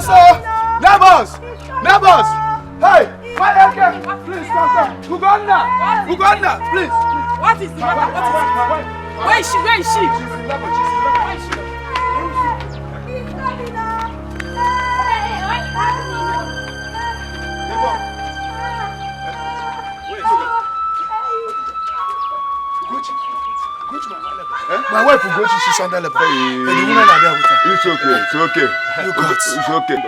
Neighbors! Neighbors! Hey! My AK! Please come. Uganda! Please! What is the matter? What is it? Where is she? Where is she? She's in level. Where is she? My wife will go to she's under level. And the woman are there with her. It's okay. It's okay. You got It's okay.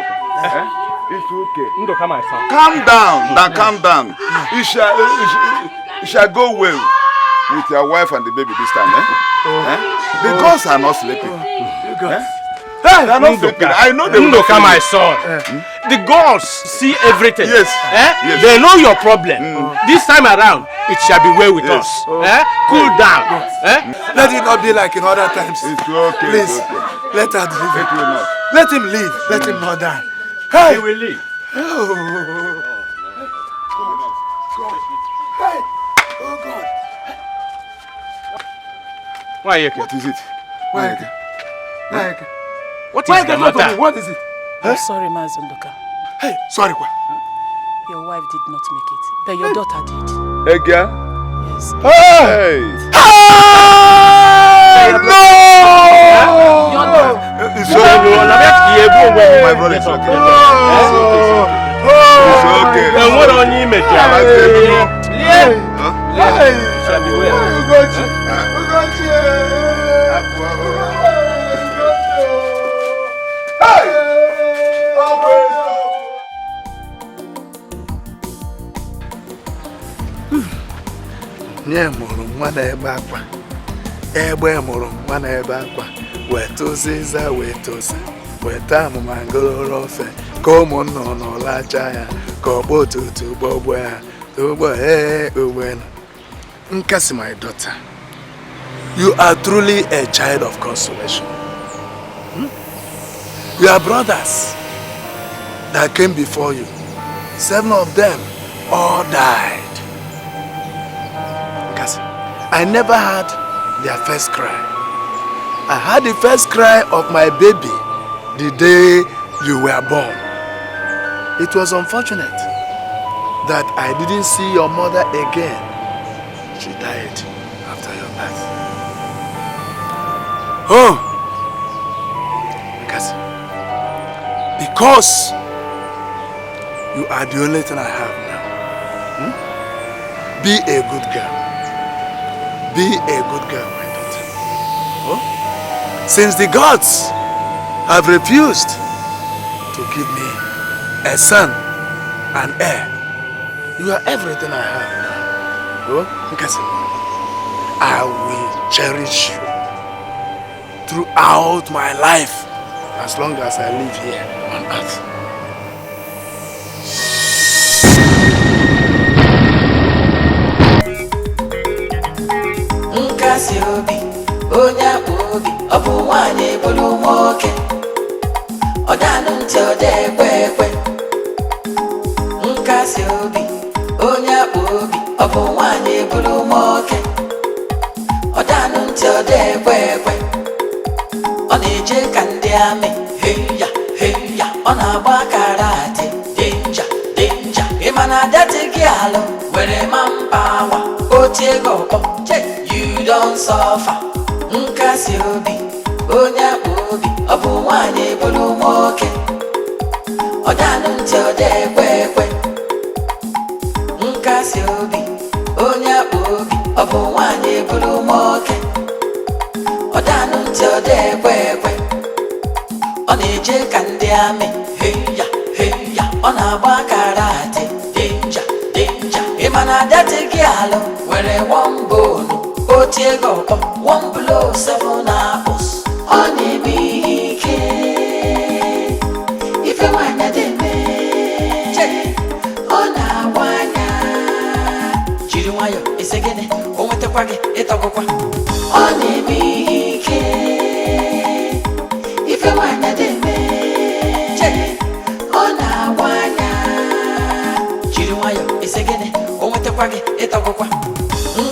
It's okay. Ndoka, my son. Calm down. Now calm down. You shall go well with your wife and the baby this time, The girls are not sleeping. They are not sleeping. I know they will not. Ndoka, my son. The girls see everything. Yes. Yes. They know your problem. This time around, it shall be well with us. Cool down. Let it not be like in other times. It's okay. Please, it's okay. let her live. It will not. Let him live. Let him not die. Hey! He will live. Oh. God. Hey! Oh God. Why are you? What is it? Why? What is the matter? What is it? I'm sorry, Mazundoka. Hey, sorry, what? Your wife did not make it, but your daughter did. Hey, girl. Yes. Hey! No! Your daughter. It's okay. My brother, it's okay. It's okay. And what on you, mate? Nye mụrụ nwa na-ebe akwa, egbe mụrụ nwa na-ebe akwa, weta ụzịza weta ụza, weta amụma ngororo ofe, ka ụmụ nnụnụ lacha ya, ka ọkpọ otutu gbọgbọ ya, ugbo ugbenu. Nkasi, my daughter, you are truly a child of consolation. Your brothers that came before you, 7 of them all died. I never had their first cry. I had the first cry of my baby the day you were born. It was unfortunate that I didn't see your mother again. She died after your birth. Oh! Because you are the only thing I have now. Be a good girl. Be a good girl, my daughter. Oh? Since the gods have refused to give me a son and heir, you are everything I have now. Oh? I will cherish you throughout my life as long as I live here on earth. Cassie obi, onya obi, obu wanye bulu moke. Odanu nti ode kwe. Cassie obi, onya obi, obu wanye bulu moke. Odanu nti ode kwe. Oneje kandi ame, heya, ona agba karate, danger. Imana dati gialo, were mampawa, otiego you don't suffer. Cassie obi, onya obi, obu wanye bulu moke. Odanu nti ode kwe. Cassie obi, onya obi, obu wanye bulu moke. Odanu nti ode kwe. Oneje kandi ame, heya, ona agba karate, danger. Imana dati gialo, were one bone. Otiego, 1 blow, 7 apples. Oni bike. If you want to me, ona wana. Jirumayo, is again. O went to quaggy, etagokwa. Oni bike. If you want to me, ona wana. Jirumayo, is again. O went to quaggy, etagokwa.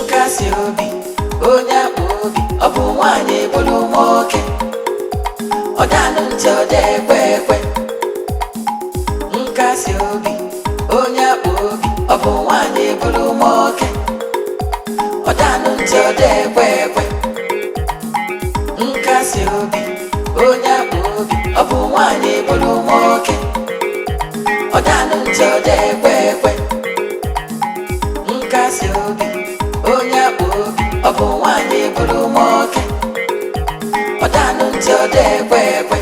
Cassie obi, onya obi, obu wanye bulu moke. Odanu nti ode kwe. nkasi obi onye obi ọ bụ nwanyị bụrụ nwoke ọ danụ ntị ọ dị ekwe ekwe nkasi obi onye obi ọ bụ nwanyị bụrụ nwoke ọ danụ ntị ọ dị ekwe ekwe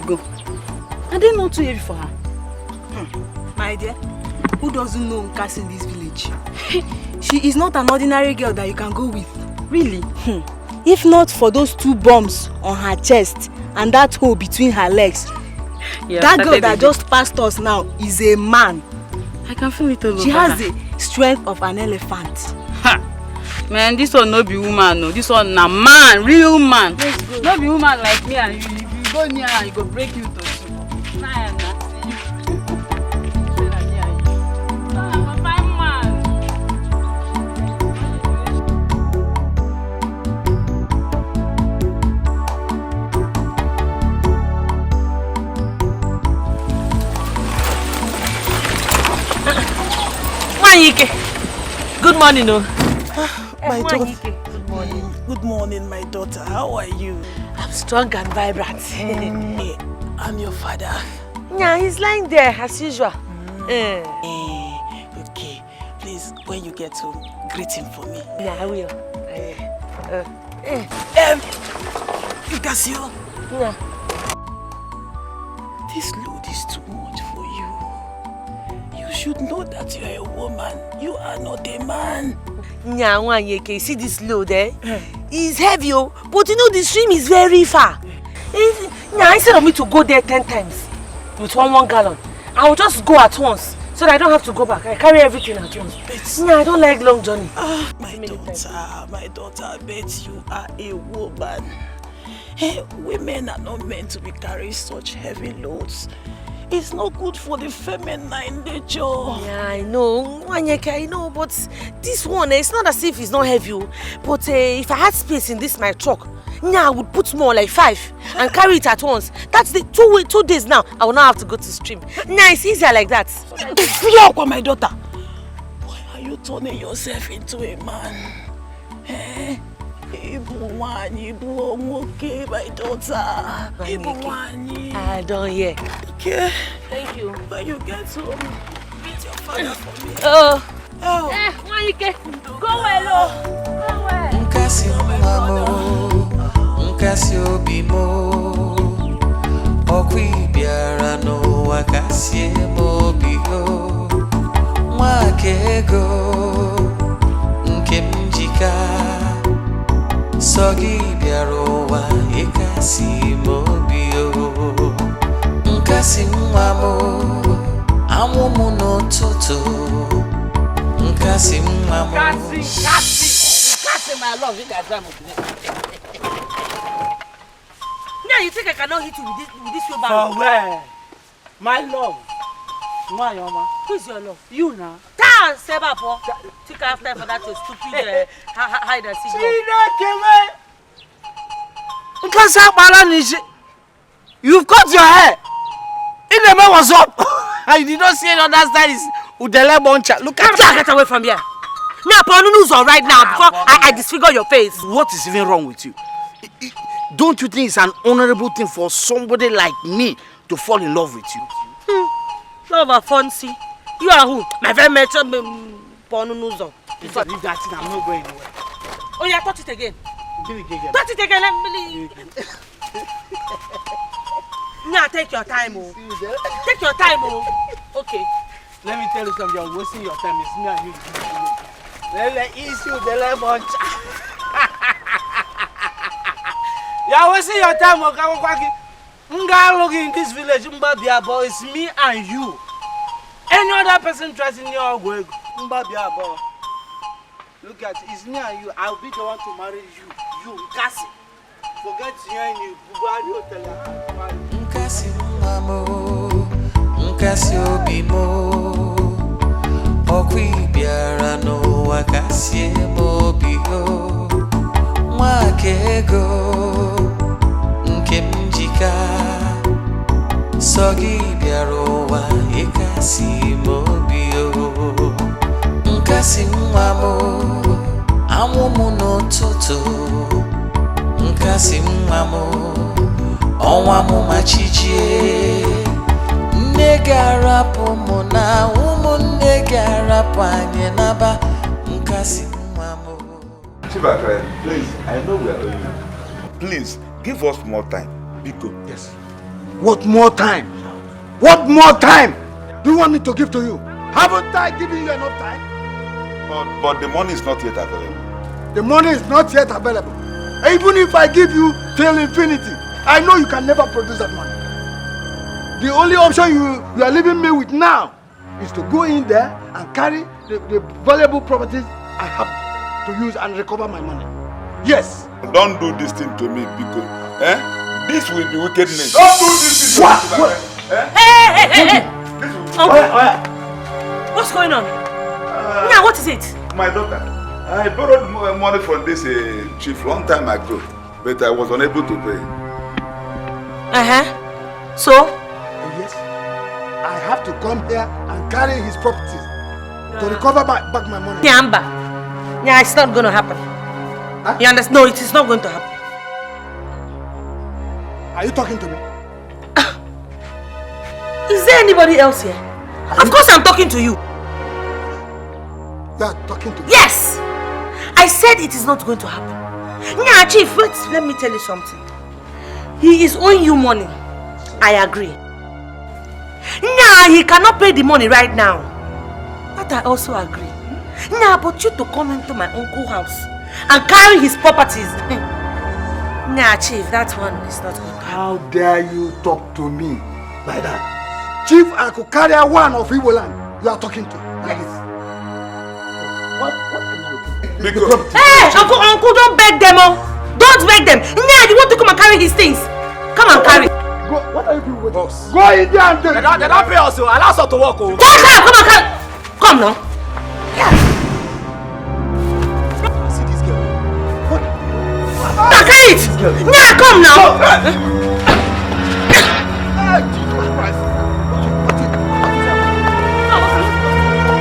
Go. I didn't know too heavy for her. My dear, who doesn't know Cassie in this village? She is not an ordinary girl that you can go with. Really? If not for those 2 bombs on her chest and that hole between her legs, that girl that just passed us now is a man. I can feel it all over. She has the strength of an elephant. Ha! Man, this one no be woman, no. This one a man, real man. No be woman like me and you. If you go near her, you go break you to two. Nah, I'm not see you. I'm a fine man. Good morning, no. My daughter. Good morning. Good morning, my daughter. How are you? I'm strong and vibrant. I'm your father. Yeah, he's lying there as usual. Okay, please, when you get home, greet him for me. Yeah, I will. Cassie. Yeah. This load is too much for you. You should know that you are a woman. You are not a man. You see this load, eh? It's heavy, but you know the stream is very far. Instead of me to go there 10 times with one gallon, I will just go at once so that I don't have to go back. I carry everything at once. I don't like long journey. My daughter, I bet you are a woman. Hey, women are not meant to be carrying such heavy loads. It's not good for the feminine nature. Yeah, I know. I know, but this one, it's not as if it's not heavy. But if I had space in this my truck, I would put more like 5 and carry it at once. That's the 2 days now. I will not have to go to stream. It's easier like that. My daughter, why are you turning yourself into a man? Okay, my daughter. I don't hear. Okay. Thank you. When you get home, meet your father for me. Oh. Go well, Nkasi mamo, nkasi obimo, okwi biara no wakasi mobio, mwakego, nkemjika, sogi biaro wa ekasi mobio, nkasi mamo, amumu no toto, nkasi mamo. Cassie. say my love, you guys are now you think I cannot hit you with this wheelbarrow? For where? My love. My Oma. Who's your love? You now. Tan Seba po. Take after for that stupid hide and seek. You've cut your hair. In the man was up. I did not see it on that side is Udele Boncha. Look at that. Get away from here. Now, Ponunu's on right now before I disfigure your face. What is even wrong with you? Don't you think it's an honorable thing for somebody like me to fall in love with you? Love a fancy. You are who? My very metro Ponunu's on. If I leave that thing, I'm not going anywhere. Oh yeah, touch it again. Do it again. Touch it again. Let me. Now take your time, oh. Take your time, oh. Okay. Let me tell you something. You're wasting your time. It's me and you. Let issue the lemon. You're wasting your time, okay? Look in this village, but it's me and you. Any other person tries in your way, look at it, it's me and you. I'll be the one to marry you, Cassie. Forget you, Cassie, mamo, Cassie, obimo, okwi biara no wakassie mobio, mwakego, nkemjika, sogi biaro wa ekasi mobio, Cassie, mamo, amumu no toto, Cassie, mamo. Onwa mu machichie negarapo mona negarapo anye naba nkasi mamo. Chiba, please, I know we are owing you. Please, give us more time. Biko. Yes. What more time? What more time do you want me to give to you? Haven't I given you enough time? But the money is not yet available. The money is not yet available. Even if I give you till infinity, I know you can never produce that money. The only option you are leaving me with now is to go in there and carry the valuable properties I have to use and recover my money. Yes. Don't do this thing to me, because this will be wickedness. Don't do this thing to me. Hey! What's going on? Now, what is it? My daughter, I borrowed money from this chief long time ago, but I was unable to pay. So? Yes. I have to come here and carry his properties to recover back my money. Nyamba. Yeah, it's not going to happen. Huh? You understand? No, it is not going to happen. Are you talking to me? Is there anybody else here? Of course I'm talking to you. You are talking to me? Yes! I said it is not going to happen. Yeah, Chief, wait, let me tell you something. He is owing you money. I agree. Nah, he cannot pay the money right now. But I also agree. Nah, but you to come into my uncle's house and carry his properties. Nah, Chief, that one is not good. How dare you talk to me like that? Chief, I could carry one of Igbo land you are talking to like this. What are you doing? Hey, uncle, don't beg them, oh. Don't beg them. Nah, you want to come and carry his things? Come and carry. Go, what are you doing with us? Go in there and do it. They don't pay us, allow us to walk. Oh. Come and carry. Come now. Yeah. See this girl. What? Now carry it. Nah, come now.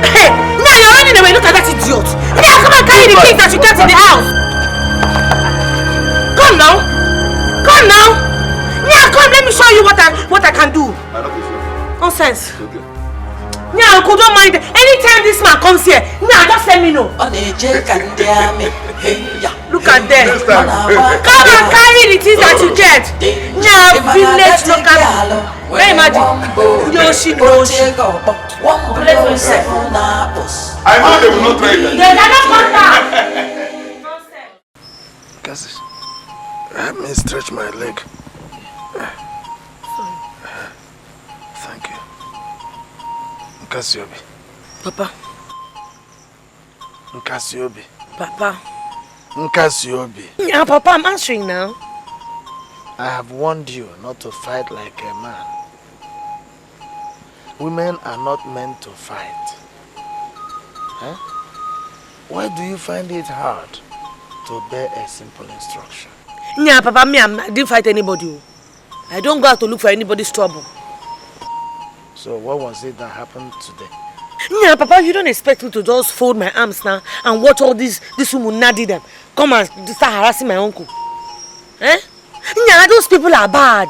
Hey, now you're running away. Look at that idiot. Now come and carry the things that you kept in the house. Come now. Come now. Now come, let me show you what I can do. Nonsense. Okay. Yeah, uncle, don't mind. Anytime this man comes here, now just let me know. Look at them. Come and carry the things that you get. Now, village local. Hey, imagine. Yoshi. Bless yourself. I know they will not try that. They cannot contact. Cassie, help me stretch my leg. Thank you. Cassiobi. Papa. Cassiobi. Papa. Nkasiobi. Yeah, Papa, I'm answering now. I have warned you not to fight like a man. Women are not meant to fight. Huh? Why do you find it hard to obey a simple instruction? Yeah, Papa, I didn't fight anybody. I don't go out to look for anybody's trouble. So what was it that happened today? Yeah, Papa, you don't expect me to just fold my arms now and watch all this woman nadi them come and start harassing my uncle. Eh? Yeah, those people are bad.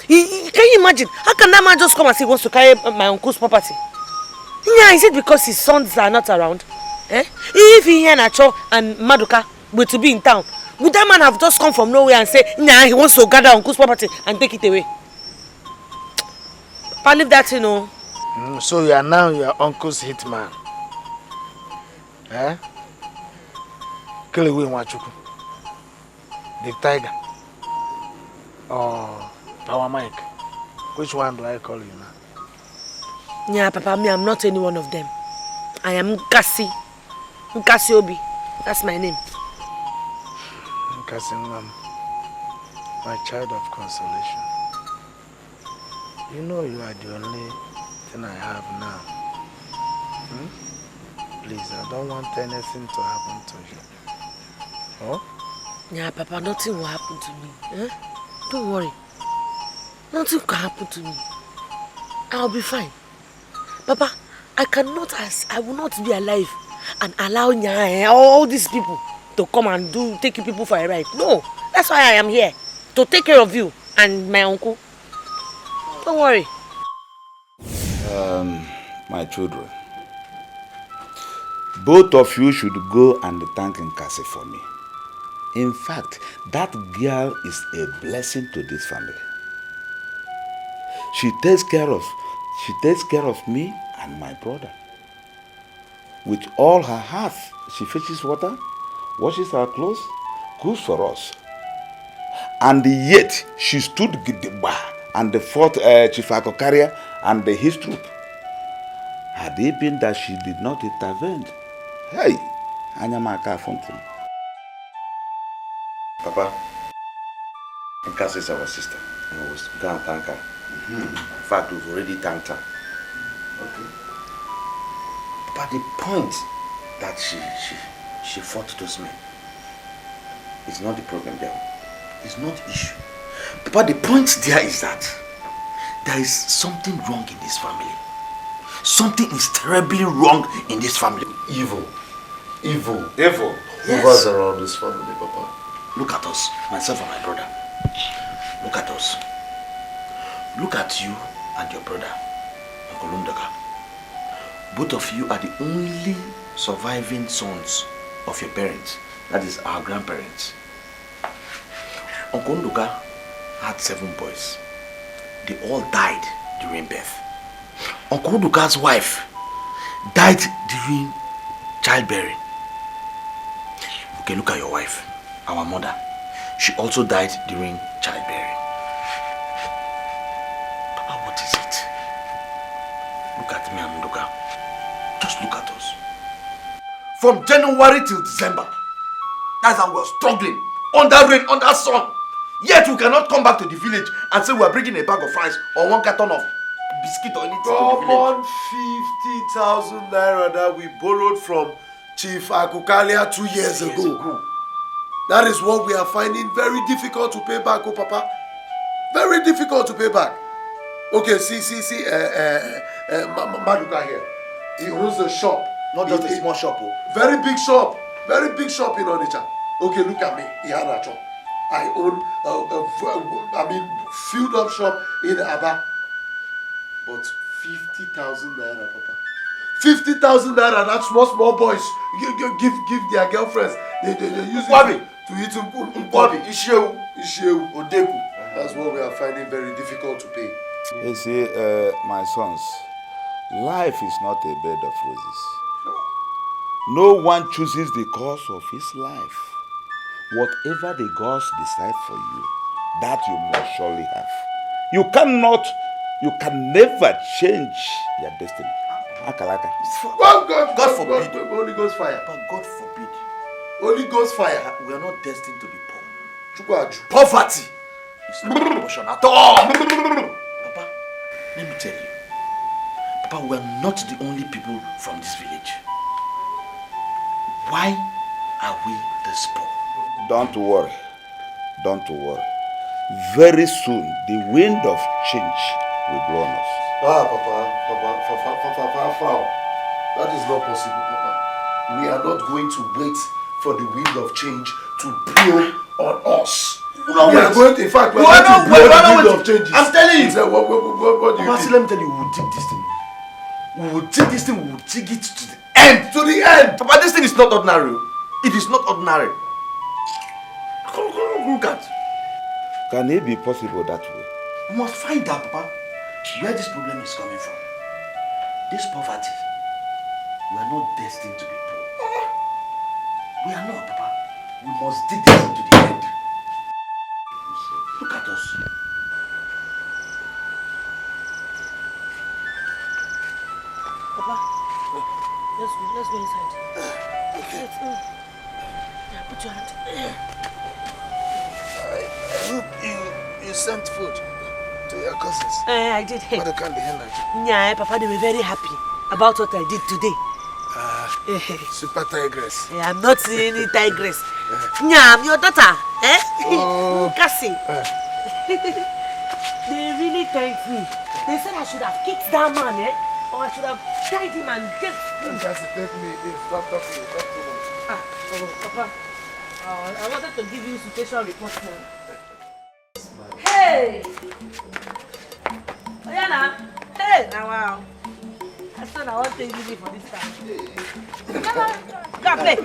Can you imagine? How can that man just come and say he wants to carry my uncle's property? Yeah, is it because his sons are not around? Eh? If he and Acho and Maduka were to be in town, would that man have just come from nowhere and say, nah, he wants to gather uncle's property and take it away? Papa, leave that, you know. So you are now your uncle's hitman. Eh? Kill away Wachuku. The tiger. Or Power Mike. Which one do I call you now? Yeah, Papa, I'm not any one of them. I am Cassie. Cassiobi. That's my name. Cassie, my child of consolation. You know you are the only thing I have now. Please, I don't want anything to happen to you. Oh? Yeah, Papa, nothing will happen to me. Eh? Don't worry. Nothing can happen to me. I'll be fine. Papa, I will not be alive and allow all these people to come and take you people for a ride. No, that's why I am here. To take care of you and my uncle. Don't worry. My children, both of you should go and thank Cassie for me. In fact, that girl is a blessing to this family. She takes care of me and my brother. With all her heart, she fetches water, washes our clothes, cooks for us. And yet, she stood gidigba and fought Chief Akokaria and his troop. Had it been that she did not intervene, hey, Anyamaka Fountain. Papa, Cassie is our sister, and we will go and thank her. In fact, we've already thanked her. Okay. But the point that she fought those men is not the problem there. It's not the issue. But the point there is that there is something wrong in this family. Something is terribly wrong in this family. Evil. Yes. Who was around this family, Papa? Look at us, myself and my brother. Look at us. Look at you and your brother, Uncle Lundaga. Both of you are the only surviving sons of your parents. That is our grandparents. Uncle Lundaga had 7 boys. They all died during birth. Uncle Lunda's wife died during childbearing. Okay, look at your wife, our mother. She also died during childbearing. Papa, what is it? Look at me and Nduka. Just look at us. From January till December, that's how we're struggling. Under rain, under sun. Yet we cannot come back to the village and say we're bringing a bag of rice or 1 carton of biscuit or anything to the village. Come on, 50,000 naira that we borrowed from Chief Akukalia 2 years ago. That is what we are finding very difficult to pay back, oh Papa. Very difficult to pay back. Okay, see, Maduka here. He owns a shop. Not just a small shop. Oh. Very big shop in Onitsha. Okay, look at me, Ihanacho. I own filled up shop in Aba. But 50,000 naira, Papa. 50,000 naira, that's what small boys give their girlfriends. They use it to eat Nkwabi, Isheu, Odeku. That's what we are finding very difficult to pay. You see, my sons, life is not a bed of roses. No one chooses the course of his life. Whatever the gods decide for you, that you must surely have. You can never change your destiny. Akalaka. God forbid. Holy Ghost fire. But God forbid. Holy Ghost fire. We are not destined to be poor. Chukwaju. Poverty is not an option at all. Papa, let me tell you. Papa, we are not the only people from this village. Why are we this poor? Don't worry. Don't worry. Very soon, the wind of change will blow on us. Papa. That is not possible, Papa. We are not going to wait for the wind of change to blow on us. No, we are going to, in fact, we are going to blow the wind of change. I'm telling you. What do you Papa, think? let me tell you, we will dig this thing. We will dig this thing, we will dig it to the end. To the end. Papa, this thing is not ordinary. It is not ordinary. Look at. Can it be possible that way? We must find out, Papa, where this problem is coming from. This poverty. We are not destined to be poor. We are not, Papa. We must dig this into the end. Look at us. Papa, let's go inside. Okay. Put your hand. I hope you sent food to your cousins. I did. But they can't be here. Yeah, Papa, they were very happy about what I did today. Super tigress. Yeah, I'm not seeing any tigress. Yeah, I'm your daughter. Eh? Oh. Cassie. They really thanked me. They said I should have kicked that man, eh? Or I should have tied him and get him. Cassie, take me. Stop talking. Talk too much. Papa. I wanted to give you situation report now. Hey! Oyana! Hey! Now, wow. I said I want to take you for this time. Go and play.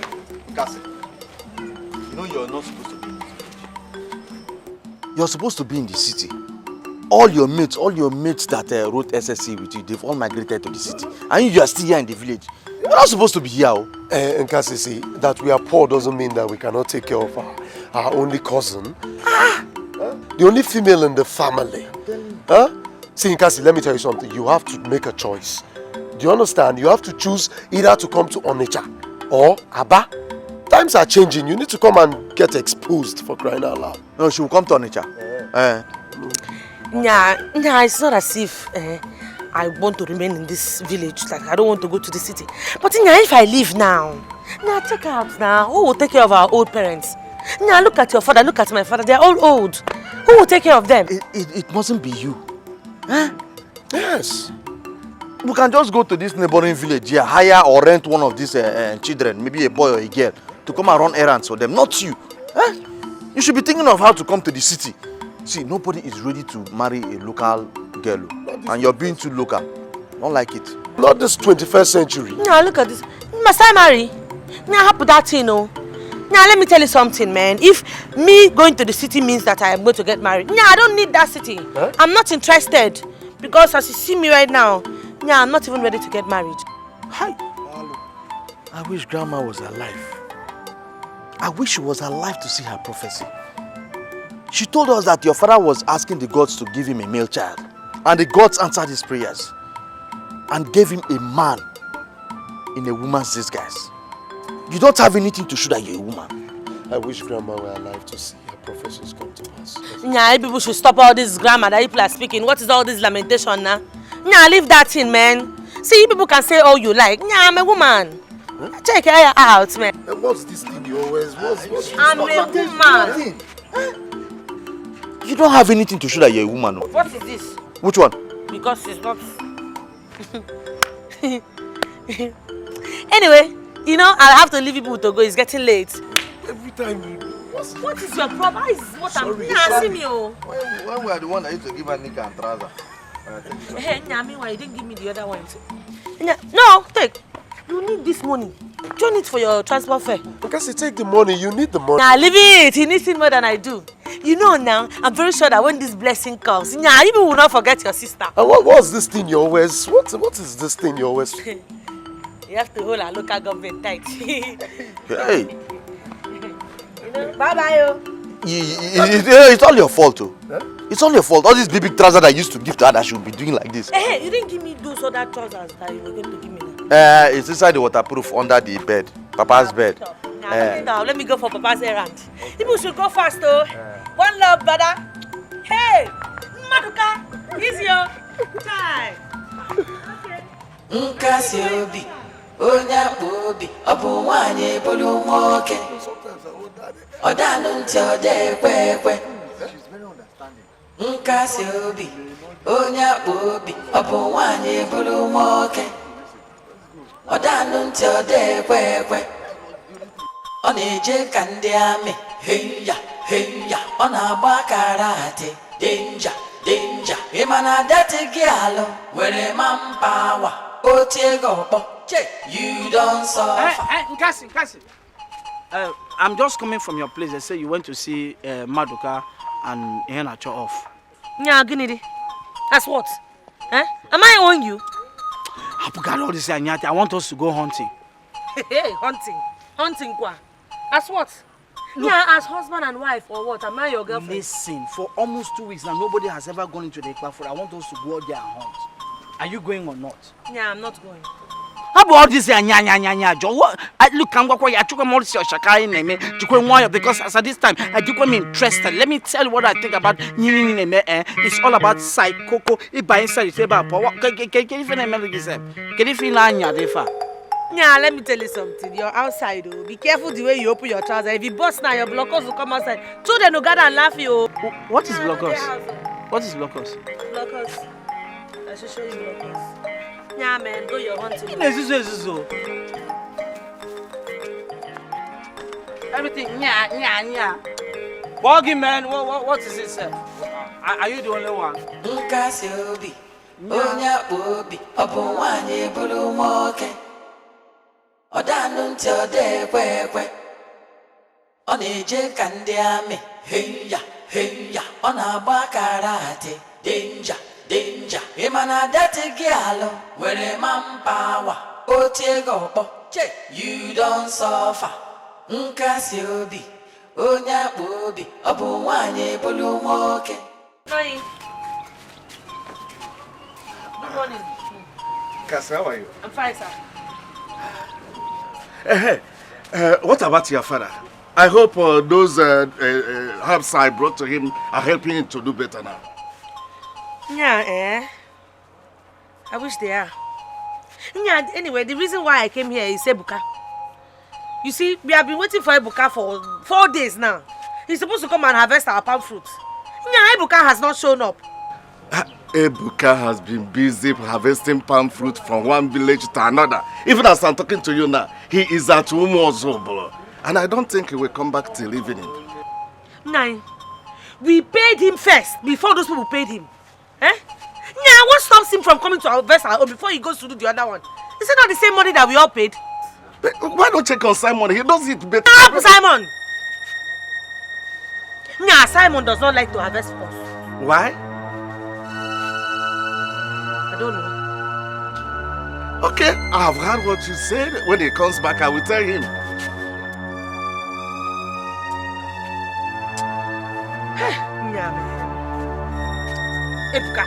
Cassie, you know you're not supposed to be in this village. You're supposed to be in the city. All your mates that wrote SSC with you, they've all migrated to the city. And you are still here in the village. You're not supposed to be here. And Cassie, see, that we are poor doesn't mean that we cannot take care of our only cousin. The only female in the family. See, Cassie, let me tell you something. You have to make a choice. Do you understand? You have to choose either to come to Onitsha or Aba. Times are changing. You need to come and get exposed, for crying out loud. No, she will come to Onitsha. Yeah, it's not as if I want to remain in this village. Like, I don't want to go to the city. But if I leave now, check out now. Who will take care of our old parents? Look at your father, look at my father. They're all old. Who will take care of them? It mustn't be you. Yes. We can just go to this neighboring village here, hire or rent one of these children, maybe a boy or a girl, to come and run errands for them, not you. You should be thinking of how to come to the city. See, nobody is ready to marry a local girl, and you're being too local. Don't like it. Not this 21st century. Look at this. Must I marry? Happen that thing, let me tell you something, man. If me going to the city means that I am going to get married, I don't need that city. I'm not interested. Because as you see me right now, I'm not even ready to get married. Hi. I wish Grandma was alive. I wish she was alive to see her prophecy. She told us that your father was asking the gods to give him a male child. And the gods answered his prayers. And gave him a man in a woman's disguise. You don't have anything to show that you're a woman. I wish Grandma were alive to see her prophecies come to pass. People should stop all this grammar that people are speaking. What is all this lamentation now? Leave that thing, man. See, people can say all you like. I'm a woman. Check her out, man. What's this thing you always... I'm a woman. You don't have anything to show that you're a woman. No? What is this? Which one? Because it's not... Anyway, I'll have to leave people to go. It's getting late. Every time you... What is your problem? See me, When we are the one that used to give her knicker and trouser. Hey, meanwhile, you didn't give me the other one. No, take. You need this money. Join it for your transport fare. Because you take the money, you need the money. Leave it. He needs it more than I do. Now, I'm very sure that when this blessing comes, you will not forget your sister. And what's this thing you always... What is this thing you always... You have to hold our local government tight. Hey. Bye-bye, It's all your fault, too. Huh? It's all your fault. All these big trousers I used to give to her that she would be doing like this. Hey, you didn't give me those other trousers that you were going to give me now. It's inside the waterproof under the bed. Papa's bed. Now, let me go for Papa's errand. People should go fast, though. One love, brother. Hey, Maduka, easy, time. Cassie, Onya Bobby, Abu Wanye, Bolu Moke. Odanun Tode, Kwe. Cassie, Onya Bobby, Abu Wanye, Bolu Moke. Odanun Tode, Kwe. Oneje Kandiame, Heya, Ona Bakarate, danger. Emana dati gialo, where man power. You don't suffer. Cassie. I'm just coming from your place. They say you went to see Maduka and Henacho off. Yeah, Ginidi. That's what? Am I on you? I forgot all this, Anyati. I want us to go hunting. Hey, hunting. Hunting, kwa. As what? Look, yeah, as husband and wife or what? Am I your girlfriend? Listen, for almost 2 weeks now, nobody has ever gone into the Ekpa food. I want us to go out there and hunt. Are you going or not? Yeah, I'm not going. How about all this? Look, I'm going to took more Shakai name because as at this time, I took me interested. Let me tell you what I think about it's all about psycho. If by inside it's about power. Can you feel Yeah, let me tell you something. You're outside, oh. Be careful the way you open your trousers. If you bust now, your blockers will come outside. Children will gather and laugh you. What is blockers? What is blockers? Blockers. I should show you blockers. Yeah, man, go your hunting. Everything, yeah. Boggy man, what is it, sir? Are you the only one? Odanun Tode, Kwe. Oneje Kandiame, Heya, Ona Bakarate, danger. Emana dati gialo, where man power. You don't suffer. Cassie, Onya Bobby, Abu Wanye, Bolu Moke. Good morning. Cassie, how are you? I'm fine, sir. What about your father? I hope those herbs I brought to him are helping him to do better now. Yeah, I wish they are. Yeah, anyway, the reason why I came here is Ebuka. You see, we have been waiting for Ebuka for 4 days now. He's supposed to come and harvest our palm fruits. Yeah, Ebuka has not shown up. Ebuka has been busy harvesting palm fruit from one village to another. Even as I'm talking to you now, he is at Umuozobo. And I don't think he will come back till evening. Nine. We paid him first before those people paid him. Yeah, what stops him from coming to harvest our own before he goes to do the other one? Is it not the same money that we all paid? But why don't check on Simon? He does it better. Stop, Simon! Yeah, Simon does not like to harvest first. Why? I don't know. Okay, I've heard what you said. When he comes back, I will tell him. Yeah, man. Ebuka.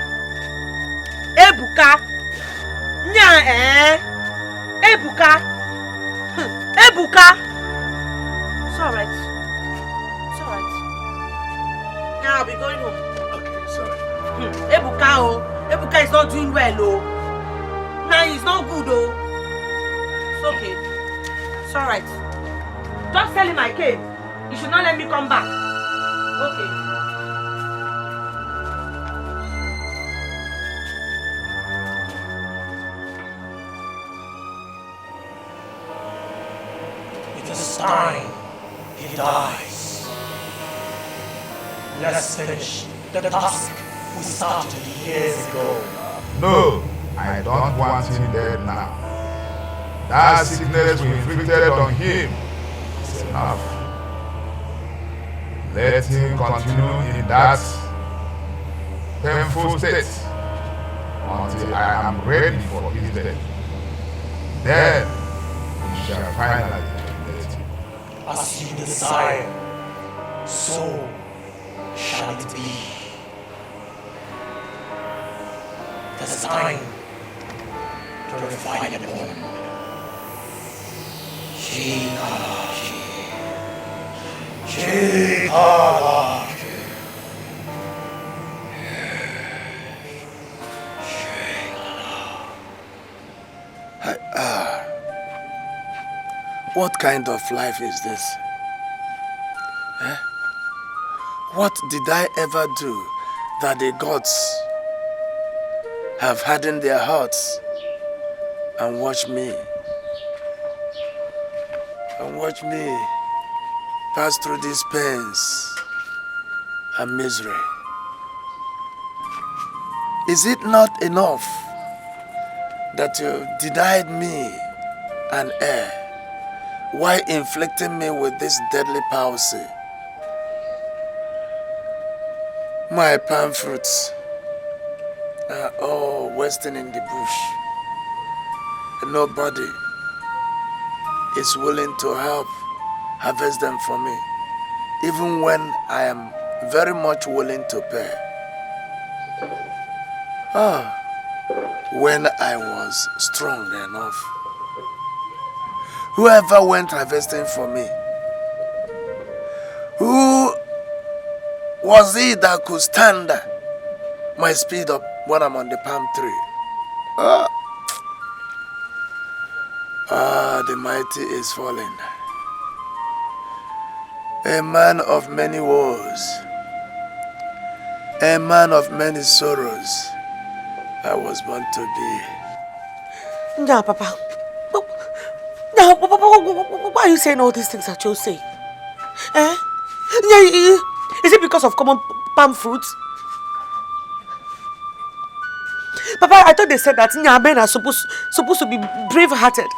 Yeah, Ebuka. It's alright. Now I'll be going home. Okay, sorry. Ebuka is not doing well, oh. Nah, he's not good, oh. It's okay. It's alright. Just tell him I came. He should not let me come back. Okay. It is time he dies. Let's finish the task we started years ago. No, I don't want him dead now. That sickness we inflicted on him is enough. Let him continue in that painful state until I am ready for his death. Then we shall finally terminate him. As you desire, so shall it be. It is time to refine the bone. She What kind of life is this? Eh? What did I ever do that the gods have hardened their hearts and watch me pass through these pains and misery? Is it not enough that you denied me an heir while inflicting me with this deadly palsy? My palm fruits are all wasting in the bush. Nobody is willing to help harvest them for me, even when I am very much willing to pay. When I was strong enough, whoever went harvesting for me, who was it that could stand my speed up when I'm on the palm tree? The mighty is falling. A man of many woes, a man of many sorrows, I was born to be. Nah, Papa. Nah, Papa, why are you saying all these things that you say? Eh? Yeah, is it because of common palm fruits? Papa, I thought they said that men are supposed to be brave-hearted.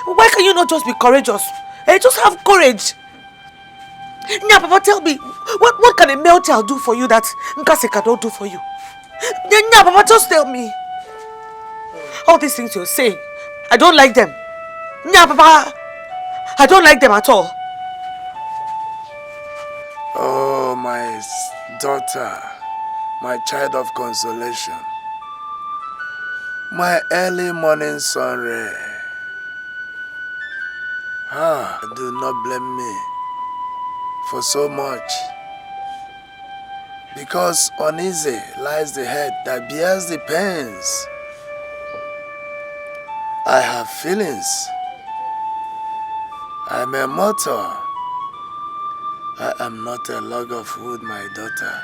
Why can you not just be courageous? Just have courage. Nya, Papa, tell me, what can a male child do for you that Cassie cannot do for you? Nya, Papa, just tell me. All these things you're saying, I don't like them. Nya, Papa, I don't like them at all. Oh, my daughter, my child of consolation, my early morning sun ray. Do not blame me for so much, because uneasy lies the head that bears the pains. I have feelings. I am a mortal. I am not a log of wood, my daughter.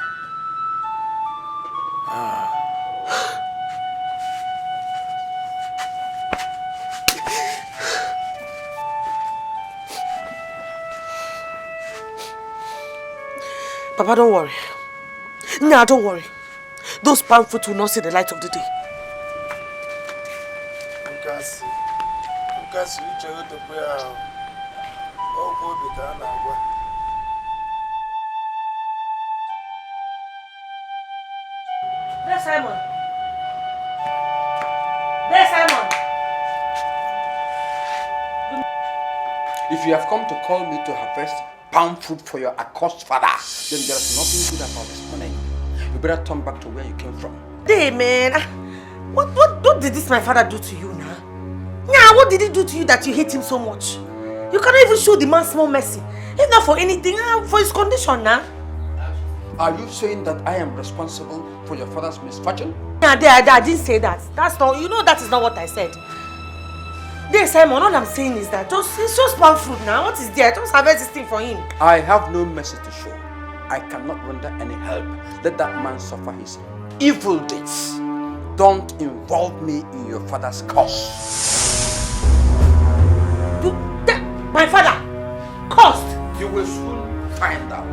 Papa, don't worry. Nah, don't worry. Those palm fruits will not see the light of the day. Cassie, you check the prayer. Oh, go be done now. There's Simon. There's Simon. If you have come to call me to harvest palm fruit for your accursed father, then there is nothing good about this morning. You better turn back to where you came from. Hey, man. What did this my father do to you now? Yeah, what did he do to you that you hate him so much? You cannot even show the man small mercy. If not for anything, for his condition now. Are you saying that I am responsible for your father's misfortune? Yeah, I didn't say that. That's not, that is not what I said. There, Simon, all I'm saying is that it's just palm fruit now. What is there? Just harvest this thing for him. I have no mercy to show. I cannot render any help. Let that man suffer his evil deeds. Don't involve me in your father's cause. My father? Caused? You will soon find out.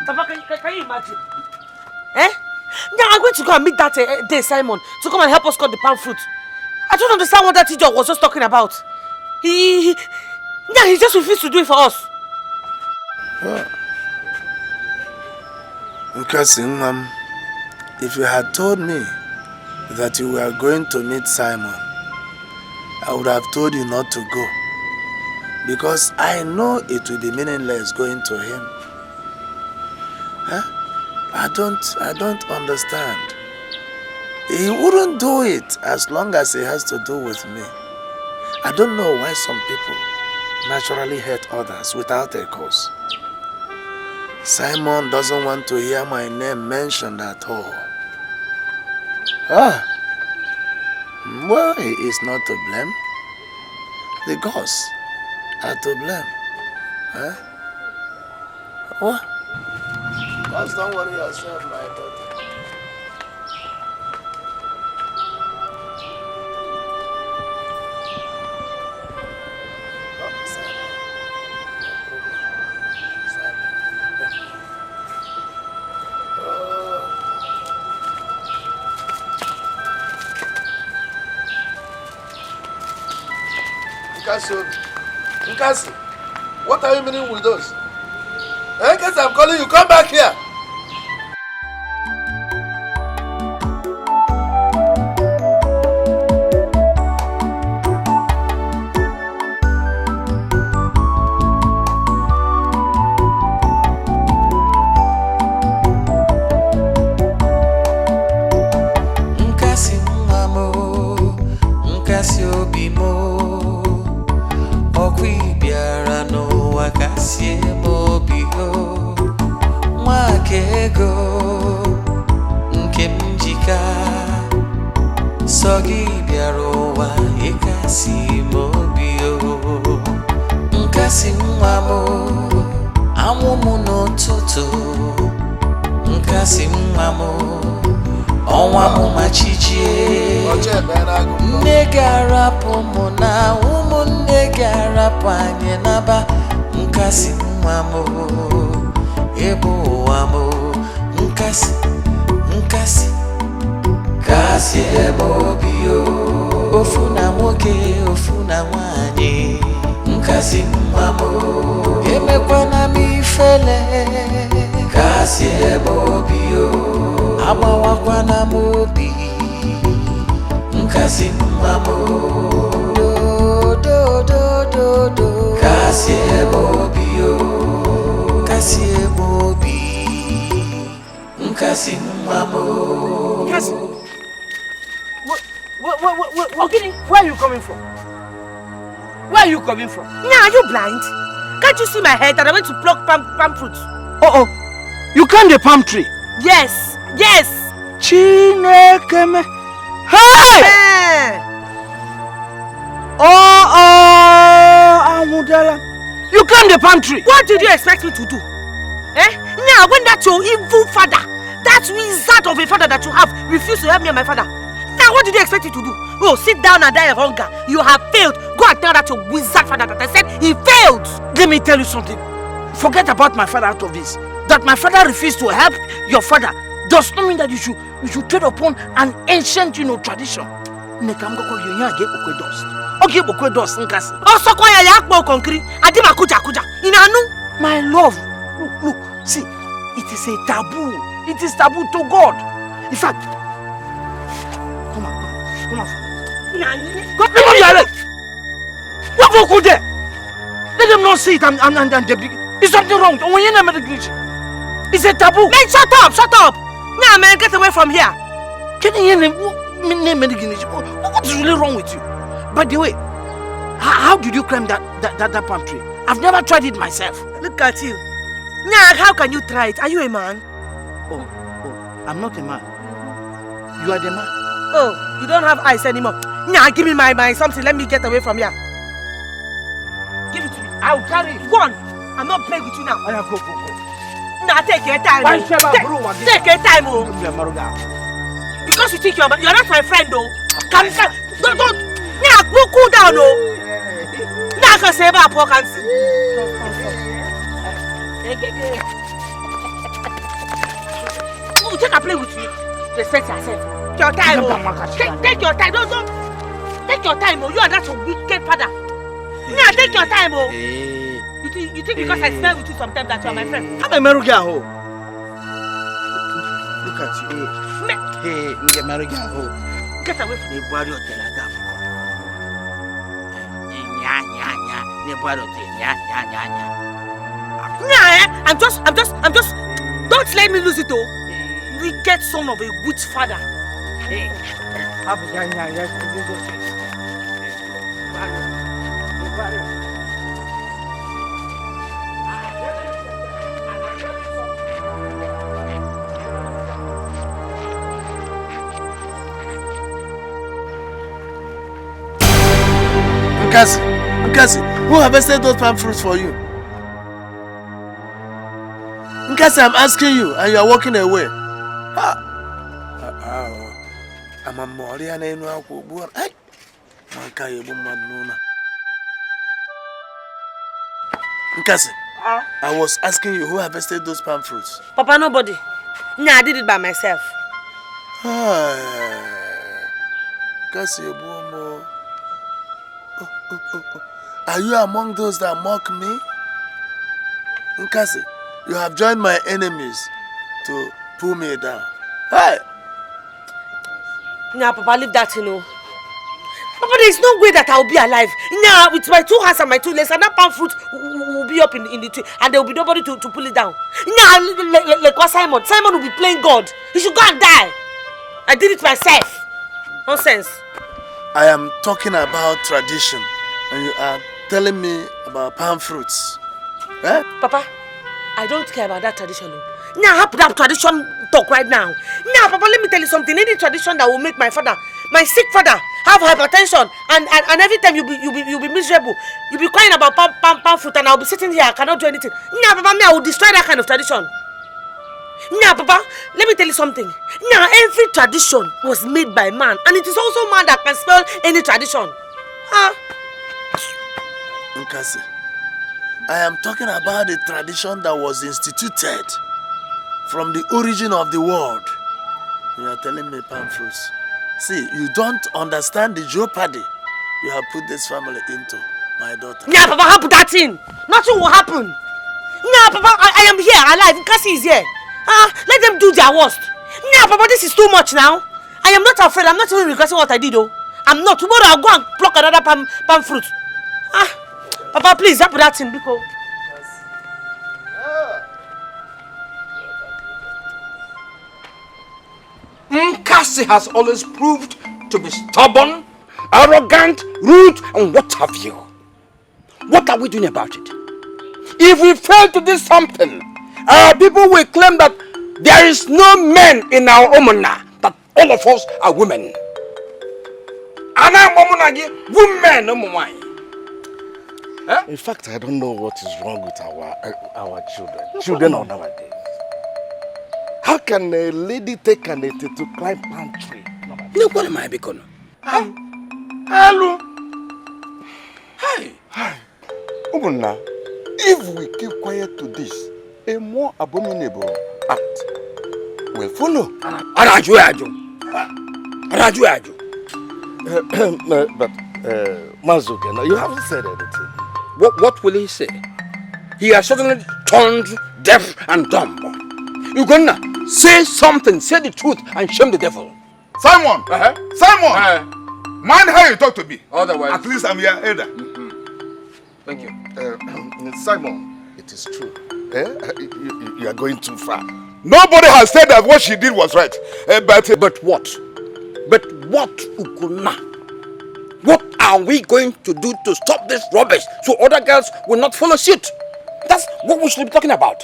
Papa, can you imagine? Eh? Yeah, I'm going to go and meet that day, Simon, to come and help us cut the palm fruit. I don't understand what that teacher was just talking about. He just refused to do it for us. Because, if you had told me that you were going to meet Simon, I would have told you not to go. Because I know it will be meaningless going to him. Huh? I don't understand. He wouldn't do it as long as he has to do with me. I don't know why some people naturally hate others without a cause. Simon doesn't want to hear my name mentioned at all. Well, he is not to blame. The gods are to blame. Huh? What? Just don't worry yourself, my daughter. Cassie, what are you meaning with those? Cassie, I'm calling you. Come back here. Where are you coming from? Where are you coming from? Nya, are you blind? Can't you see my head that I went to pluck palm fruits? You climbed the palm tree? Yes, yes. Chinekeme. Hey! Amudala. You climbed the palm tree. What did you expect me to do? Nya, when that your evil father, that wizard of a father that you have, refused to help me and my father, now what did you expect me to do? Oh, sit down and die of hunger. You have failed. Go and tell that your wizard father that I said he failed. Let me tell you something. Forget about my father out of this. That my father refused to help your father does not mean that you should tread upon an ancient, tradition. My love, look, see, it is a taboo. It is taboo to God. In fact, come on. What there? Let them not see it and it's something wrong. It's a taboo. Man, shut up. Now, man, get away from here. Can you hear him? What is really wrong with you? By the way, how did you climb that palm tree? I've never tried it myself. Look at you. Now, how can you try it? Are you a man? Oh, I'm not a man. You are the man. Oh, you don't have eyes anymore. Now, give me my something. Let me get away from here. Give it to me. I'll carry it. Go on. I'm not playing with you now. Go. Now, take your time. Take your time, oh. Because you think you're not my friend, though. Don't. Now, cool down, oh. Now, I can say about pork and see. Oh, take a play with you. Respect yourself. Your time, oh. Take your time. Don't. Take your time, oh. You are not a wicked father. Now, take your time, oh. You think because I smell with you sometimes that you are my friend? I'm a Meruga, oh. Look at you. Hey, get married. Get away from the body of the Lagam. I'm just. Don't let me lose it, oh. Wicked son of a witch father. Hey. Cassie, who harvested those palm fruits for you? Cassie, I'm asking you, and you are walking away. I'm a Morian and Cassie, I was asking you who harvested those palm fruits. Papa, nobody. Nah, I did it by myself. Cassie, are you among those that mock me? Cassie, you have joined my enemies to pull me down. Hey! Nah, Papa, leave that, you know. Papa, there is no way that I will be alive. Nah, with my 2 hands and my 2 legs, and that palm fruit will be up in the tree, and there will be nobody to pull it down. Nah, like what Simon will be playing God. He should go and die. I did it myself. Nonsense. I am talking about tradition, and you are telling me about palm fruits. Eh? Papa, I don't care about that tradition. Now, I have that tradition talk right now. Now, Papa, let me tell you something. Any tradition that will make my father, my sick father, have hypertension, and every time you'll be miserable. You'll be crying about palm fruit, and I'll be sitting here. I cannot do anything. Now, Papa, I will destroy that kind of tradition. Now, Papa, let me tell you something. Now, every tradition was made by man, and it is also man that can spell any tradition. Nkasi, I am talking about the tradition that was instituted from the origin of the world. You are telling me palm fruits. See, you don't understand the jeopardy you have put this family into, my daughter. Now, Papa, how put that in? Nothing will happen. Now, Papa, I am here, alive. Cassie is here. Let them do their worst. Now, Papa, this is too much now. I am not afraid. I'm not even regretting what I did, though. I'm not. Tomorrow I'll go and pluck another palm fruit. Papa, please, put that in, because... Cassie has always proved to be stubborn, arrogant, rude, and what have you. What are we doing about it? If we fail to do something, our people will claim that there is no men in our Omona, that all of us are women. And I'm women. In fact, I don't know what is wrong with our children. Children of nowadays. How can a lady take an to climb palm tree? No, what am I becoming? Hello. Hi. Umuna, if we keep quiet to this, a more abominable act will follow. But Mazuke, you haven't said anything. What will he say? He has suddenly turned deaf and dumb. You're gonna say something, say the truth, and shame the devil. Simon! Simon! Mind how you talk to me. Otherwise, at least I'm your elder. Thank you. Simon, it is true. You are going too far. Nobody has said that what she did was right. But what? But what, Ukuna? What are we going to do to stop this rubbish so other girls will not follow suit? That's what we should be talking about.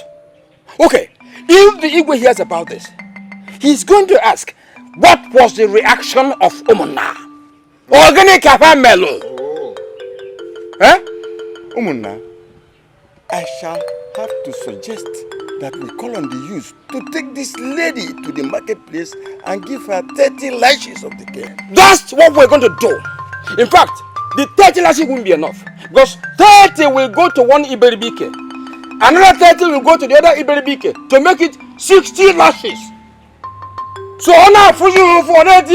Okay, if the Igwe hears about this, he's going to ask, what was the reaction of Omona? Organic Melo. Omona, I shall have to suggest that we call on the youth to take this lady to the marketplace and give her 30 lashes of the cane. That's what we're going to do. In fact, the 30 lashes won't be enough, because 30 will go to one Iberibike. Another 30 will go to the other Iberibike to make it 60 lashes. So now for you for that,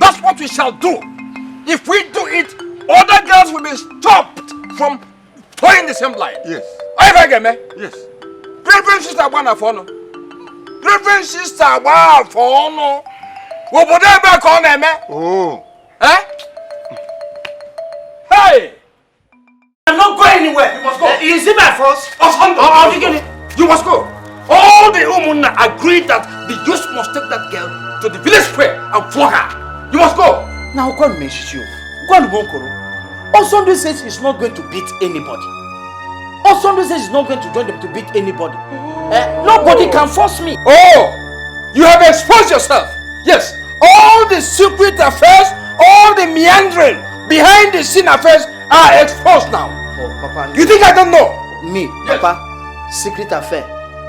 that's what we shall do. If we do it, other girls will be stopped from playing the same line. Yes. Are you get me? Yes. Reverend Sister Banafono. Reverend Sister Banafono. What would I back on them? Oh. Eh? Hey! I'm not going anywhere. You must go. Is it my force? You must go. All the Umuna agreed that the youth must take that girl to the village square and flog her. You must go. Now, go and mention you. Go and Wonkoro. Sunday says he's not going to beat anybody. Sunday says he's not going to join them to beat anybody. Nobody can force me. Oh! You have exposed yourself. Yes. All the secret affairs, all the meandering, behind the scene affairs are exposed now. Oh, Papa. You think I don't know? Me, yes. Papa, secret affair,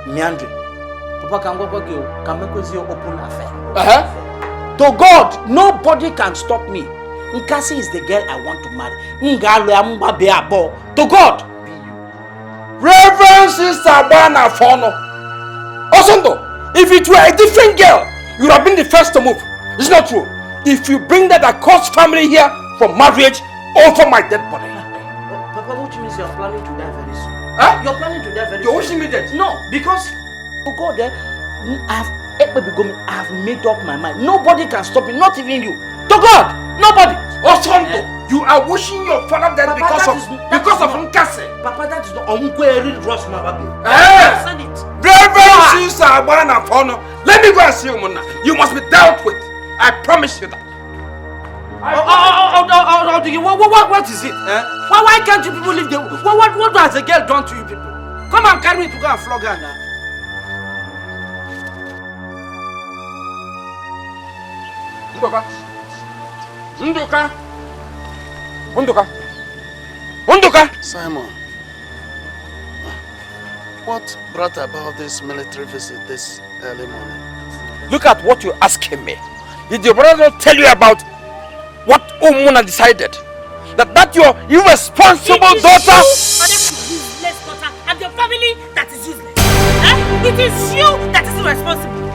meandering. Papa can make you open affair. To God, nobody can stop me. Cassie is the girl I want to marry. To God. Reverend Sister Banafono. Osondo, if it were a different girl, you would have been the first to move. It's not true. If you bring that accursed family here for marriage over my dead body. Papa, what means you're planning to die very soon? Huh? You're planning to die very soon. You're wishing me dead? No, because to God, I've made up my mind. Nobody can stop me, not even you. To God, nobody. Osondo, you are wishing your father dead, Papa, because of Nkasi. Papa, that is not Omkweri Ross Mababi. Said it. Reverend Sister Banafono, let me go and see you, Mona. You must be dealt with. I promise you that. What is it? Why can't you people leave the... What has the girl done to you people? Come and carry me to go and flog her now. Unduka. Simon, what brought about this military visit this early morning? Look at what you're asking me. Did your brother tell you about what Umuna decided? That your irresponsible daughter... useless daughter and your family that is useless. It is you that is irresponsible.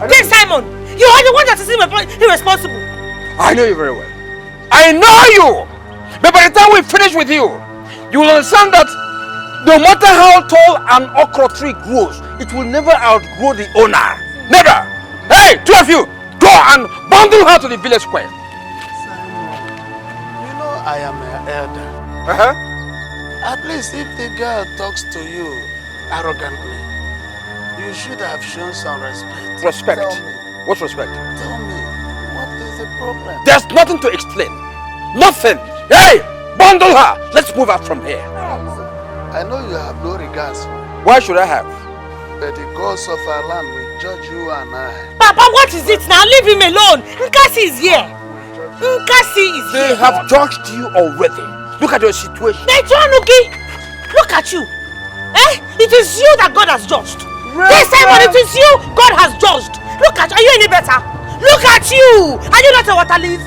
Then Simon, you are the one that is irresponsible. I know you very well. I know you! But by the time we finish with you, you will understand that no matter how tall an okra tree grows, it will never outgrow the owner. Never! Hey, two of you, go and bundle her to the village square. I am her elder. At least if the girl talks to you arrogantly, you should have shown some respect. Respect? Tell me. What respect? Tell me, what is the problem? There's nothing to explain. Nothing. Hey, bundle her. Let's move out from here. I know you have no regards. Why should I have? But the gods of our land will judge you and I. Papa, what is it now? Leave him alone. Cassie is here. Cassie is here. They have judged you already. Look at your situation. Look at you. It is you that God has judged. This time when it is you God has judged. Look at you. Are you any better? Look at you. Are you not a water leaf?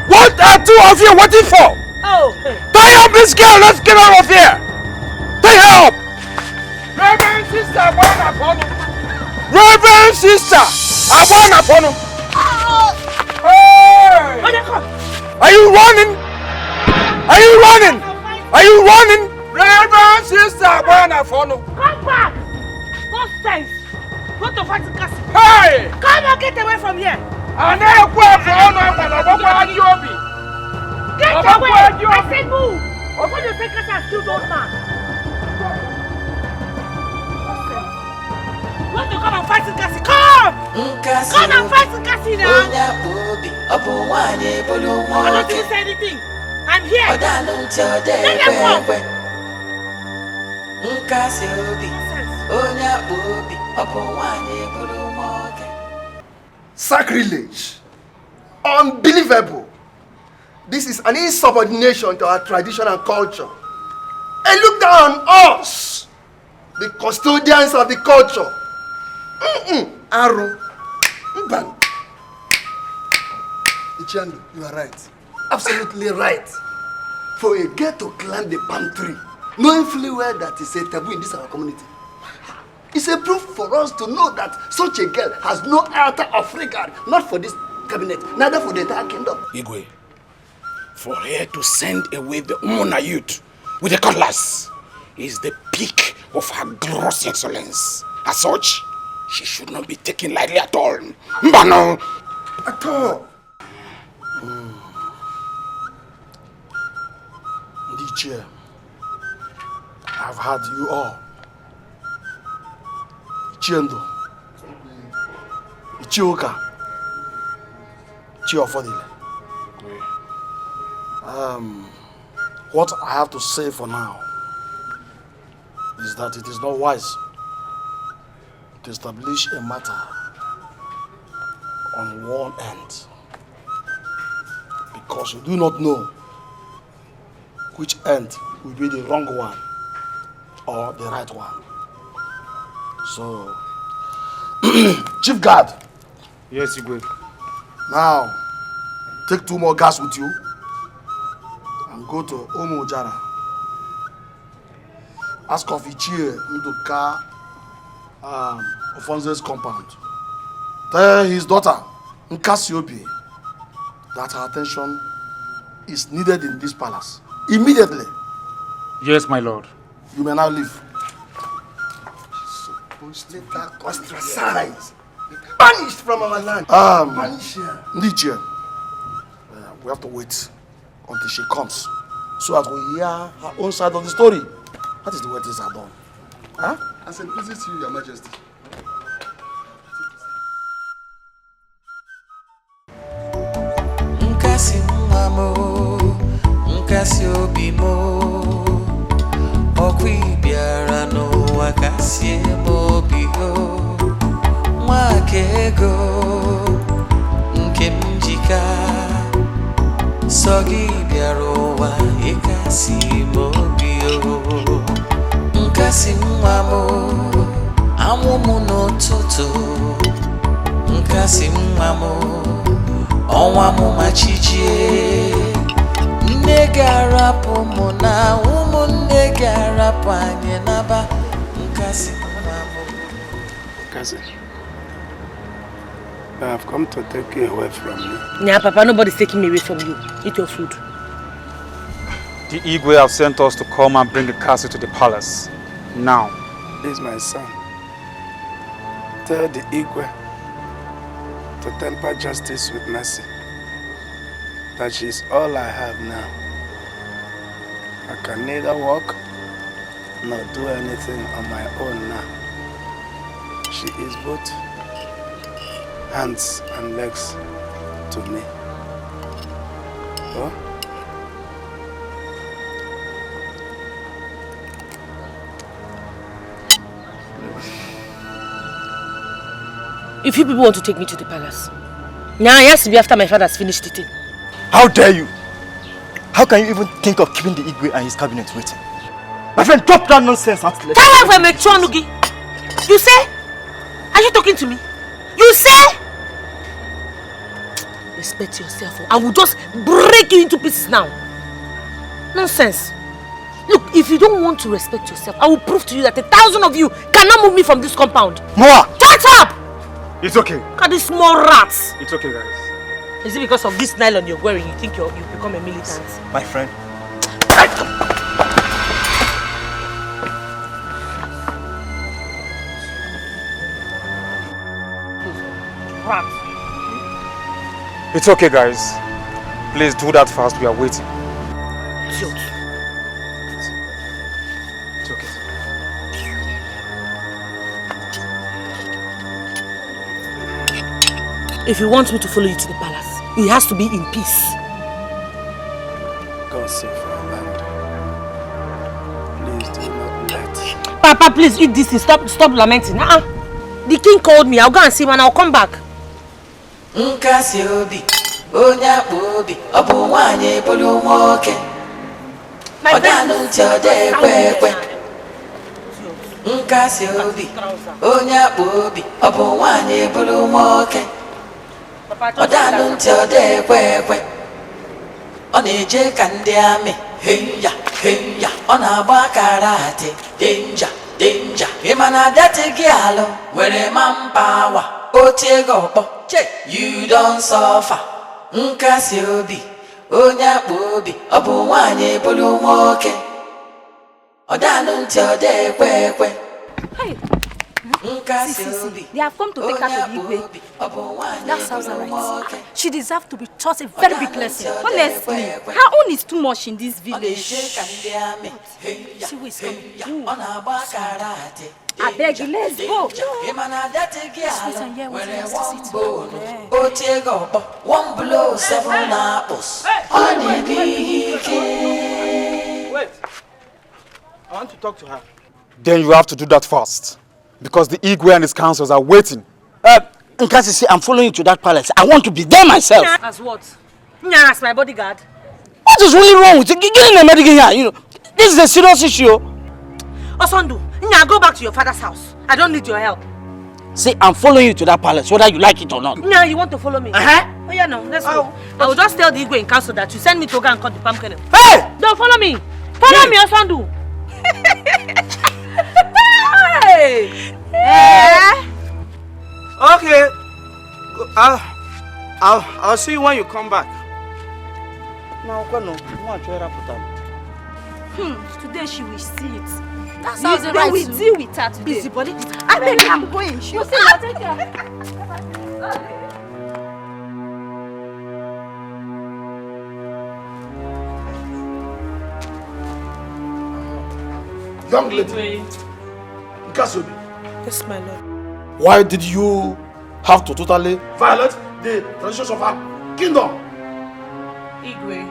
What are two of you waiting for? Oh. Tie up this girl. Let's get out of here. Tie her up. Reverend Sister Abanapono. Reverend Sister Abanapono. Hey! Are you running? Are you running? Are you running? Reverend Sister Abanapono. Come back. Nonsense. Go to fight Cassie. Hey! Come on, get away from here. Get away. I said move. Before you take Cassie and kill the old man. Want to come and fight Cassie? Come! Come and fight Cassie now! I don't say anything. I'm here. Let them come. Sacrilege. Unbelievable. This is an insubordination to our tradition and culture. And look down on us, the custodians of the culture. Arrow. Bang. Ichando, you are right. Absolutely right. For a girl to climb the palm tree, knowing fully well that is a taboo in this our community, it's a proof for us to know that such a girl has no altar of regard, not for this cabinet, neither for the entire kingdom. Igwe, for her to send away the Umuna youth with the cutlass, is the peak of her gross insolence. As such, she should not be taken lightly at all. Mbano! At all. DJ, I've had you all. Ichiendo, Ichioka, Chiofodile. What I have to say for now is that it is not wise to establish a matter on one end, because you do not know which end will be the wrong one or the right one. So, Chief Guard. Yes, Igwe. Now, take 2 more guards with you and go to Omo Jara. Ask of Ichie Nduka Ofonze's compound. Tell his daughter, Nkasiobi, that her attention is needed in this palace. Immediately. Yes, my lord. You may now leave. Ostracized. Banished from our land. Banished here. Nigerian. We have to wait until she comes so that we hear her own side of the story. That is the way things are done. Huh? As it pleases you, Your Majesty. Nkasi mamo, nkasi obimo, okwi biara no wakasi mobio, mwakego, nkemjika, sogi biaro wa ekasi mobio, nkasi mamo, amumu no toto, nkasi mamo. Onwa mu machichie Nega rapo mona Umu nega rapo anye naba Nkasi mamo Cassie, I have come to take you away from me. Yeah, Papa, nobody's taking me away from you. Eat your food. The Igwe have sent us to come and bring the castle to the palace. Now. This is my son. Tell the Igwe to temper justice with mercy. That she is all I have now. I can neither walk nor do anything on my own now. She is both hands and legs to me. Oh? If you people want to take me to the palace, now it has to be after my father's finished eating. How dare you? How can you even think of keeping the Igwe and his cabinet waiting? My friend, drop that nonsense and let's Tell her if I'm a You say? Are you talking to me? You say? Respect yourself. I will just break you into pieces now. Nonsense. Look, if you don't want to respect yourself, I will prove to you that 1,000 of you cannot move me from this compound. Moa! Shut up! It's okay. Look at these small rats. It's okay, guys. Is it because of this nylon you're wearing you think you become a militant? My friend. Rats. It's okay, guys. Please do that fast. We are waiting. Idiot. It's okay. If you want me to follow you to the palace, it has to be in peace. God save our land. Please do not let. Papa, please eat this. Stop lamenting. The king called me. I'll go and see him and I'll come back. Nkasi obi, onya obi, obu wanye bolu moke. Odanu nti ode kwekwe. Nkasi obi, onya obi, obu wanye bolu moke. Odanu nti ode kwekwe. Oneje kandi ame, heya, heya. Ona agba karate, danger, danger. Imana dati gialo, were manpower. Otego po, you don't suffer. Nkasi obi, onya obi, obu wanye bolu moke. Hey. See. They have come to take her to the Igwe. That sounds alright. She deserves to be taught a very big lesson. Honestly, her own is too much in this village. See who is coming. I beg you, let's go. Sweet and hear what he has to say to her. One blow, 7 apples. Wait. I want to talk to her. Then you have to do that fast. Because the Igwe and his councils are waiting. Cassie, I'm following you to that palace. I want to be there myself. As what? As my bodyguard. What is really wrong with you? Get in the medical here. You know, this is a serious issue. Osondu, go back to your father's house. I don't need your help. See, I'm following you to that palace, whether you like it or not. You want to follow me? Oh yeah, no, let's go. I will just tell the Igwe in council that you send me to go and cut the palm kernel. Hey! Don't follow me. Follow me, Osondu. Hey! Okay. I'll see you when you come back. Today she will see it. That's how right we deal with her today. Busybody. I beg you, I'm going. You see, I'll take care. Young lady, Cassie. Yes, my lord. Why did you have to totally violate the traditions of our kingdom? Igwe.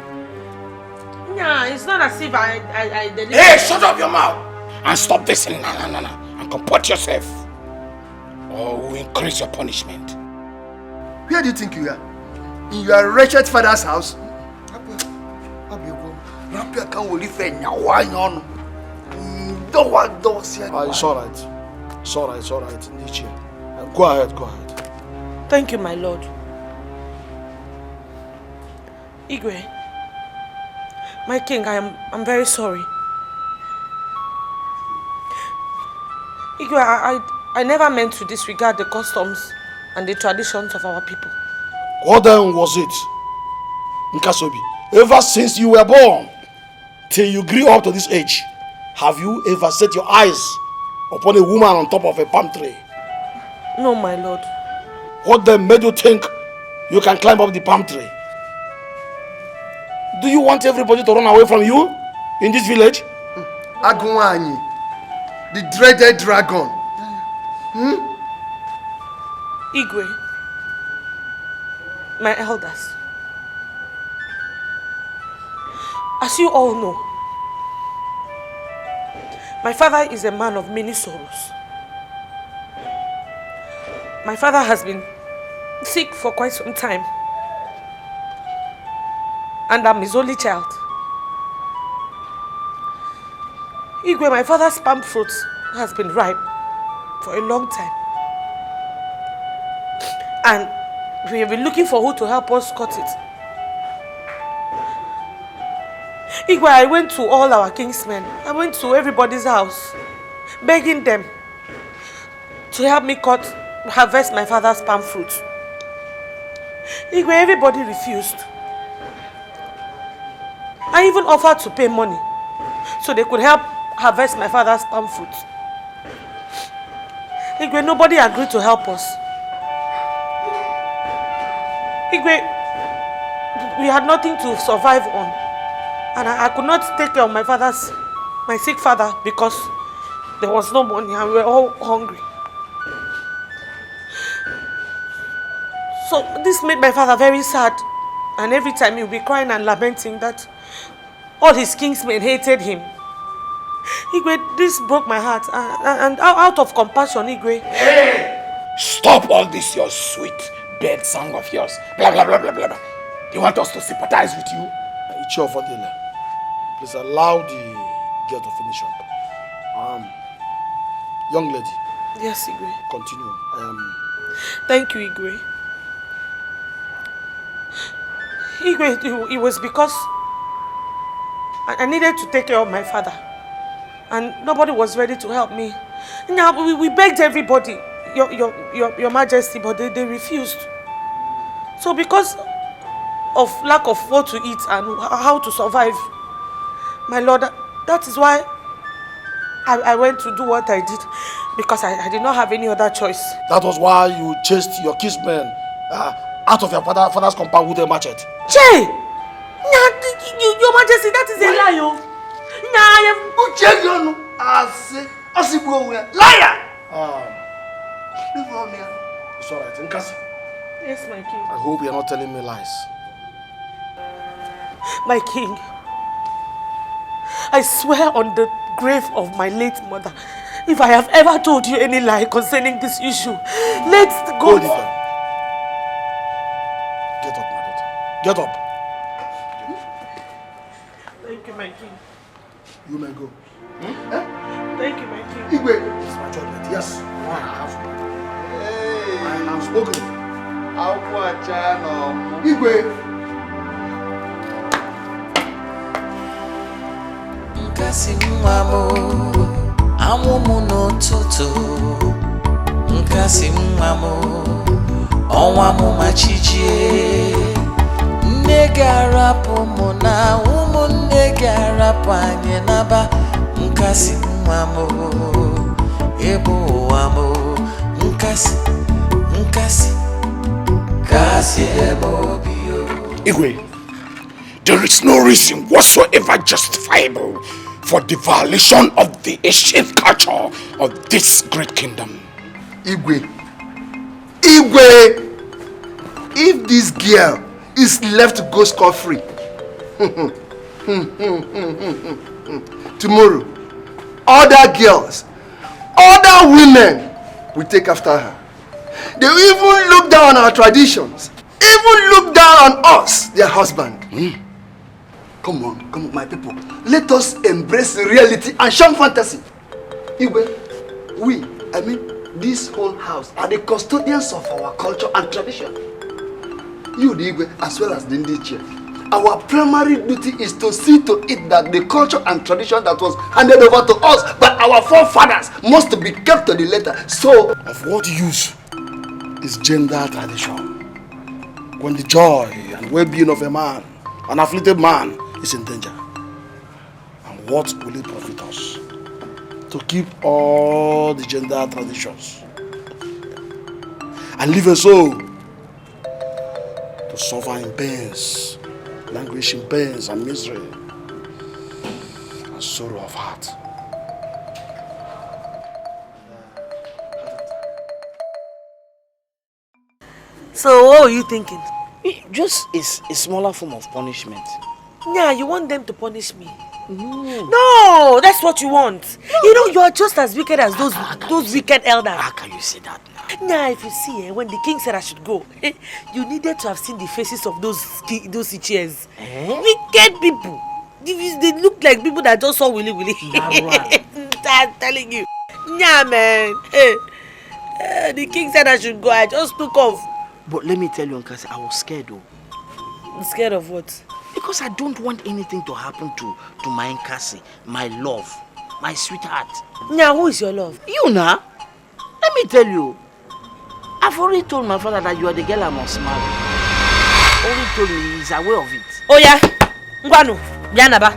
Yeah, it's not as if I delivered. Hey, shut up your mouth and stop this and comport yourself, or we'll increase your punishment. Where do you think you are? In your wretched father's house? It's alright. It's alright. Go ahead. Thank you, my lord. Igwe, my king, I'm very sorry. Igwe, I never meant to disregard the customs and the traditions of our people. What then was it, Nkasobi? Ever since you were born, till you grew up to this age, have you ever set your eyes upon a woman on top of a palm tree? No, my lord. What then made you think you can climb up the palm tree? Do you want everybody to run away from you in this village? Agunwanyi, the dreaded dragon. Igwe, my elders, as you all know, my father is a man of many sorrows. My father has been sick for quite some time, and I'm his only child. Igwe, my father's palm fruit has been ripe for a long time, and we have been looking for who to help us cut it. Igwe, I went to all our kingsmen. I went to everybody's house, begging them to help me harvest my father's palm fruit. Igwe, everybody refused. I even offered to pay money so they could help harvest my father's palm fruit. Igwe, nobody agreed to help us. Igwe, we had nothing to survive on. And I could not take care of my sick father, because there was no money and we were all hungry. So this made my father very sad. And every time he would be crying and lamenting that all his kingsmen hated him. Igwe, this broke my heart. And out of compassion, Igwe. Hey! Stop all this, your sweet bird song of yours. Blah, blah, blah, blah, blah. You want us to sympathize with you? Please allow the girl to finish up. Young lady. Yes, Igwe. Continue. Thank you, Igwe. Igwe, it was because I needed to take care of my father, and nobody was ready to help me. Now we begged everybody, your Majesty, but they refused. So because of lack of what to eat and how to survive, my lord, that is why I went to do what I did because I did not have any other choice. That was why you chased your kinsmen out of your father's compound with a machete. Che! Your Majesty, that is a lie, yo. Liar! It's alright, Nkasi. Yes, my king. I hope you're not telling me lies. My king, I swear on the grave of my late mother, if I have ever told you any lie concerning this issue, let's go. Hold it down. Get up, my daughter. Get up. Thank you, my king. You may go. Thank you, my king. Igwe, it's my judgment. Yes, I have spoken. I have spoken. Igwe. Nkasi mwamo, amumu no toto. Nkasi mwamo, onwamu machichie. Negara pomona, negara panye naba. Nkasi mwamo, ebo wamo. Nkasi, kasi ebo bio. Igwe, there is no reason whatsoever justifiable for the violation of the ancient culture of this great kingdom. Igwe, if this girl is left to go scot-free, tomorrow, other girls, other women will take after her. They will even look down on our traditions, even look down on us, their husband. Come on, my people. Let us embrace reality and shun fantasy. Igwe, this whole house are the custodians of our culture and tradition. You, the Igwe, as well as the Ndiche. Our primary duty is to see to it that the culture and tradition that was handed over to us by our forefathers must be kept to the letter. So, of what use is gender tradition when the joy and well-being of a man, an afflicted man, is in danger? And what will it profit us to keep all the gender traditions and leave a soul to suffer in pains, languish in pains and misery and sorrow of heart? So what were you thinking? Just a smaller form of punishment. Yeah, you want them to punish me? No, that's what you want. No. You know, you're just as wicked as those wicked elders. How can you say that now? Nah, if you see, when the king said I should go, you needed to have seen the faces of those chairs. Wicked people. They look like people that just saw Willy. I'm telling you. Yeah, man. The king said I should go. I just took off. But let me tell you, Nkasi, I was scared though. Scared of what? Because I don't want anything to happen to my Cassie, my love, my sweetheart. Now, who is your love? You now. Let me tell you. I've already told my father that you are the girl I must marry. Already told me he's aware of it. Oh yeah? Ngwanu, Bianaba.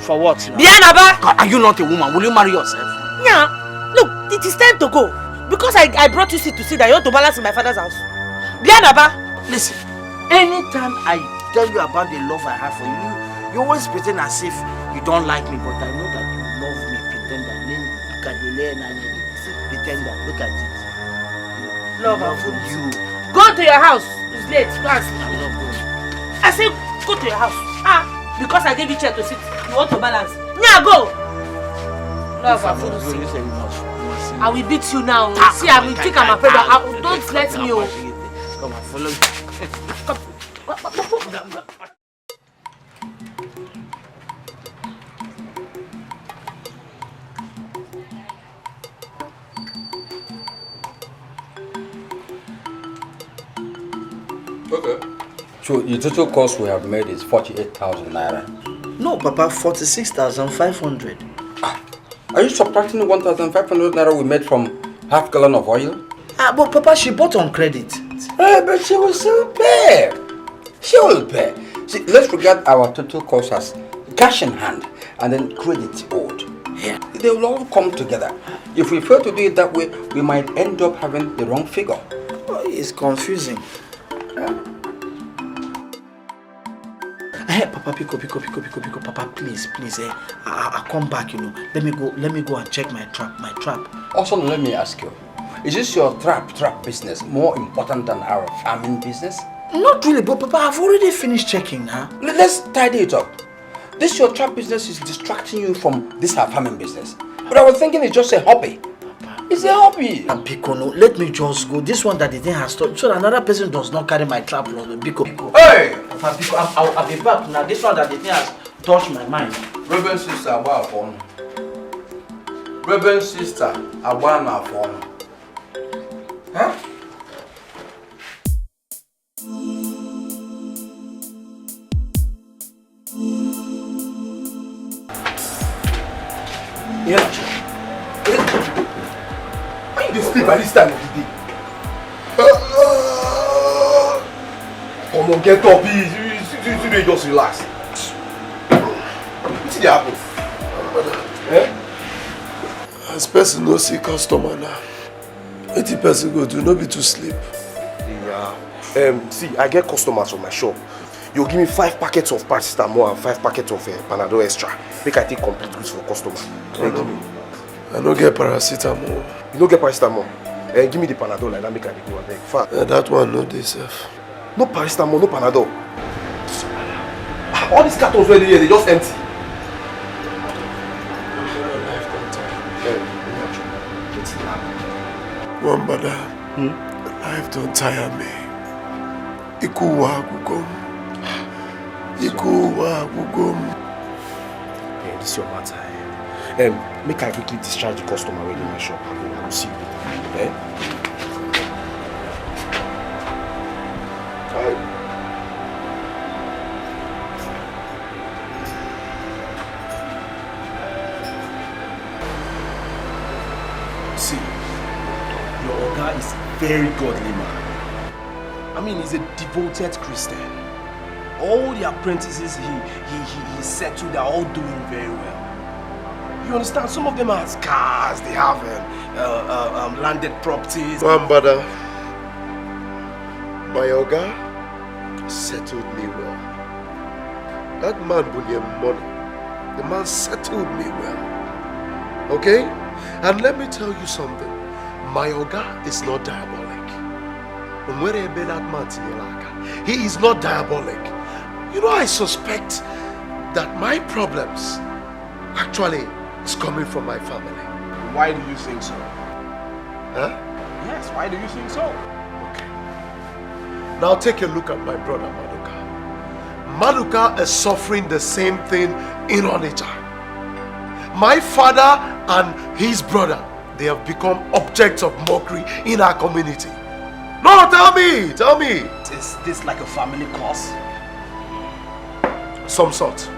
For what? Bianaba! God, are you not a woman? Will you marry yourself? Yeah. Look, it is time to go. Because I brought you to see that you want to balance in my father's house. Bianaba! Listen, anytime I tell you about the love I have for you, you always pretend as if you don't like me, but I know that you love me, pretender. Pretender, look at it. Love you. Go to your house. It's late. Go and sleep. I'm not going. I say go to your house. Because I gave you chair to sit. You want to balance. Yeah, go. Love and food. I will beat you now. See, I will think I'm afraid. Don't let me. Come on, follow me. Come. Okay. So the total cost we have made is 48,000 naira. No, Papa, 46,500. Are you subtracting the 1,500 naira we made from half gallon of oil? But Papa, she bought on credit. But she will still pay. She will pay. See, let's regard our total cost as cash in hand and then credit owed. Yeah. They will all come together. If we fail to do it that way, we might end up having the wrong figure. Oh, it's confusing. Hey, Papa, Pico, Papa, please, I'll come back, you know. Let me go and check my trap. Also, let me ask you, is this your trap business more important than our farming business? Not really, but Papa, I've already finished checking now. Let's tidy it up. This your trap business is distracting you from this our farming business. But I was thinking it's just a hobby. It's a hobby. And Pico, no, let me just go. This one that the thing has stopped, so that another person does not carry my trap rod. Pico. Hey! Papa, Pico, I'll be back now. This one that the thing has touched my mind. Reverend sister, Abba phone. Reverend sister, Abba phone. Huh? Yeah. Why you sleep by this time of the day? Come on, get up, please. You just relax. What's the happen? Eh? As person no see customer now. What the person go do? No be to sleep. Yeah. See, I get customers from my shop. You give me 5 packets of paracetamol and 5 packets of Panadol extra. Make I take complete goods for customer. I don't get paracetamol. You don't get paracetamol? Give me the Panadol like that, make I go and beg. That one no dey safe. No paracetamol, no Panadol. All these cartons where they just empty. One brother, life don't tire me. Ikuwa gugom. Yeah, this is your matter. Make I quickly discharge the customer in my shop. I will see you later. See, your Oga is a very godly man. I mean, he's a devoted Christian. All the apprentices he settled are all doing very well. You understand? Some of them have cars, they have landed properties. One brother, my Oga settled me well. That man brought me money. The man settled me well. Okay? And let me tell you something. My Oga is not diabolic. He is not diabolic. You know, I suspect that my problems actually is coming from my family. Why do you think so? Huh? Yes, why do you think so? Okay. Now take a look at my brother Maduka. Maduka is suffering the same thing in Onitsha. My father and his brother, they have become objects of mockery in our community. No, tell me. Is this like a family curse? Some sort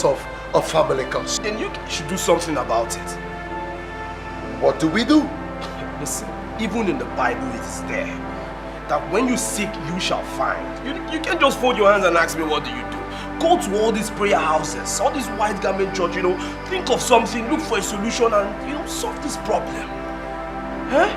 of family curse. Then you should do something about it. What do we do? Listen, even in the Bible it is there that when you seek, you shall find. You can't just fold your hands and ask me, what do you do? Go to all these prayer houses, all these white garment church, think of something, look for a solution and, solve this problem. Huh?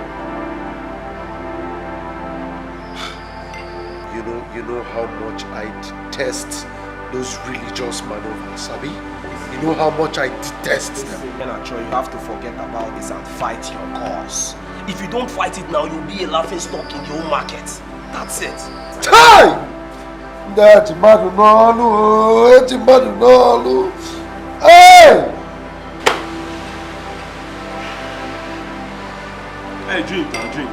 You know how much I detest those religious maneuvers, Sabi? You know how much I detest them. Benacho, you have to forget about this and fight your cause. If you don't fight it now, you'll be a laughing stock in your own market. That's it. Hey! Hey! Hey, drink now, drink.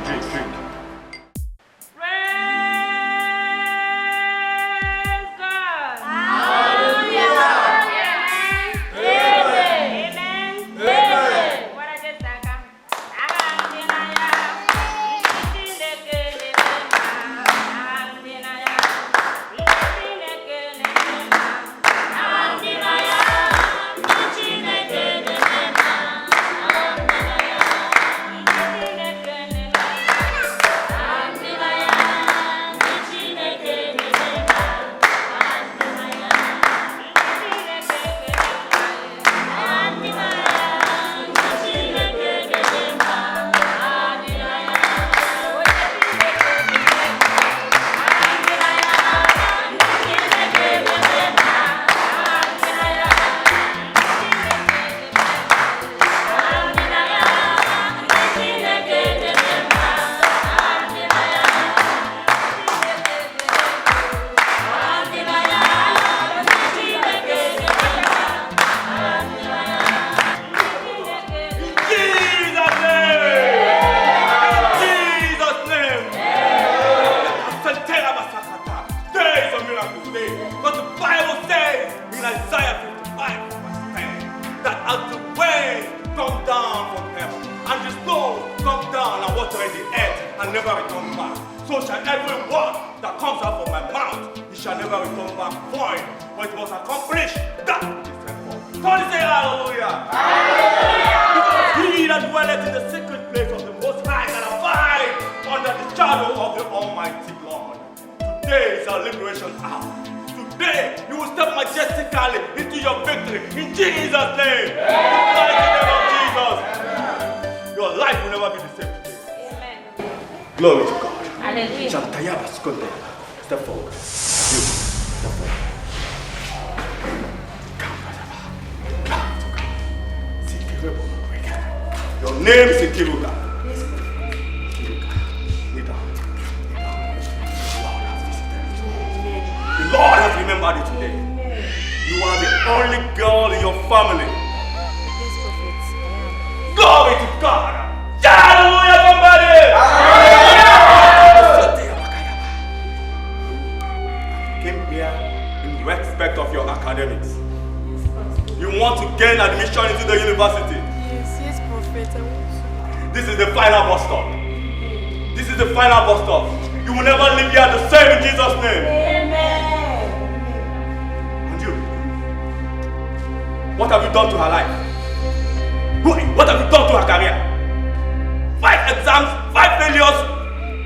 down from heaven, and the stone come down and water in the earth and never return back. So shall every word that comes out from my mouth, it shall never return back void, but it must accomplish that which is sent for. Somebody say hallelujah. Hallelujah. Because he that dwelleth in the secret place of the Most High shall abide under the shadow of the Almighty God. Today is our liberation hour. Today, you will step majestically into your victory in Jesus' name. In the name of Jesus. Your life will never be the same today. Amen. Glory to God. Hallelujah. Step forward. You, step forward. Your name is Ikiruka. The Lord has remembered you today. You are the only girl in your family. Glory to God. Hallelujah, somebody! Came here in respect of your academics. You want to gain admission into the university. Yes, Prophet. I want to. This is the final bus stop. This is the final bus stop. You will never leave here the same in Jesus' name. Amen. And you? What have you done to her life? What have you done to her career? 5 exams, 5 failures.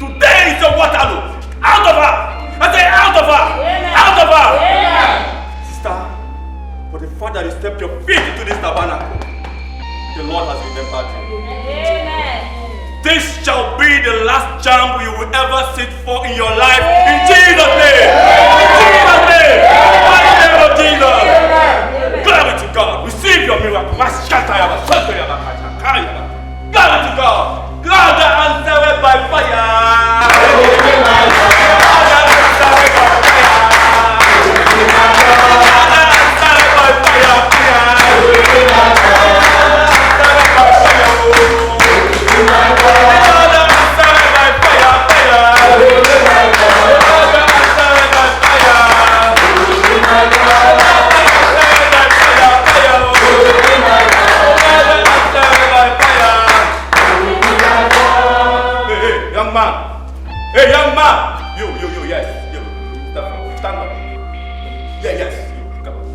Today is your Waterloo. Out of her! I say out of her! Amen. Out of her! Amen. Sister, for the fact that you stepped your feet into this tabernacle, the Lord has remembered you. Amen. This shall be the last jump you will ever sit for in your life. In Jesus' name! In Jesus' name! In the name of Jesus! Glory to God! Receive your miracle. Glory to God! God answered by fire! Hey, young man! You, yes, you. Stand up. Yeah, yes, you. Come on.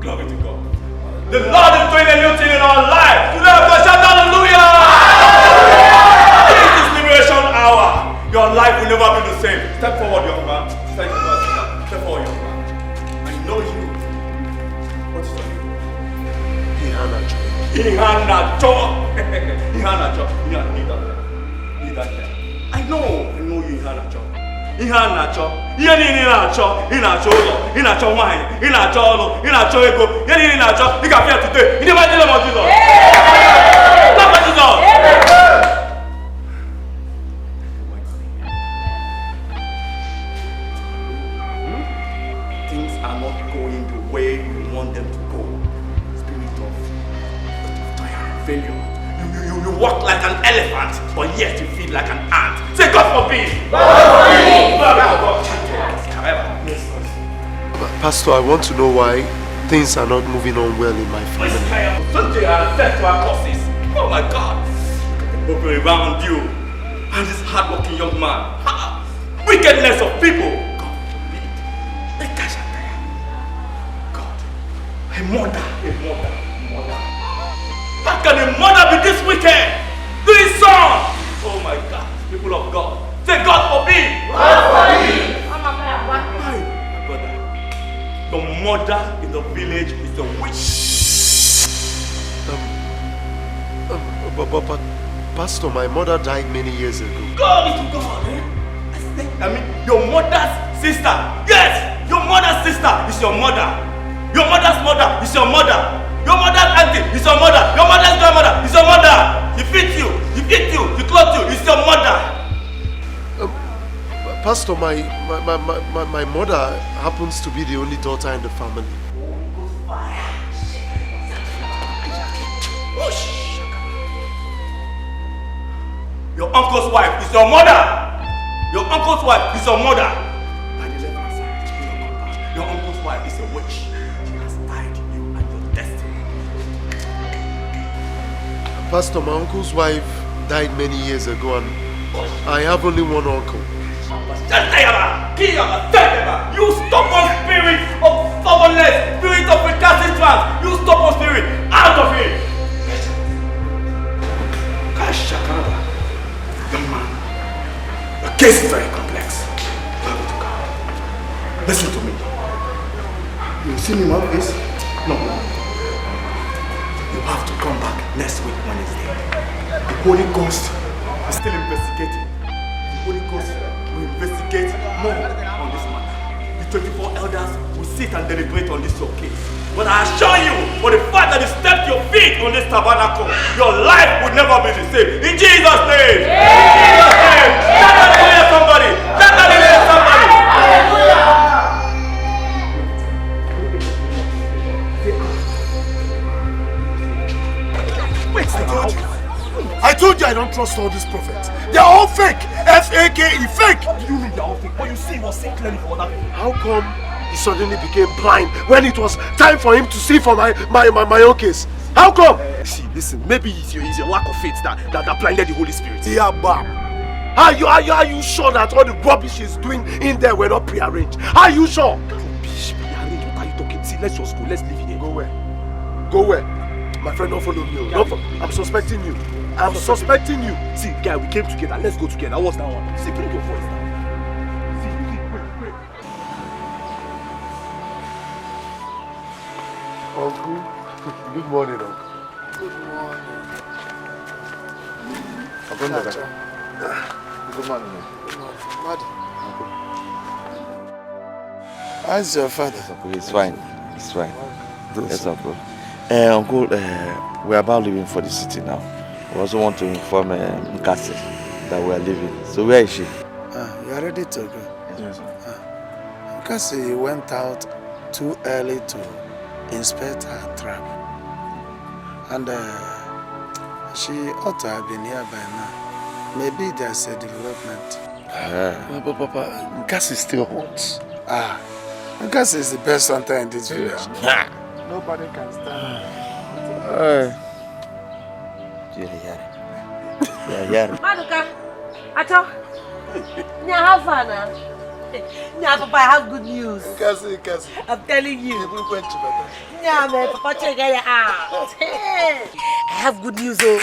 Glory to God. The Lord is doing a new thing in our lives. Today, I'm going to shout hallelujah! In this liberation hour, your life will never be the same. Step forward, young man. Step forward, young man. I know you. What is your name? Ihanacho. I know you Ihanacho. Ihanacho. Ihe niile na-achọ, ị na-achọ ụlọ, ị na-achọ nwaanyị, ị na-achọ ọrụ, ị na-achọ ego, ihe niile na-achọ, ị ga-abịa today. In the mighty name of Jesus. Clap for Jesus. Things are not going the way you want them to go. Spirit of failure. You walk like an elephant, but yet you feel like an ant. Say, God forbid! God forbid! Pastor, I want to know why things are not moving on well in my family. Sunday are set to our courses. Oh my God! People around you and this hard-working young man. Wickedness of people. God forbid. God. A mother. How can a mother be this wicked? To his son! Oh my God, people of God. Say God forbid! God forbid! My brother, the mother in the village is a witch. But Pastor, my mother died many years ago. Glory to God, eh? I mean, your mother's sister. Yes, your mother's sister is your mother. Your mother's mother is your mother. Your mother's auntie is your mother. Your mother's grandmother is your mother. She feeds you, she clothes you, it's your mother. Pastor, my mother happens to be the only daughter in the family. Your uncle's wife is your mother. Your uncle's wife is your mother. By the left hand side, your uncle's wife is a witch. She has tied you and your destiny. Pastor, my uncle's wife died many years ago and I have only one uncle. You stubborn spirit of stubbornness, spirit of recalcitrance, you stubborn spirit, out of it! Young man, the case is very complex. Listen to me. You see me in my face? No. You have to come back next week Wednesday. The Holy Ghost is still investigating. The Holy Ghost will investigate more on this matter. The 24 elders will sit and deliberate on this your case. But I assure you, for the fact that you stepped your feet on this tabernacle, your life will never be the same. In Jesus' name! In Jesus' name! Shout hallelujah, somebody! Shout hallelujah, somebody! Wait, I told you I don't trust all these prophets. They're all fake. F-A-K-E, fake. What do you mean they're all fake? What you see was seen clearly for other people. How come he suddenly became blind when it was time for him to see for my own case? How come? See, listen, maybe it's your lack of faith that blinded the Holy Spirit. Yeah, Bob. Are you sure that all the rubbish he's doing in there were not prearranged? Are you sure? Rubbish, prearranged? What are you talking? See, let's just go. Let's leave here. Go where? Go where? My friend, don't follow me. I'm suspecting you. I'm suspecting you. See, guy, we came together. Let's go together. What's that one? See, bring your voice down. See, wait. Uncle, good morning, Uncle. Good morning. Good morning. Good morning. How's your father? He's fine. He's fine. Yes, Uncle. Uncle, we're about leaving for the city now. We also want to inform Cassie that we are leaving. So where is she? You are ready to go? Yes, sir. Cassie went out too early to inspect her trap. And she ought to have been here by now. Maybe there's a development. But Papa, Cassie still haunts. Cassie is the best hunter in this village. Nobody can stand her. Maduka, Ato, how far now? Papa, I have good news. Cassie. I'm telling you. Papa, check it out. I have good news, oh.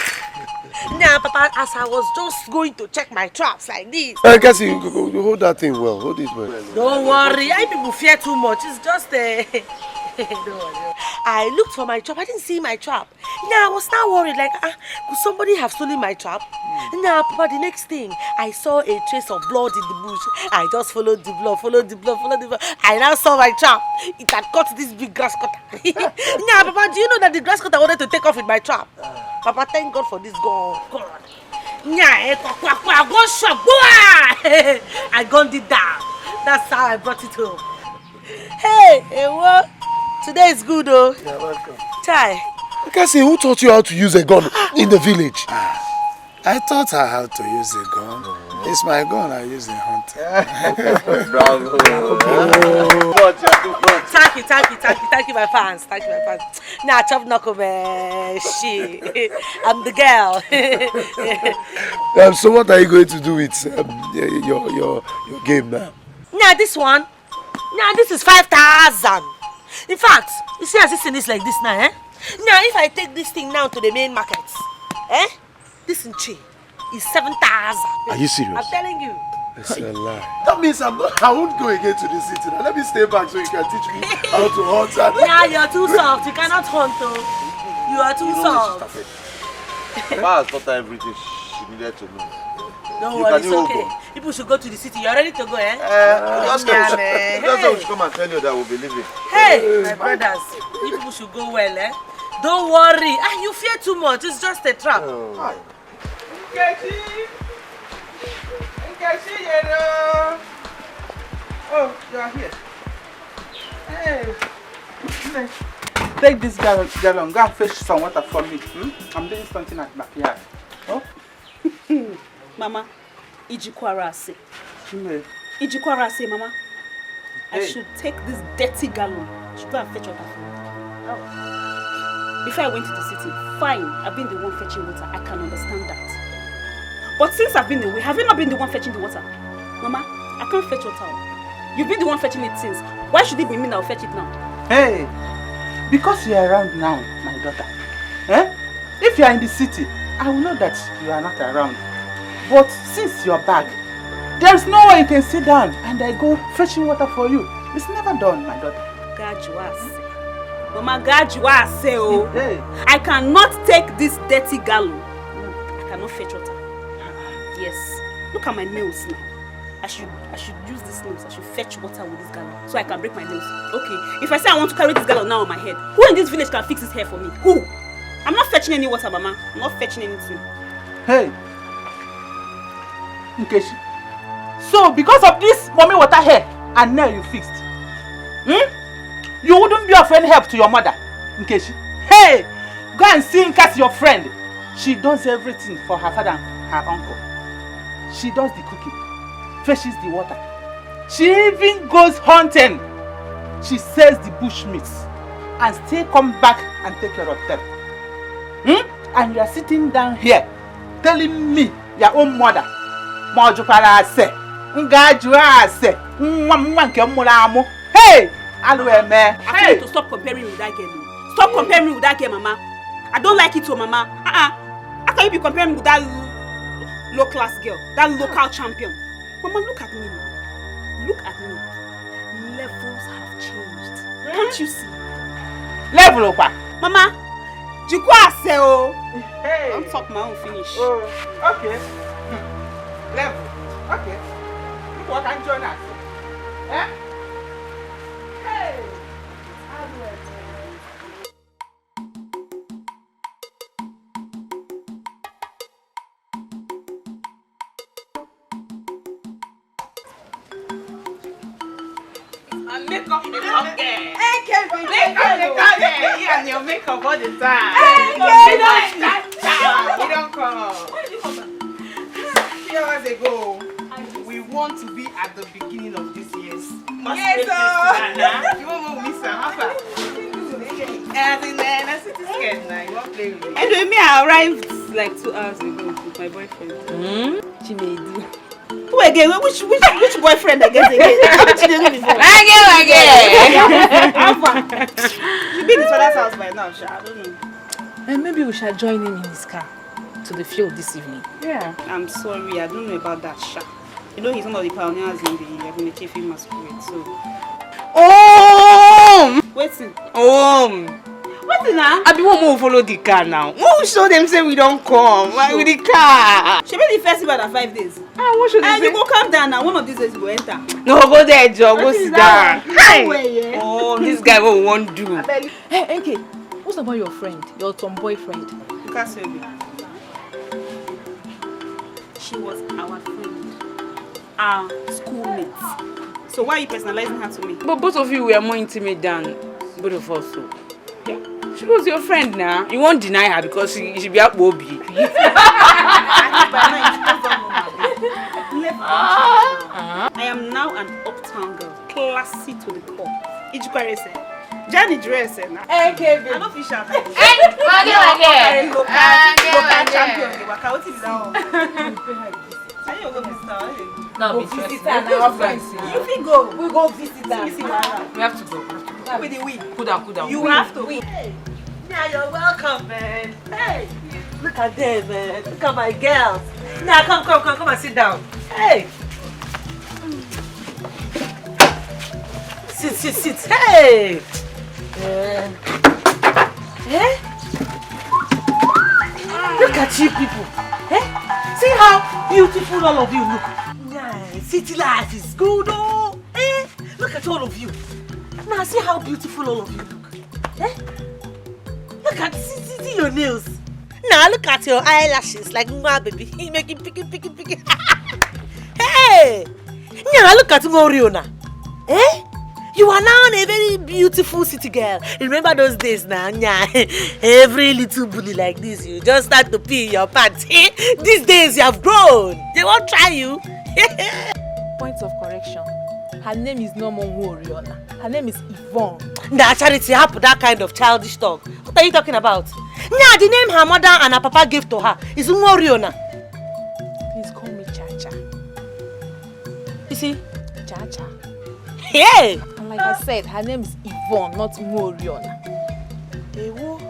Papa, as I was just going to check my traps like this. Cassie, you hold that thing well. Hold it well. Don't worry, I people fear too much. It's just don't worry. I looked for my trap. I didn't see my trap. I was now worried, like, could somebody have stolen my trap? Papa, the next thing, I saw a trace of blood in the bush. I just followed the blood. I now saw my trap. It had caught this big grass cutter. Papa, do you know that the grass cutter wanted to take off with my trap? Papa, thank God for this God. I gunned it down. That's how I brought it home. Hey, what? Today is good, though. You're welcome. Chai. Cassie, who taught you how to use a gun in the village? I taught her how to use a gun. It's my gun I use in hunting. Bravo. Thank you, my fans. Now, chop knuckle, man. I'm the girl. So what are you going to do with your game now? This one. This is 5,000. In fact, you see as this thing is like this now, Now, if I take this thing now to the main market, this in Chi is 7,000. Are you serious? I'm telling you. It's a lie. That means I won't go again to the city. Now let me stay back so you can teach me how to hunt. You're too soft. You cannot hunt, though. You are too soft. Ma has taught her everything she needed to know. Don't worry, it's okay. People should go to the city. You're ready to go, That's why we should come and tell you that we'll be leaving. Hey, my brothers, you people should go well, Don't worry. You fear too much. It's just a trap. Oh, you are here. Hey. Take this gallon, go and fetch some water for me. I'm doing something at the backyard. Oh? Mama, Ijikwarase. Mama. I should take this dirty gallon. I should go and fetch water for me. before I went to the city, fine, I've been the one fetching water. I can understand that. But since I've been away, have you not been the one fetching the water? Mama, I can't fetch water. You've been the one fetching it since. Why should it be me that will fetch it now? Hey, because you are around now, my daughter. If you are in the city, I will know that you are not around. But since you're back, there's no way you can sit down and I go fetching water for you. It's never done, my daughter. Mama, hey. I cannot take this dirty gallon. I cannot fetch water. Yes. Look at my nails now. I should use these nails. I should fetch water with this gallon so I can break my nails. Okay. If I say I want to carry this gallon now on my head, who in this village can fix his hair for me? Who? I'm not fetching any water, Mama. I'm not fetching anything. Hey. Nkechi. So because of this mommy water hair and nail you fixed, you wouldn't be of any help to your mother, Nkechi. Hey, go and see Cassie, your friend. She does everything for her father and her uncle. She does the cooking, fetches the water. She even goes hunting. She sells the bush meats and still come back and take care of them. And you are sitting down here telling me your own mother, hey! I need to stop comparing with that girl. Stop comparing with that girl, Mama. I don't like it, Mama. How can you be comparing with that low-class girl, that local champion? Mama, look at me. Look at me. Levels have changed. Can't you see? Level up, Mama. Hey. Don't talk my own finish. Oh, okay. Level. Okay. Look what I'm joining us. Eh? Hey. Makeup girl. Hey, Kevin. Makeup girl. You and your makeup all the time. Hey, you don't come. A few hours ago, we want to be at the beginning of this year's masquerade festival. You won't miss her, Papa. And in the city scared now. You won't play with me. Anyway, me, I arrived like 2 hours ago with my boyfriend. Chinedu. Who again? Which boyfriend again? Again. You've been in his father's house by now, Sha. I don't know. And maybe we shall join him in his car to the field this evening. Yeah. I'm sorry, I don't know about that, Sha. You know he's one of the pioneers in the FREE masquerade, so. Waiting. Waiting now? I be one more follow the car now. Who show them say we don't come? Why with the car? She made the festival at 5 days. What should and you go calm down now. One of these days you go enter. No, go there, Joe. Go sit down. Hey. Oh, this guy won't do. Hey, NK, what's about your friend, your tomboy friend? Cassie. She was our friend, our schoolmate. So why are you personalizing her to me? But both of you were more intimate than both of us. So. Yeah. She was your friend now. You won't deny her because she be up Bobby. I am now an uptown girl, classy to the core. Ijukwarese. Johnny dress na. Hey, Kevin. I don't fish out. Hey, local champion. Waka, what is that? You go visit her. No, visit her and our friends. You fit go. We go visit her. We have to go. With the win. Cool down. You have to. Hey, now you're welcome, man. Hey, look at them, man. Look at my girls. Now come and sit down. Hey. Sit. Hey. Look at you people. See how beautiful all of you look. Yeah, city life is good, oh. Look at all of you. Now see how beautiful all of you look. Look at see your nails. Now look at your eyelashes like my baby. He making picking. Hey! Now look at Moriona. You are now a very beautiful city girl. Remember those days now? Every little bully like this, you just start to pee in your pants. These days you have grown. They won't try you. Points of correction. Her name is no more Oriona. Her name is Yvonne. Nah, Charity, have that kind of childish talk. What are you talking about? Yeah, the name her mother and her papa gave to her is Oriona. Please call me Chacha. You see? Chacha. Hey! And like I said, her name is Yvonne, not Oriona. Ewo.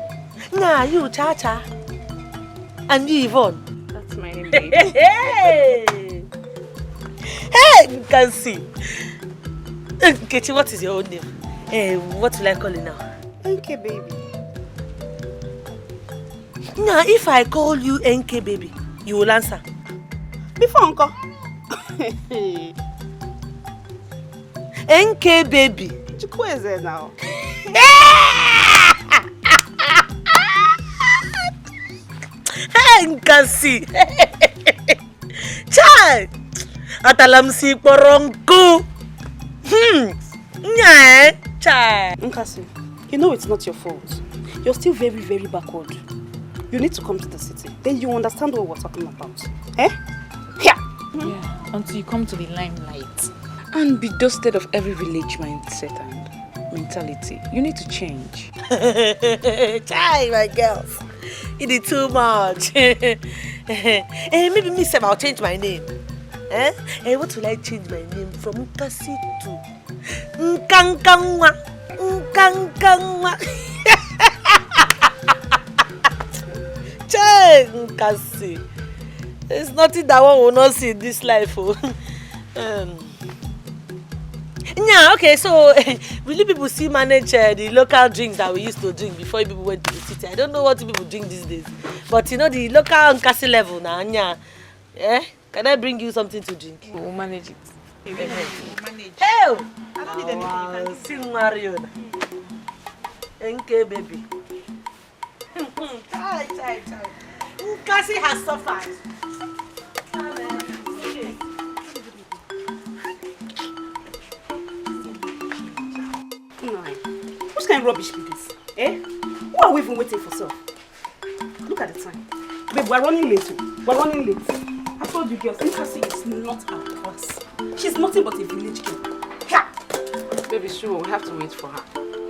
Nah, you Chacha. And you Yvonne. That's my name, baby. Hey! Hey, you can see. Kechi, what is your own name? What will I call you now? NK baby. Now, if I call you NK baby, you will answer. Before uncle. NK baby. Who is it now? Hey, Cassie. Chai. Atalamsi poronku. Yeah, chai. Cassie, you know it's not your fault. You're still very, very backward. You need to come to the city. Then you understand what we're talking about. Eh? Yeah, until you come to the limelight. And be dusted of every village mindset and mentality. You need to change. Chai, my girls. You did too much. Maybe me say I'll change my name. What will I change my name from Cassie to Nkankangwa? Nkankangwa. Chai, Cassie. There's nothing that one will not see in this life. Yeah, okay, so will you people still manage the local drinks that we used to drink before you people went to the city? I don't know what people drink these days. But you know, the local Nkasi level now, yeah. Can I bring you something to drink? We'll manage it. We'll manage. Hey! I don't need anything. Sing Mario. NK baby. Chai. Nkasi has suffered. What kind of rubbish be this? Who are we even waiting for, sir? Look at the time. Babe, we're running late. We're running late. I told you girls, Cassie is not our class. She's nothing but a village girl. Yeah. Baby, sure, we have to wait for her.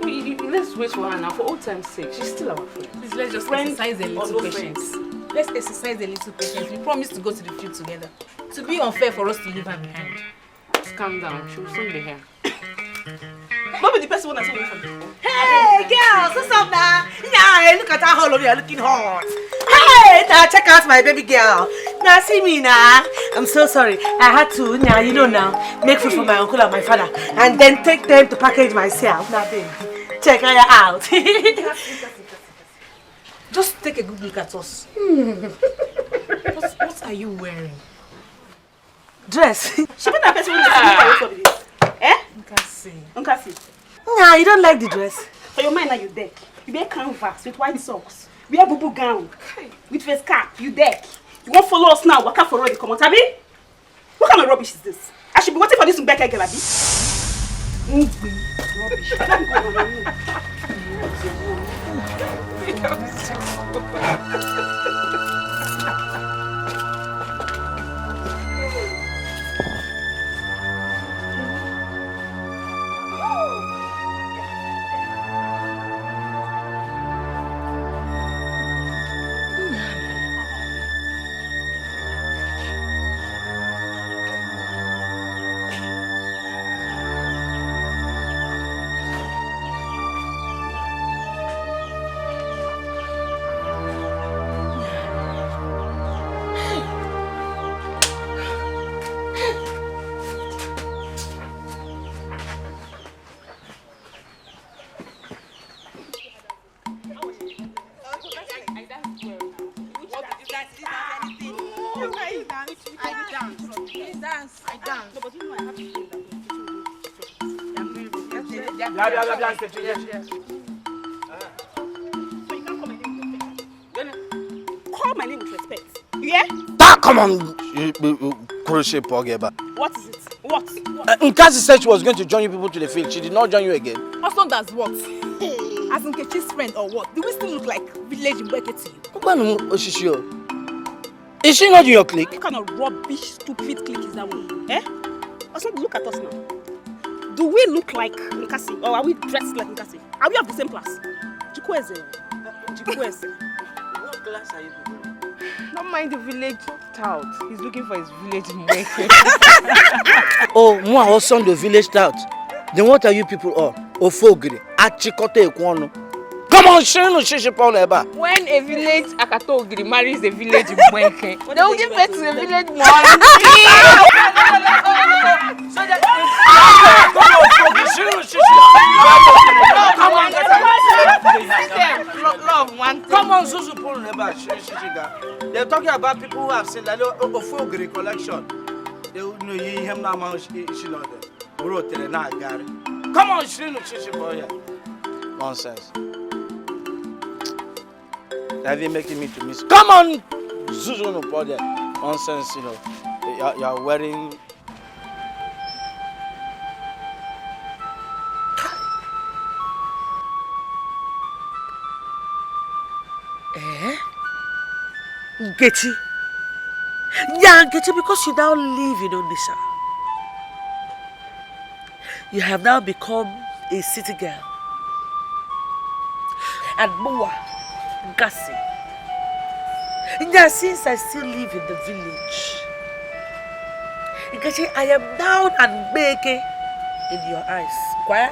Let's wait for her now, for old time's sake. She's still our friend. Please, let's just exercise a little patience. Let's exercise a little patience. We promised to go to the field together. To be unfair for us to leave her behind. Just calm down. She'll soon be here. What be the person one I saw you from before? Hey, girls, what's up now? Yeah, look at how all of you are looking hot. Hey, now check out my baby girl. Now see me now. I'm so sorry. I had to, now you know now, make food for my uncle and my father, and then take them to package myself. Now, babe, check her out. Just take a good look at us. What are you wearing? Dress. She put that person with the this. Nkasi. Nah, you don't like the dress. For your mind now you deck. You wear canvas with white socks. You wear bubu gown. With face cap, you deck. You won't follow us now, waka for already come out, Abi? What kind of rubbish is this? I should be waiting for this to back again, Abi. Call my name with respect. You hear? Come on, crochet Pogeba. What is it? What? Nkasi said she was going to join you people to the field. She did not join you again. Also, that's what? As Nkechi's friend or what? Do we still look like village in Weke to you? Is she not in your clique? What kind of rubbish, stupid clique is that one? Also, look at us now. Do we look like Nkasi or are we dressed like Nkasi? Are we of the same class? Chikweze. What class are you people? Don't mind the village tout. He's looking for his village mate. Oh, moi also the village tout. Then what are you people all? Ofogri, Achikote Ekwono. Come on, Shino. When a village Akatogri marries a village Mweke, they will give birth to a village Mweke. Come on, Susu Polo. They're talking about people who have seen like Ofogri collection. They will know him now. Come on, Shino. Nonsense. Have you making me to miss? Come on, Zuzu no problem. Nonsense, you know. You're wearing. Nkechi. Yeah, Nkechi, because you now live in Onitsha. You have now become a city girl. And Moa, Cassie. Yeah, since I still live in the village, Nkechi, I am down and beke in your eyes. Why?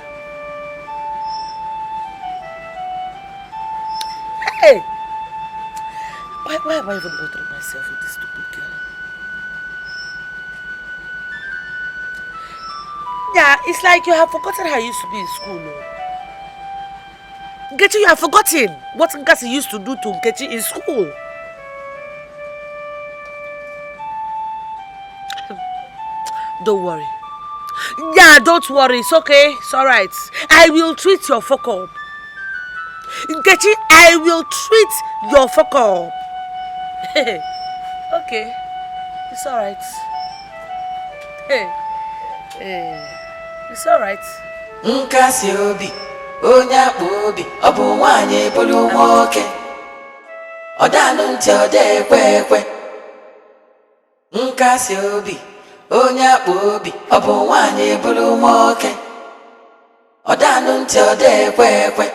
Hey! Why am I even bothering myself with this stupid girl? Yeah, it's like you have forgotten how I used to be in school, no? Nkechi, you have forgotten what Nkasi used to do to Nkechi in school. Don't worry. Yeah, don't worry. It's okay. It's alright. I will treat your fuck up. Nkechi, I will treat your fuck up. Okay. It's alright. It's alright. Nkasi obi. Onye akpa obi, ọ bụ nwaanyị bụrụ nwoke. Ọ danụ ntị ọ dị ekwe ekwe. Nkasi obi, onye akpa obi, ọ bụ nwaanyị bụrụ nwoke. Ọ danụ ntị ọ dị ekwe ekwe.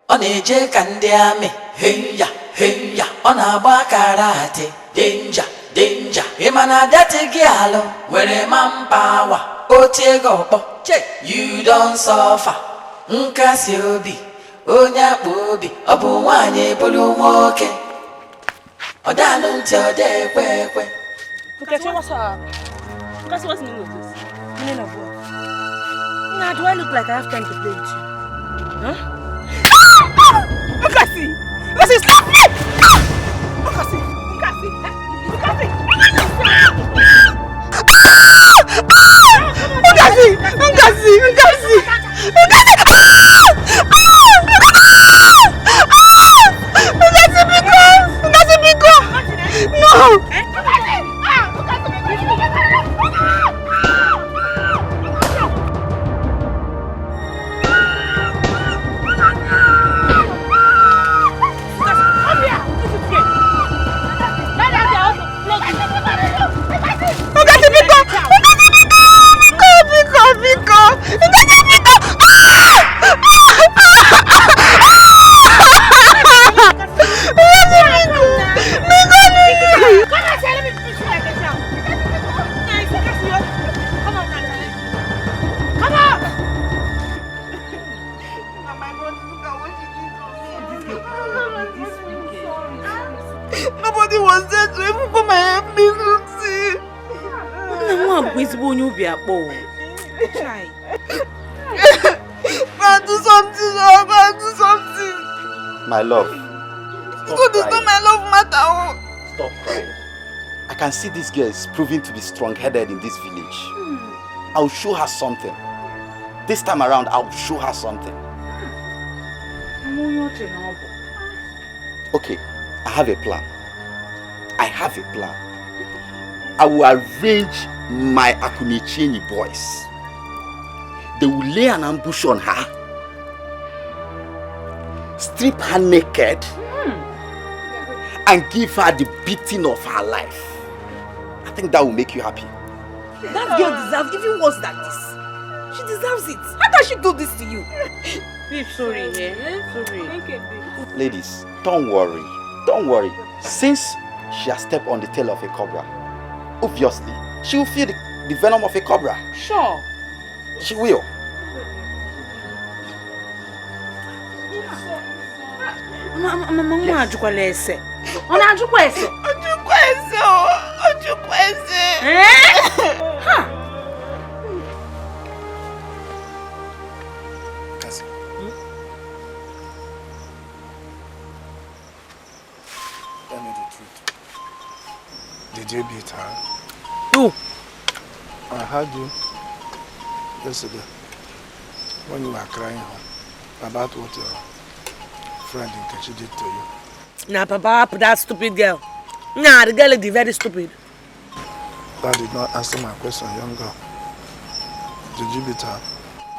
Ọ na-eje ka ndị amị, heya, heya. Ọ na-agba karate, danger, danger. Ị ma na dati gị alụ, were manpower. Otie gị ọkpọ, you don't suffer. Nkasi obi, onye akpa obi, ọ bụ nwaanyị bụrụ nwoke. Ọ danụ ntị ọ dị ekwe ekwe. Nkechi, what's up? Nkasi, what's the meaning of this? Meaning of what? Now, do I look like I have time to play with you? Huh? Nkasi! Nkasi, stop me! Nkasi! Nkasi! Nkasi! Nkasi! Nkasi! Nkasi! No! Nobody was there to even come and help me, Lucy. Do something, do something. My love. Stop crying. Not my love matter. Stop crying. I can see this girl is proving to be strong-headed in this village. I'll show her something. This time around, I'll show her something. Okay, I have a plan. I will arrange my Akunichini boys. They will lay an ambush on her, strip her naked, and give her the beating of her life. I think that will make you happy. That girl deserves even worse than this. She deserves it. How does she do this to you? Babe, sorry, yeah? Sorry. Okay, babe. Ladies, don't worry. Don't worry. Since she has stepped on the tail of a cobra, obviously, she will feel the venom of a cobra. Sure. She will. Mama ajukwa ese. Ona ajukwa ese. Ojukwa ese. Cassie. Tell me the truth. Did you beat her? No. I heard you yesterday when you were crying about what your friend in Kachi did to you. Nah, Papa, that stupid girl. Nah, the girl is very stupid. That did not answer my question, young girl. Did you beat her?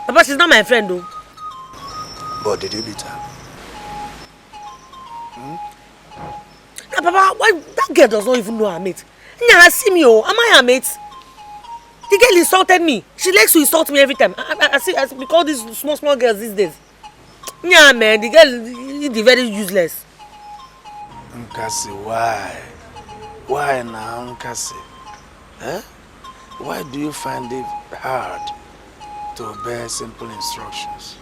Papa, she's not my friend, though. But did you beat her? Nah, Papa, why that girl does not even know her mate? Nah, see me, oh, am I her mate? The girl insulted me. She likes to insult me every time. I see we call these small girls these days. Yeah, man, the girl is very useless. Cassie, why? Why now, Cassie? Eh? Why do you find it hard to obey simple instructions?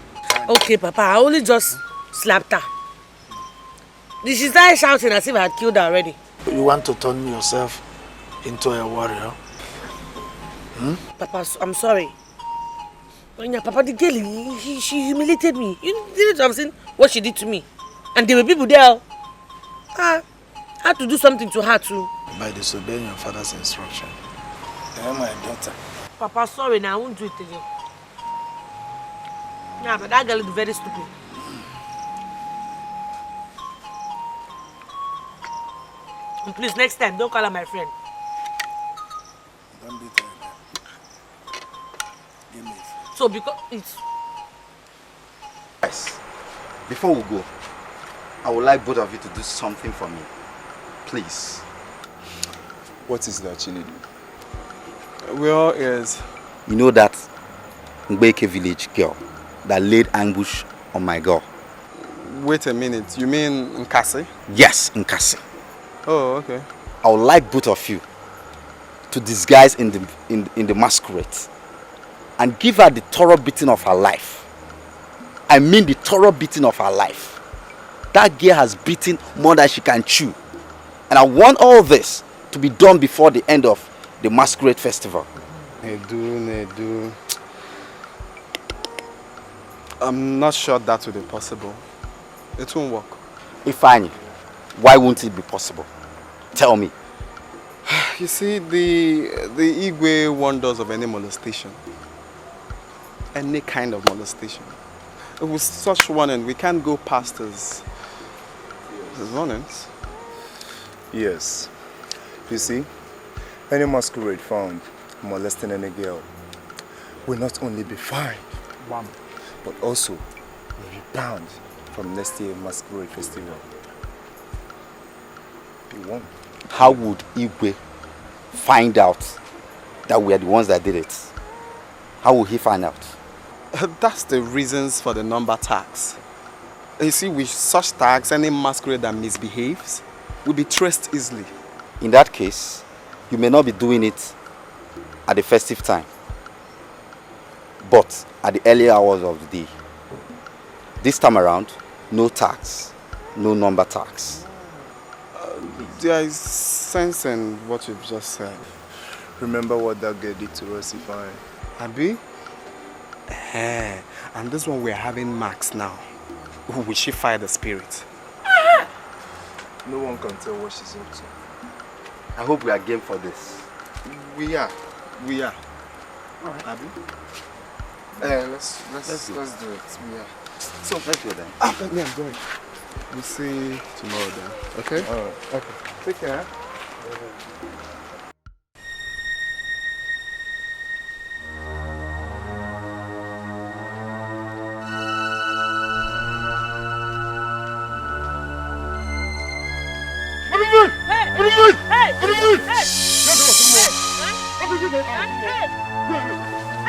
Okay, Papa, I only just slapped her. She started shouting as if I had killed her already. You want to turn yourself into a warrior? Papa, I'm sorry. Papa, the girl, she humiliated me. You didn't have seen what she did to me. And there were people there. I had to do something to her too. By disobeying your father's instruction. You're my daughter. Papa, sorry, now I won't do it again. Yeah, but that girl is very stupid. And please, next time, don't call her my friend. Don't beat her again. Give me it. So, because it's... Guys, before we go, I would like both of you to do something for me. Please. What is that, Chinedu? We're all ears. You know that Mbeke village girl that laid ambush on my girl? Wait a minute, you mean Nkasi? Yes, Nkasi. Oh, okay. I would like both of you to disguise in the masquerade and give her the thorough beating of her life. I mean the thorough beating of her life. That girl has beaten more than she can chew. And I want all this to be done before the end of the masquerade festival. Nedu. I'm not sure that will be possible. It won't work. Ifeanyi, why won't it be possible? Tell me. You see, the Igwe warned us of any molestation. Any kind of molestation. With such warning, we can't go past his warnings. Yes. You see, any masquerade found molesting any girl will not only be fined, but also will be banned from next year's masquerade festival. You won't. How would Igwe find out that we are the ones that did it? How will he find out? That's the reasons for the number tags. You see, with such tags, any masquerade that misbehaves will be traced easily. In that case, you may not be doing it at the festive time, but at the early hours of the day. This time around, no tags, no number tags. There is sense in what you've just said. Remember what that girl did to us, Defying. Abi? And this one we're having Max now. Will she fire the spirit? No one can tell what she's up to. I hope we are game for this. We are. All right. Abi? Let's do it. We are. So let's go then. Yeah, I'm going. We'll see tomorrow then. Okay? All right. Okay. Take care. Hey! Who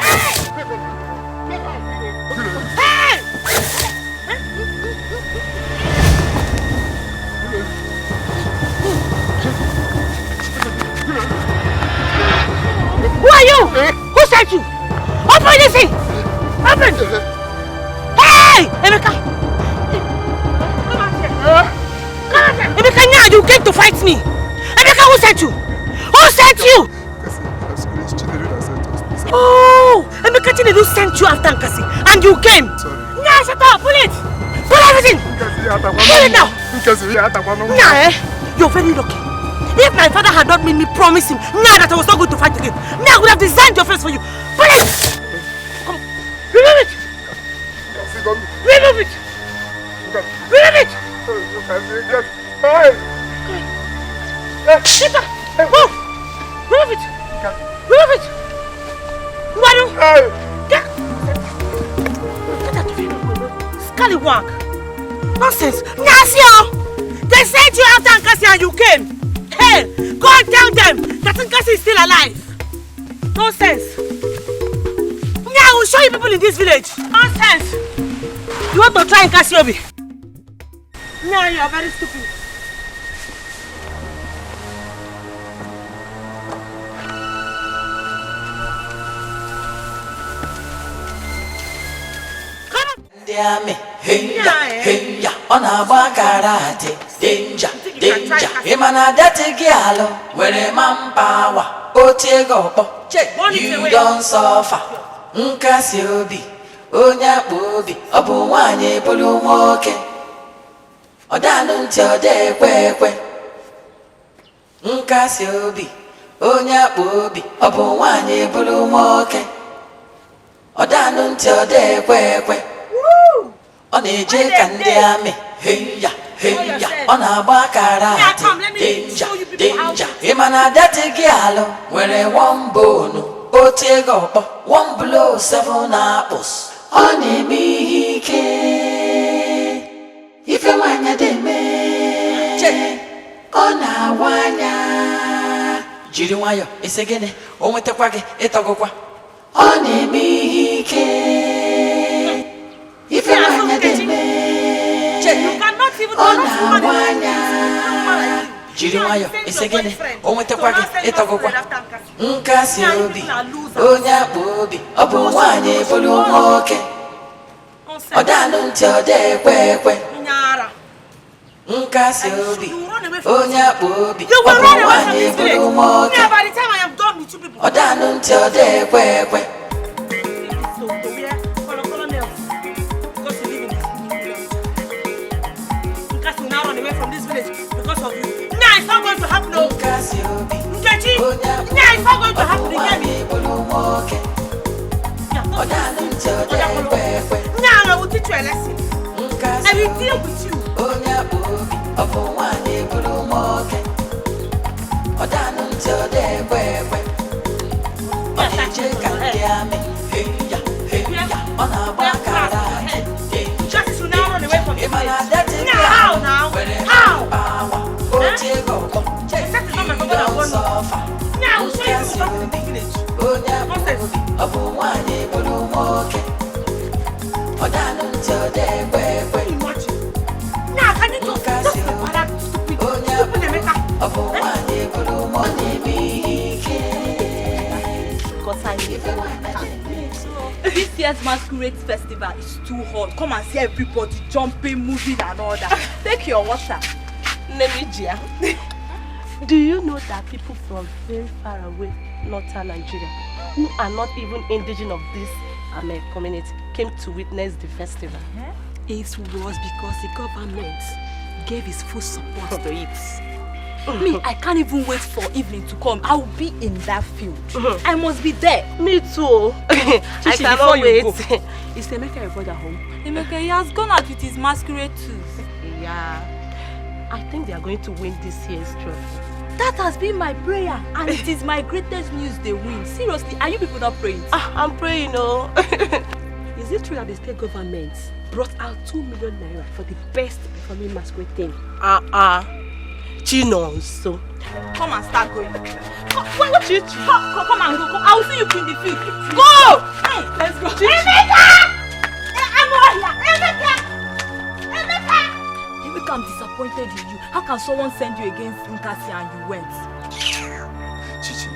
are you? Who sent you? Open this thing! Open! Hey! Emeka! Come out here! Emeka, now you came to fight me! Emeka, who sent you? Who sent you? Oh! Emeka Chinedu sent you after Nkasi and you came! Now shut up! Pull it! Pull everything! Pull it now! Now, you're very lucky. If my father had not made me promise him now that I was not going to fight again, now I would have designed your face for you. Pull it! Come, remove it! Remove it! Remove it! Peter! Move! Remove it! Remove it! Wadu! Get out of here! Scallywag! Nonsense! Nasio! They sent you after Nkasi and you came! Hey! Go and tell them that Nkasi is still alive! Nonsense! Now I will show you people in this village! Nonsense! You want to try Nkasi Obi? Now you are very stupid! Diame, heya, ona bakarate, danger, Imana dati gialo, where manpower, otego, you don't suffer. Nkasi Obi, onya bobi, obu wanye bulu moke. Odanu ntode kwekwe. Nkasi Obi, onya bobi, obu wanye bulu moke. Odanu ntode kwekwe. On a Jake and Diame, heya, on a bacarate, danger, Imana dati gialo, where a one bone, otego, one blow, 7 apples. On a mihike, if you want de me, on a wanya, Jiriwayo, is again, on with the quaggy, etogua, on a mihike. If you want to me, you cannot even do Jiriwayo, it's again. Oh, with the quaggy, etogua. Nkasi Obi, onya bobi, obu wanye bulu moke. Odanu ntode kwekwe. Nkasi Obi, onya bobi, obu wanye bulu moke. By the time I am done with you people, Odanu ntode kwekwe. Because of you. Now it's not going to happen. No. Nkechi. Now it's not going to happen again. Now I will teach you a lesson. I will deal with you. Just to now run away from me. Now how now? How? That is not my father that won. Now I'll show you back to the village. Nonsense. Imagine. Now can you just that stupid Emeka? Because I live. This year's masquerade festival is too hot. Come and see everybody jumping, moving and all that. Take your water. Naija. Do you know that people from very far away, northern Nigeria, who are not even indigenous of this community, came to witness the festival? It was because the government gave its full support to it. Me, I can't even wait for evening to come. I will be in that field. I must be there. Me too. I cannot wait. Is Emeka your brother home? Emeka, he has gone out with his masquerade too. Yeah. I think they are going to win this year's trophy. That has been my prayer, and it is my greatest news they win. Seriously, are you people not praying? I'm praying, no. Is it true that the state government brought out 2 million naira for the best performing masquerade team? Chinonso. Come and start going. What you? Come and go. Come. I will see you in the field. Go! Hey, let's go. Emeka, I'm disappointed in you. How can someone send you against Cassie and you went? Chichi,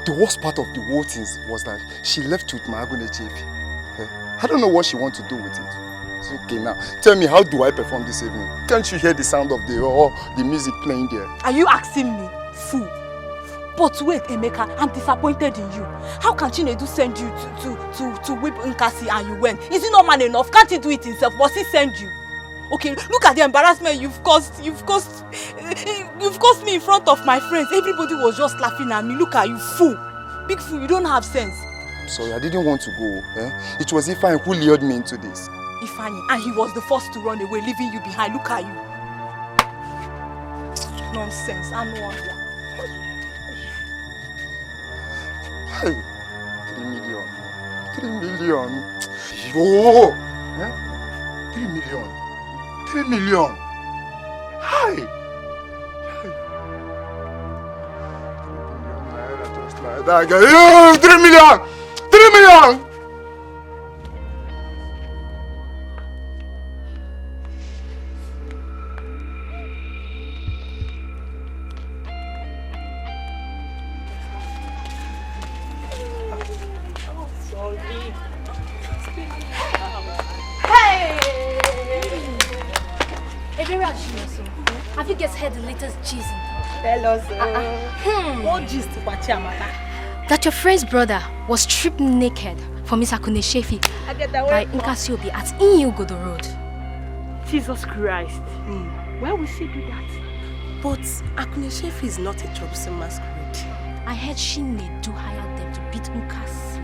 the worst part of the whole thing was that she left with my Agune chief. I don't know what she wants to do with it. It's okay now. Tell me, how do I perform this evening? Can't you hear the sound of the music playing there? Are you asking me? Fool. But wait, Emeka, I'm disappointed in you. How can Chinedu send you to whip Nkasi and you went? Is he not man enough? Can't he do it himself? Must he send you? Okay, look at the embarrassment you've caused me in front of my friends. Everybody was just laughing at me. Look at you, fool. Big fool, you don't have sense. I'm sorry, I didn't want to go. It was Ifeanyi who lured me into this. Ifeanyi, and he was the first to run away, leaving you behind. Look at you. Nonsense, I'm no wonder. Hey, 3 million. 3 million. Yo! 3 million. 3 million. Hi! 3 million! 3 million! Have you guys heard the latest gist? Tell us. What gist? That your friend's brother was stripped naked for Miss Akune Shefi by Nkasi Obi at Inyugodo Road. Jesus Christ. Why would she do that? But Akune Shefi is not a troublesome masquerade. I heard Chinedu hired them to beat Nkasi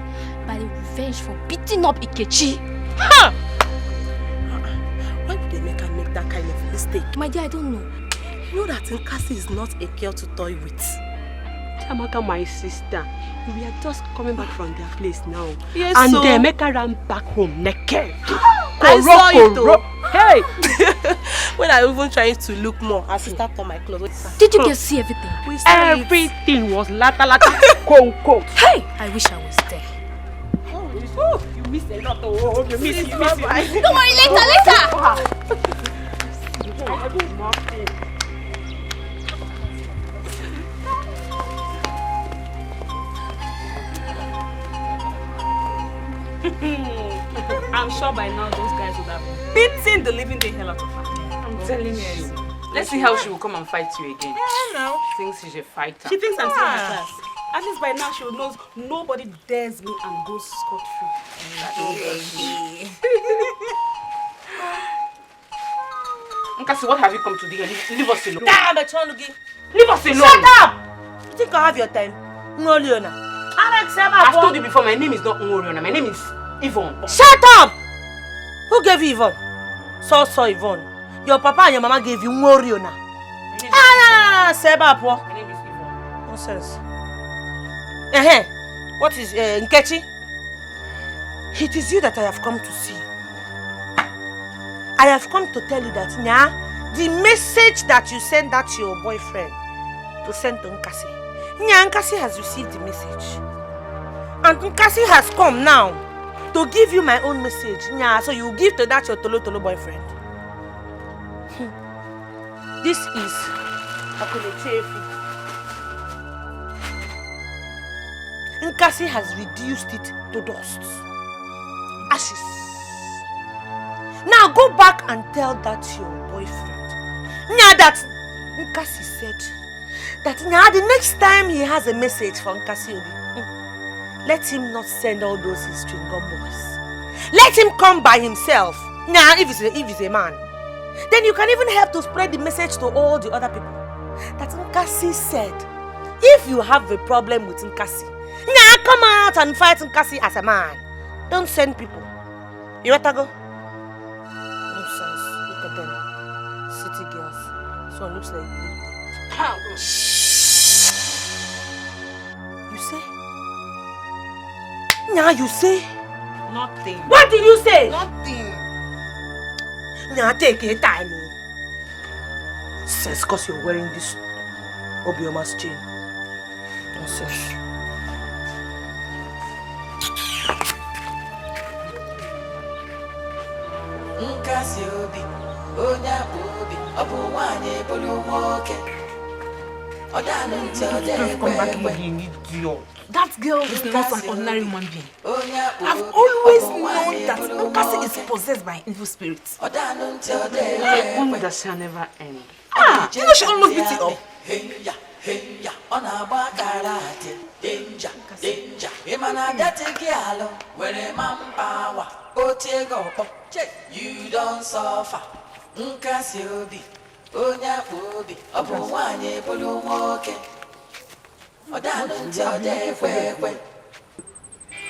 by the revenge for beating up Ikechi. Ha! Why would they make that kind of mistake? My dear, I don't know. You know that Nkasi is not a girl to toy with. Chamaka, my sister, we are just coming back from their place now. Yes, and so they make her run back home naked. I saw it though. Hey! When I even trying to look more, I start on my clothes. Did you guys see everything? We saw everything was lata. Hey! I wish I was there. Oh, you missed a lot. Oh, you missed. Don't worry, later. I do nothing. I'm sure by now those guys would have beaten the living hell out of her. I'm telling you. Let's see how she will come and fight you again. No. She thinks she's a fighter. She thinks I'm still in her class. At least by now she knows nobody dares me and goes scot-free. Nkasi, what have you come to do? Leave us alone. Damn it, Chonugi. Leave us alone. Shut up! You think I have your time? No, Leona. I've told you before, my name is not Ngoriona. My name is Yvonne. Shut up! Who gave you Yvonne? So Yvonne. Your papa and your mama gave you Ngoriona. Seba po. My name is Yvonne. Nonsense. What is Nkechi? It is you that I have come to see. I have come to tell you that the message that you sent that to your boyfriend to send to Nkasi. Nkasi has received the message. And Nkasi has come now to give you my own message. So you give to that your Tolo boyfriend. This is Akunechefi. Nkasi has reduced it to dust. Ashes. Now go back and tell that to your boyfriend. That Nkasi said that the next time he has a message from Nkasi Obi, let him not send all those his string gun boys. Let him come by himself. If he's a man. Then you can even help to spread the message to all the other people. That Nkasi said, if you have a problem with Nkasi, come out and fight Nkasi as a man. Don't send people. You better go. Nonsense. Look at them. City girls. So it looks like you say? You say? Nothing. What did you say? Nothing. Take your time. Says because you're wearing this Obioma's chain. Nonsense. Come back again, idiot. That girl is not an ordinary human being. I've always known that Cassie is possessed by evil spirits. Only that shall never end. You know she almost beat it up. Danger, danger. Where a man power, you don't suffer.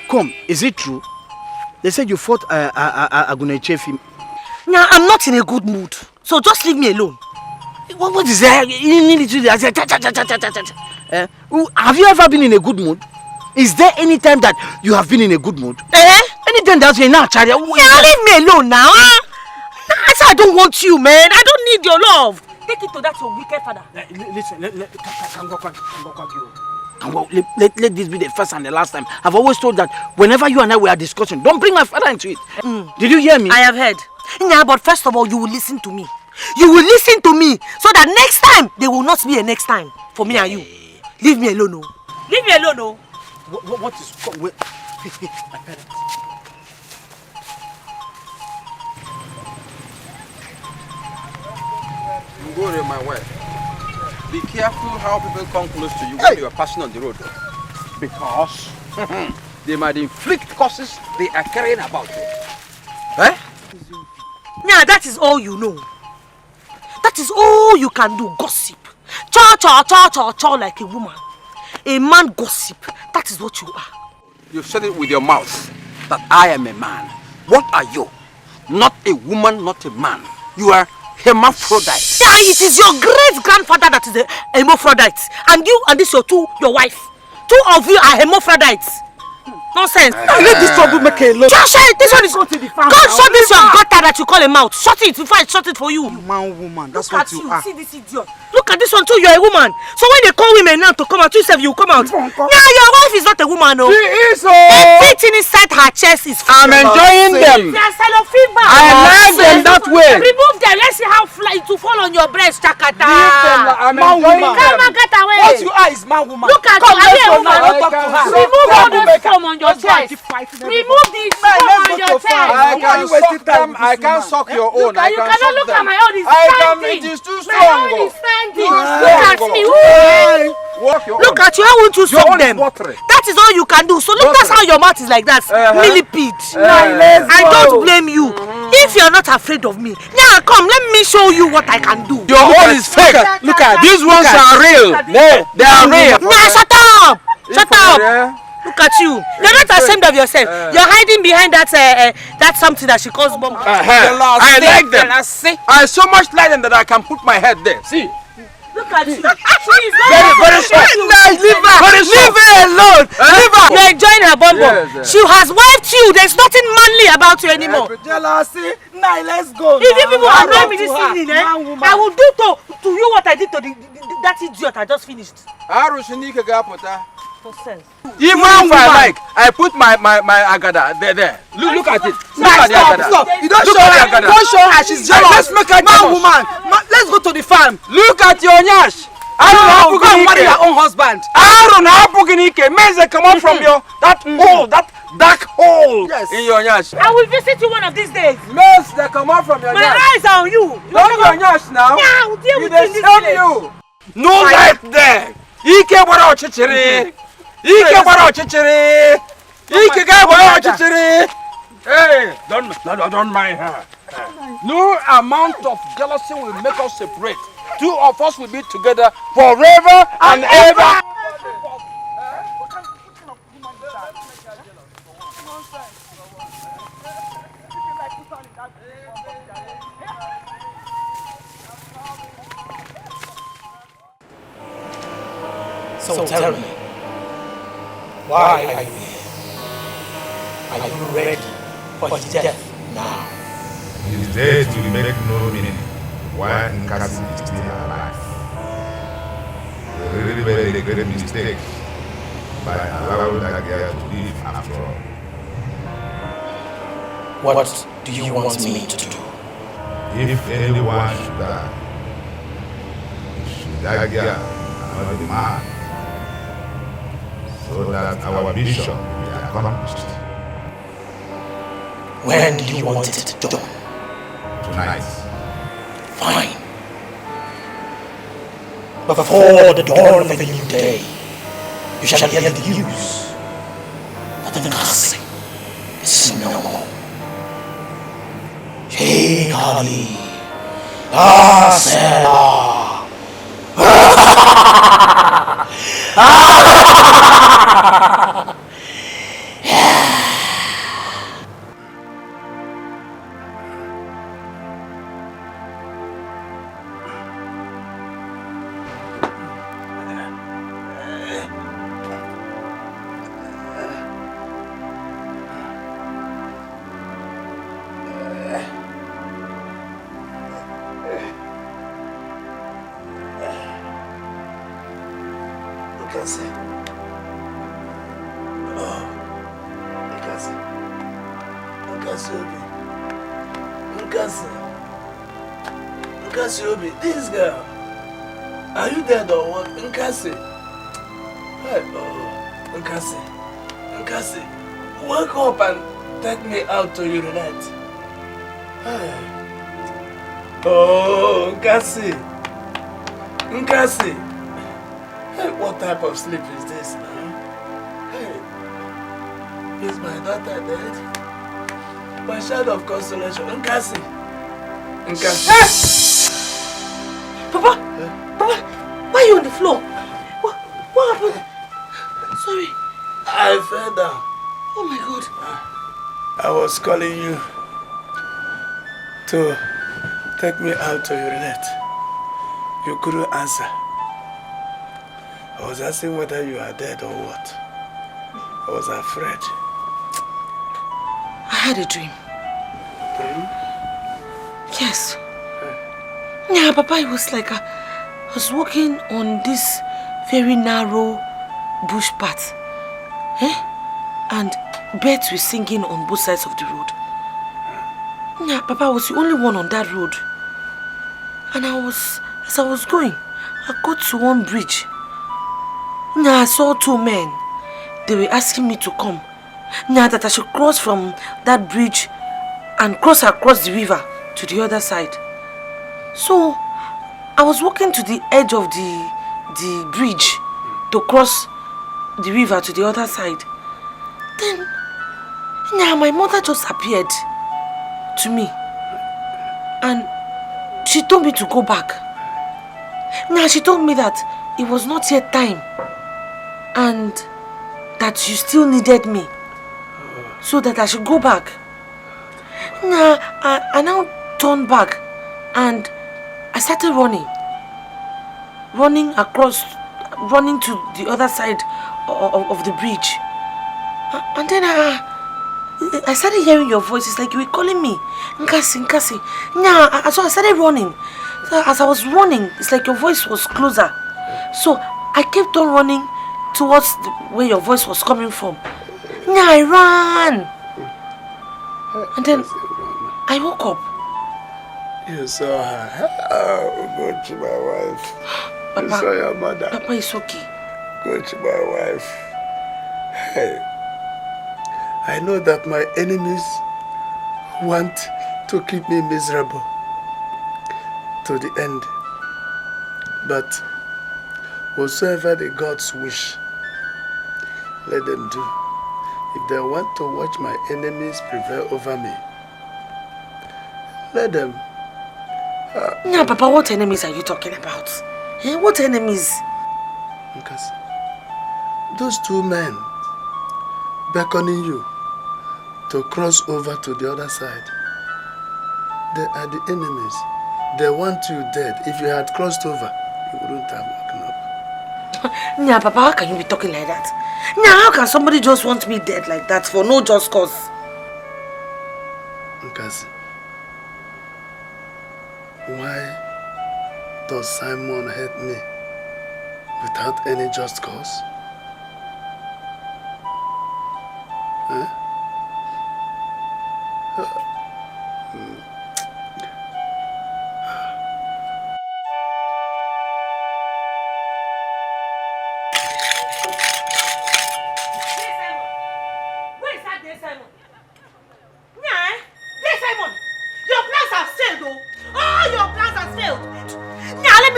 Come, is it true? They said you fought Agunechefi. Now, I'm not in a good mood, so just leave me alone. What is that? Have you ever been in a good mood? Is there any time that you have been in a good mood? Anytime that you're not, Charlie? Leave me alone now. I said I don't want you, man. I don't need your love. Take it to that your wicked father. Listen, let this be the first and the last time. I've always told that whenever you and I were discussing, don't bring my father into it. Did you hear me? I have heard. Yeah, but first of all, you will listen to me. You will listen to me so that next time there will not be a next time for me and you. Leave me alone, no. Leave me alone, no. What is my parents? Go my wife. Be careful how people come close to you when you are passing on the road. Because they might inflict causes they are carrying about you. Eh? Yeah, that is all you know. That is all you can do, gossip. Cha like a woman. A man gossip. That is what you are. You said it with your mouth that I am a man. What are you? Not a woman, not a man. You are hermaphrodite. Yeah, it is your great-grandfather that is a hermaphrodite. And you and this your wife. Two of you are hermaphrodites. Nonsense. Let this trouble make a lot. Just shut it. This one is God. Shut this your gutter that you call a mouth. Shut it. If I shut it for you. Man, woman. That's what you are. See this idiot. Look at this one too. You're a woman. So when they call women now to come out, you say you come out. Yeah, your wife is not a woman, no. She is. Everything inside her chest is. I'm enjoying them. I like them that way. Remove them. Let's see how it will fall on your breast, Chakata. I'm enjoying them. Come on, get away. What you are is man, woman. Look at you. Are you a woman? Remove all those foam on your chest. Remove the foam on your chest. I can suck your own. You cannot look at my own. It's standing. It is too strong. My own is standing. Look at me. Look at you. I want to suck them. That is all you can do. So look, that's how your mouth is like that. Millipede. I don't blame you. If you're not afraid of me, now come, let me show you what I can do. Your own is fake. Look at these ones are real. No, they are real. Nah, shut up. Shut up. Look at you. You're not ashamed of yourself. You're hiding behind that something that she calls bomb. I like them. I so much like them that I can put my head there. See. Look at you. She is very soft. Leave her alone. Leave her. You're enjoying her bum bum. She has wiped you. There's nothing manly about you anymore. Jealousy. Now let's go. If you people annoy me this evening, I will do to you what I did to that idiot I just finished. Even if I like, I put my agada there. Look at it. Look at the agada. Stop. You don't show her. She's jealous. Let's make her man, woman. Let's go to the farm. Look at your nyash. Go and marry your own husband. Aaron, Meze come out from your that hole, that dark hole in your nyash. I will visit you one of these days. Meze, they come out from your nyash. My eyes are on you. Don't your nyash now. Yeah, I will deal with you in this place. No light there. Ike bara ochichiri. Ike bara ochichiri. Ike ga bara ochichiri. Hey, don't mind her. No amount of jealousy will make us separate. Two of us will be together forever and ever. So tell me, why are you here? Are you ready for his death now? His death will make no meaning while Cassie is still alive. really made a great mistake by allowing that girl to live after all. What do you want me to do? If anyone should die, should that girl, not the man, so that our mission will be accomplished. When do you want it done? Tonight. Fine. Before the dawn of a new day, you shall hear the news that the Cassie is no more. Hey, Kali. This girl. Are you dead or what? Cassie. Hey, oh, Cassie, wake up and take me out to urinate. Hey. Oh, Cassie. Hey, what type of sleep is this now? Hey, is my daughter dead? My child of consolation, Cassie. Papa, why are you on the floor? What happened? Sorry. I fell down. Oh my God. I was calling you to take me out to urinate. You couldn't answer. I was asking whether you are dead or what. I was afraid. I had a dream. Yes. Yeah, Papa, it was like I was walking on this very narrow bush path. And birds were singing on both sides of the road. Yeah, Papa, I was the only one on that road. And as I was going, I got to one bridge. Yeah, I saw two men. They were asking me to come. Yeah, that I should cross from that bridge and cross across the river to the other side. So, I was walking to the edge of the bridge to cross the river to the other side. Then, yeah, my mother just appeared to me. And she told me to go back. Now, she told me that it was not yet time. And that she still needed me. So that I should go back. Now, I now turned back. And I started running to the other side of the bridge. And then I started hearing your voice. It's like you were calling me. Nkasi. Yeah, so I started running. So as I was running, it's like your voice was closer. So I kept on running towards where your voice was coming from. Yeah, I ran. And then I woke up. You saw her. Oh, go to my wife. Papa, you saw your mother. Papa, it's okay. Go to my wife. Hey, I know that my enemies want to keep me miserable to the end. But whatsoever the gods wish, let them do. If they want to watch my enemies prevail over me, let them. Yeah, Papa, what enemies are you talking about? What enemies? Because those two men beckoning you to cross over to the other side, they are the enemies. They want you dead. If you had crossed over, you wouldn't have woken up. Yeah, Papa, how can you be talking like that? Yeah, how can somebody just want me dead like that for no just cause? Cassie, why does Simon hate me? Without any just cause? Huh?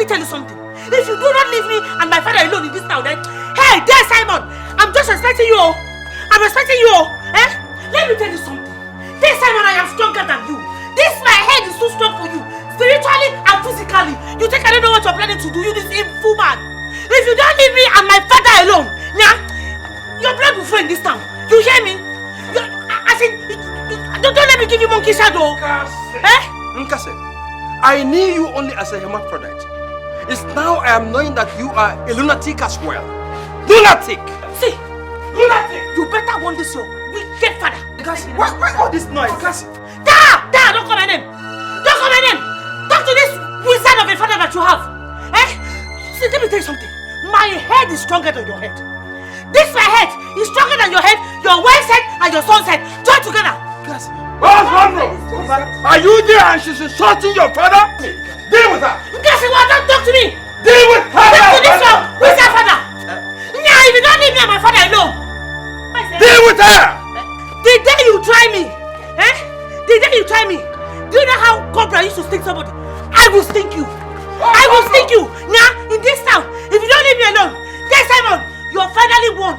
Tell you something. If you do not leave me and my father alone in this town, then hey, there, Simon, I'm just respecting you. I'm respecting you. Eh? Let me tell you something. There, Simon, I am stronger than you. This my head is too strong for you, spiritually and physically. You think I don't know what you're planning to do? You this evil man. If you don't leave me and my father alone, yeah, your blood will flow in this town. You hear me? I said, don't let me give you monkey shadow. Eh? Nkase, I knew you only as a hermaphrodite. It's now I am knowing that you are a lunatic as well. Lunatic! See, lunatic! You better warn this your wicked father. Cassie, why all this noise? Cassie! Don't call my name! Don't call my name! Talk to this wizard of a father that you have. Eh? See, let me tell you something. My head is stronger than your head. This my head is stronger than your head, your wife's head, and your son's head. Join together. Cassie! What's wrong? Are you there and she's insulting your father? Deal with her! Cassie, don't talk to me! Deal with her! Talk to this one! Who's that father? Nah, if you don't leave me and my father alone! Deal with her! The day you try me, eh? The day you try me, do you know how Cobra used to sting somebody? I will sting you! I will sting you! Nah, in this town, if you don't leave me alone, then Simon, you're finally warned.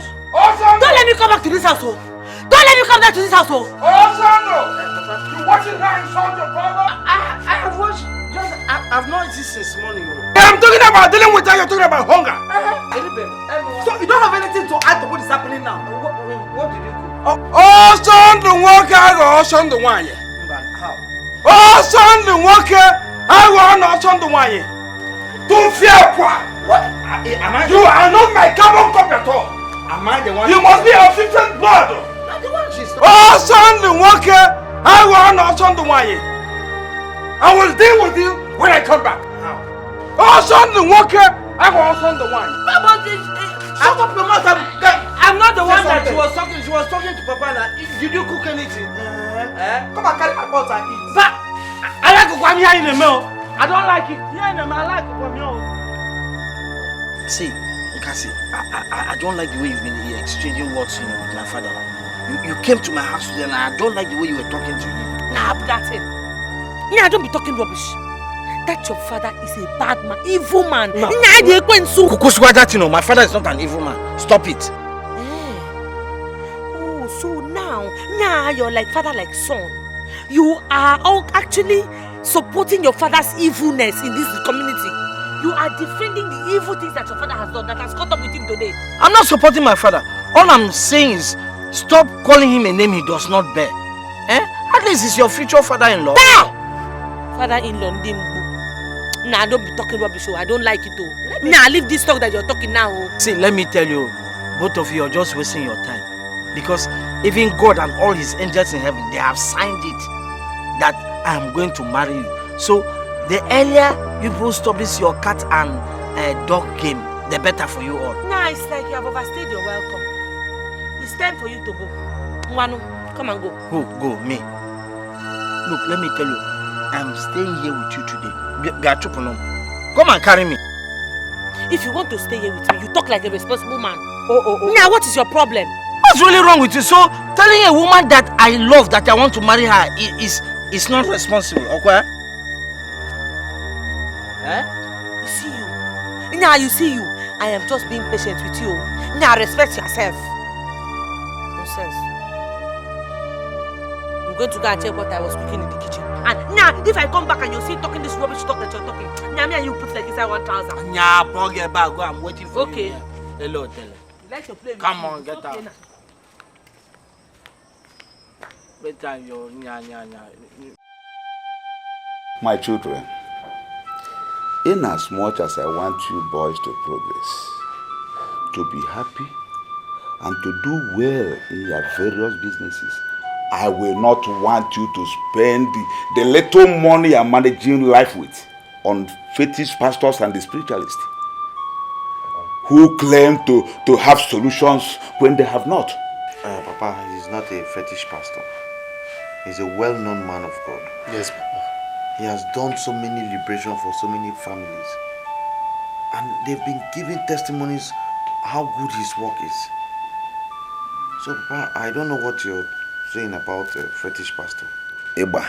Don't let me come back to this house, oh! Don't let me come back to this house, oh! You watching her insult your father? I have watched. I've not eaten since morning. I'm talking about dealing with her, you're talking about hunger. So you don't have anything to add to what is happening now? What did you cook? Oh, son, the worker, oh, son, the wine. Oh, son, the worker, I want no son, the wine. Don't fear, what? You are not my carbon copy at all. Am I the one? You must be of different blood. Not the one she's Oh, son, the worker, I want no son, the wine. I will deal with you when I come back. How? Oh, son, the worker, I want son, the wine. Shut up your mouth. I'm not the one that she was talking. She was talking to Papa. Did you cook anything? Come and carry my pot and eat. But I like to come here in the mill. I don't like it. Here in the mill, I like to come here. See, Cassie, I don't like the way you've been exchanging words, with my father. You came to my house today, and I don't like the way you were talking to him. Nah, that's it. Yeah, don't be talking rubbish. That your father is a bad man, evil man. My father is not an evil man. Stop it. Oh, so now you're like father, like son. You are all actually supporting your father's evilness in this community. You are defending the evil things that your father has done that has caught up with him today. I'm not supporting my father. All I'm saying is stop calling him a name he does not bear. At least he's your future father-in-law. Father-in-law, Nah, don't be talking rubbish. I don't like it though. Nah, leave this talk that you're talking now. See, let me tell you, both of you are just wasting your time. Because even God and all his angels in heaven, they have signed it that I am going to marry you. So the earlier you both stop this your cat and dog game, the better for you all. Nah, it's like you have overstayed your welcome. It's time for you to go. Mwanu, come and go. Who? Go, me. Look, let me tell you, I'm staying here with you today. Come and carry me. If you want to stay here with me, you talk like a responsible man. Now, what is your problem? What's really wrong with you? So, telling a woman that I love, that I want to marry her, is not responsible, okay? You see you. Now, you see you. I am just being patient with you. Now, respect yourself. Nonsense. I'm going to go and check what I was cooking in the kitchen. And now, if I come back and you see talking this rubbish talk that you're talking, now me and you put like inside 1,000. Yeah, bring it back. Go, I'm waiting for you. Okay. Hello, tell her. Like to play Come on, you. get Okay, out. now. Better you, My children, in as much as I want you boys to progress, to be happy, and to do well in your various businesses, I will not want you to spend the little money you're managing life with on fetish pastors and the spiritualists. who claim to have solutions when they have not. Papa, he's not a fetish pastor. He's a well-known man of God. Yes, Papa. He has done so many liberations for so many families. And they've been giving testimonies how good his work is. So, Papa, I don't know what you're saying about a fetish pastor. Eba,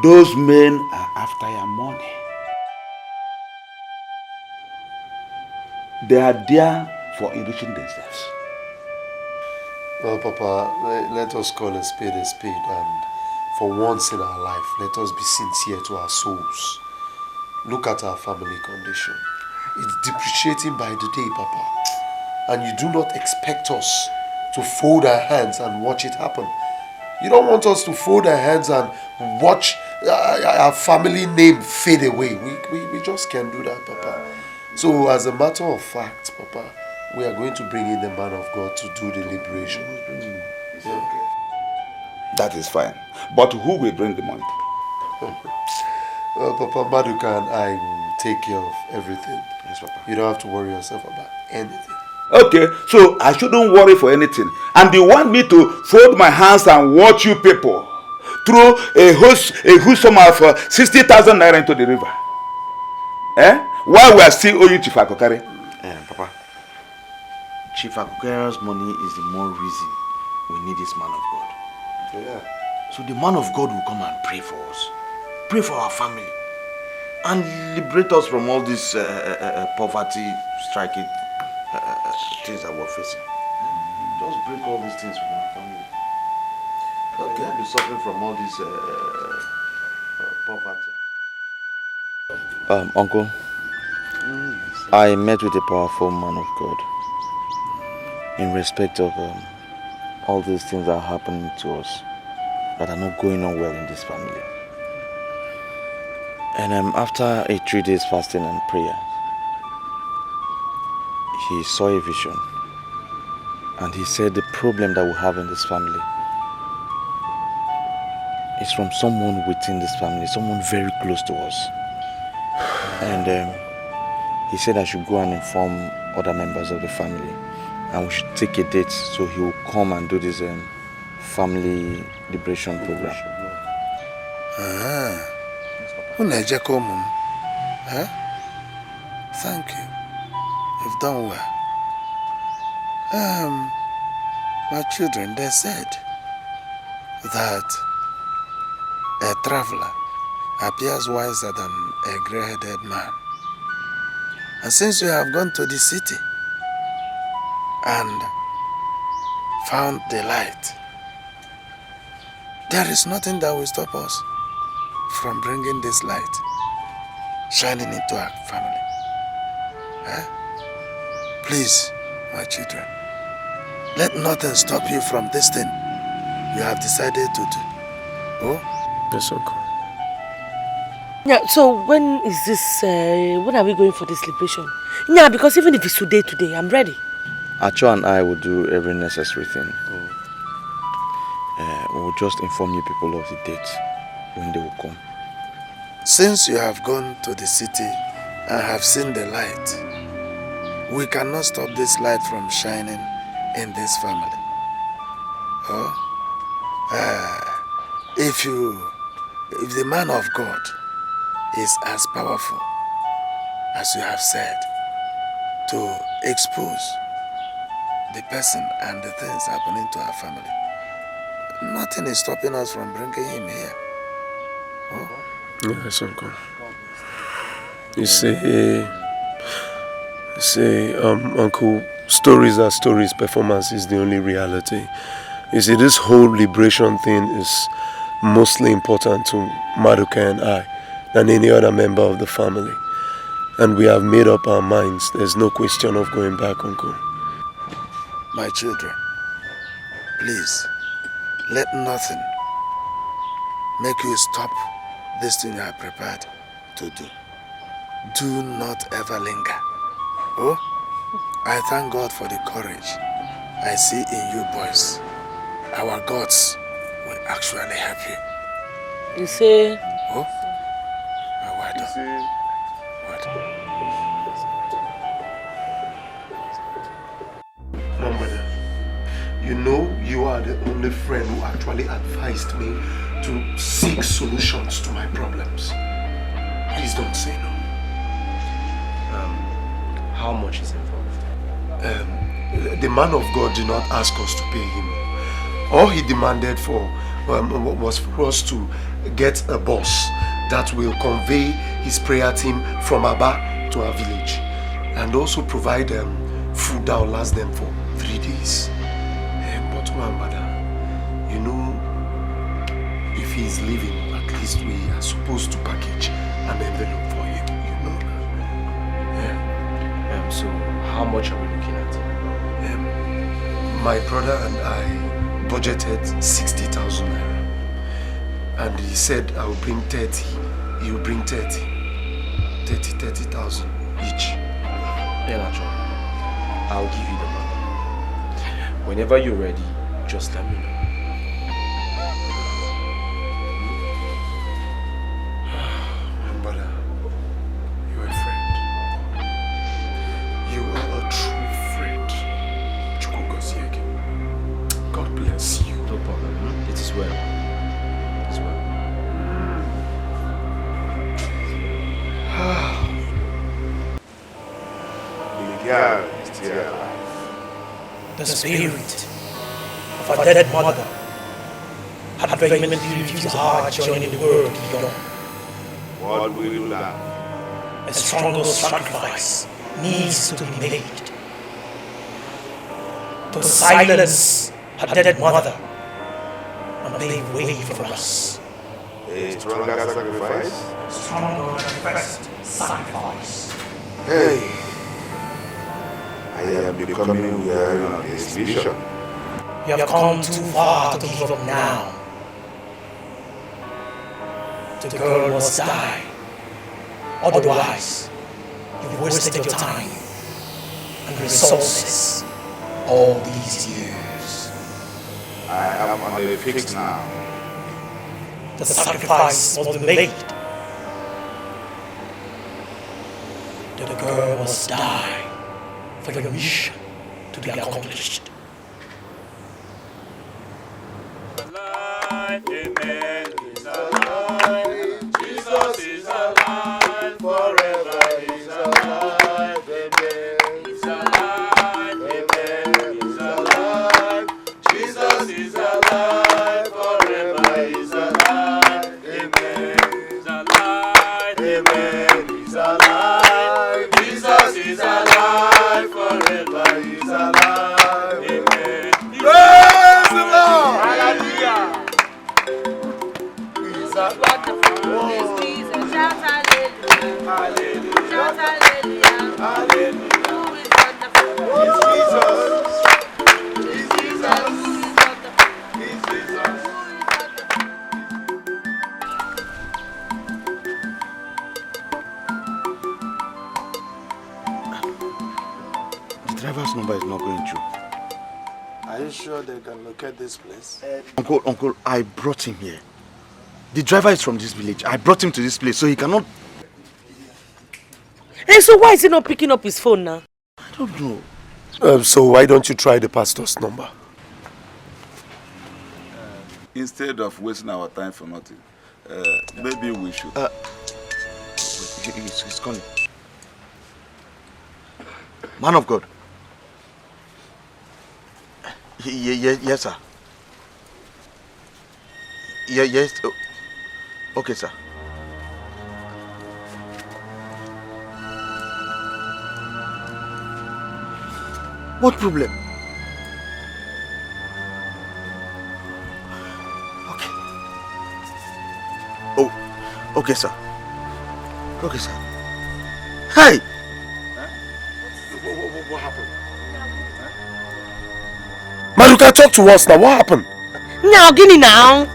those men are after your money. They are there for enriching themselves. Well, Papa, let us call a spade, and for once in our life, let us be sincere to our souls. Look at our family condition. It's depreciating by the day, Papa. And you do not expect us to fold our hands and watch it happen. You don't want us to fold our hands and watch our family name fade away. We just can't do that, Papa. So as a matter of fact, Papa, we are going to bring in the man of God to do the liberation. It's okay. That is fine. But who will bring the money? Well, Papa, Maduka and I will take care of everything. Yes, Papa. You don't have to worry yourself about anything. Okay, so I shouldn't worry for anything. And you want me to fold my hands and watch you people throw a huge sum of 60,000 naira into the river? While we are still owing Chief Akokare? Papa, Chief Akokare's money is the more reason we need this man of God. Yeah. So the man of God will come and pray for us. Pray for our family. And liberate us from all this poverty striking things that we're facing. Just break all these things from our family. Okay. We'll be suffering from all this poverty. Uncle, I met with a powerful man of God in respect of all these things that are happening to us that are not going on well in this family. And after a 3 days fasting and prayer, he saw a vision, and he said the problem that we have in this family is from someone within this family, someone very close to us. And he said I should go and inform other members of the family, and we should take a date so he will come and do this family liberation program. Naija come. Thank you. You've done well. My children, they said that a traveler appears wiser than a grey-headed man. And since you have gone to the city and found the light, there is nothing that will stop us from bringing this light shining into our family. Please, my children, let nothing stop you from this thing you have decided to do. Oh? Yes, Uncle. Yeah, so when is this, when are we going for this liberation? Yeah, because even if it's today, I'm ready. Acho and I will do every necessary thing. We'll just inform you people of the date when they will come. Since you have gone to the city and have seen the light, we cannot stop this light from shining in this family. Oh? If the man of God is as powerful as you have said to expose the person and the things happening to our family, nothing is stopping us from bringing him here. Oh? Yes, Uncle. You see, Uncle, stories are stories, performance is the only reality. You see, this whole liberation thing is mostly important to Maduka and I than any other member of the family. And we have made up our minds. There's no question of going back, Uncle. My children, please, let nothing make you stop this thing you are prepared to do. Do not ever linger. Oh, I thank God for the courage I see in you boys. Our gods will actually help you. You say? Oh, well done. Well done. You know, you are the only friend who actually advised me to seek solutions to my problems. Please don't say no. How much is involved? The man of God did not ask us to pay him. All he demanded for was for us to get a bus that will convey his prayer team from Aba to our village, and also provide food that will last them for 3 days. But you know, if he is leaving, at least we are supposed to package an envelope for him, you know. So how much are we looking at? My brother and I budgeted 60,000 naira, and he said I will bring 30, he will bring 30,000 each. Yeah, natural. I'll give you the money. Whenever you're ready, just let me know. Brother, you're a friend. You are a true friend. God bless you. No problem. It is well. It is well. The girl is still alive. The spirit of a dead mother had vehemently refused her joining in the world beyond. What will you learn? A stronger sacrifice needs to be made to silence her dead mother and pave way for us. A stronger sacrifice? Stronger than first sacrifice. Hey, I am becoming weary of this vision. You have come too far to give up now. The girl must die. Otherwise, you've wasted your time and resources all these years. I am on a fix now. The sacrifice must be made. The girl must die for your mission to be accomplished. Amen. He's alive. Jesus is alive. Forever he's alive. Amen. He's alive. Amen. He's alive. Jesus is alive. Forever he's alive. Amen. He's alive. Amen. He's alive. Jesus is alive. Forever he's alive. Amen. Praise the Lord. Hallelujah. Jesus, shout hallelujah. Hallelujah. Shout hallelujah. Hallelujah. Who is wonderful? It's Jesus. It's Jesus. Who is wonderful? It's Jesus. The driver's number is not going through. Are you sure they can locate this place? Uncle, I brought him here. The driver is from this village. I brought him to this place so he cannot... Hey, so why is he not picking up his phone now? I don't know. So why don't you try the pastor's number? Instead of wasting our time for nothing, maybe we should... He's calling. Man of God. Yes, sir. Yes. Okay, sir. What problem? Okay. Oh, okay, sir. Okay, sir. Hey! What happened? Man, you can talk to us now. What happened? Now, give me now.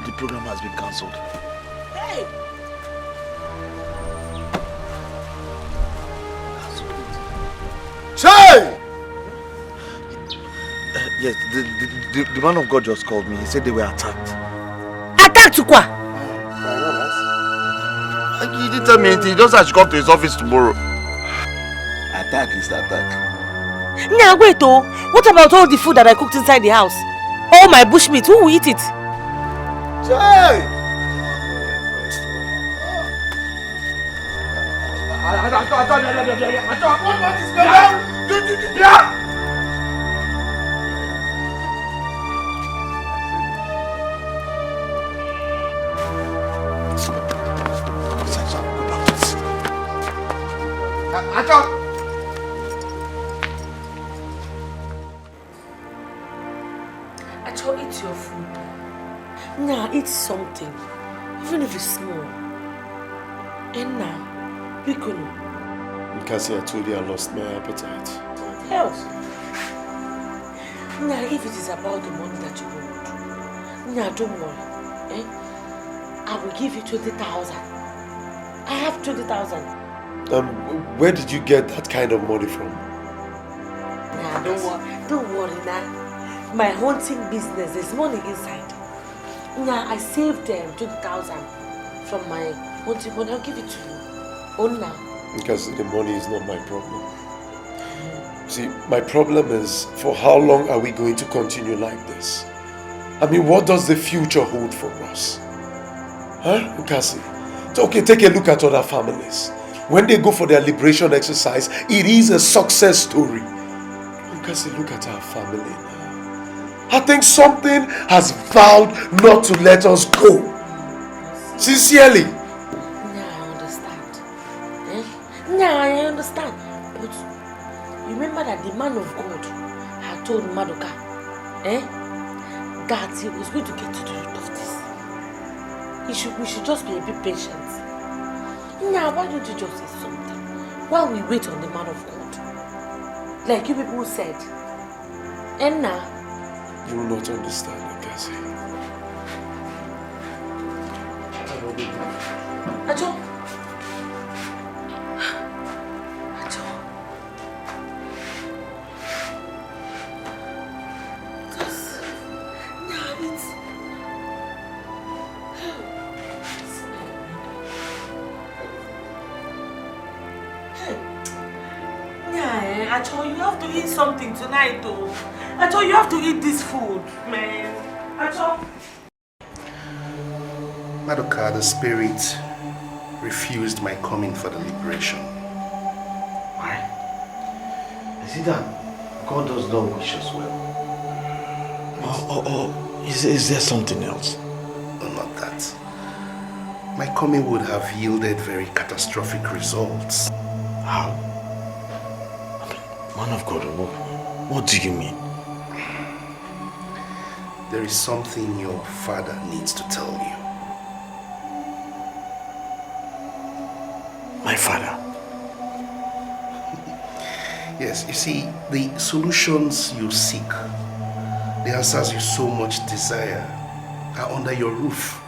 The program has been cancelled. Hey! Say! Yes, the man of God just called me. He said they were attacked. Attacked to what? He didn't tell me anything. He just said I should come to his office tomorrow. Attack is attack. Nya, wait oh. What about all the food that I cooked inside the house? All my bushmeat, who will eat it? Jay! Acho, eat your food. Nya, eat something. Even if it's small. And now, Bikono. Cassie, I told you I lost my appetite. What else? Nya, if it is about the money that you want, Nya, don't worry. Eh? I will give you 20,000. I have 20,000. Where did you get that kind of money from? Nah, don't worry now. My hunting business, there's money inside. Nah, I saved them 20,000 from my hunting money. I'll give it to you. Oh, now. Because the money is not my problem. See, my problem is, for how long are we going to continue like this? I mean, what does the future hold for us? Huh, Cassie? Okay, take a look at other families. When they go for their liberation exercise, it is a success story. Cassie, look at our family now. I think something has vowed not to let us go. Sincerely. Yeah, I understand. Yeah, I understand. But you remember that the man of God had told Madoka that he was going to get to the root of this. We should just be a bit patient. Now, why don't you just say something while we wait on the man of God? Like you people said. And now, you will not understand, Cassie. Acho. Acho, you have to eat something tonight, though. Acho, you have to eat this food, man. Acho. Madoka, the spirit refused my coming for the liberation. Why? I see that God does not wish us well. Is there something else? No, not that. My coming would have yielded very catastrophic results. How? Man of God, what do you mean? There is something your father needs to tell you. My father? Yes, you see, the solutions you seek, the answers you so much desire, are under your roof.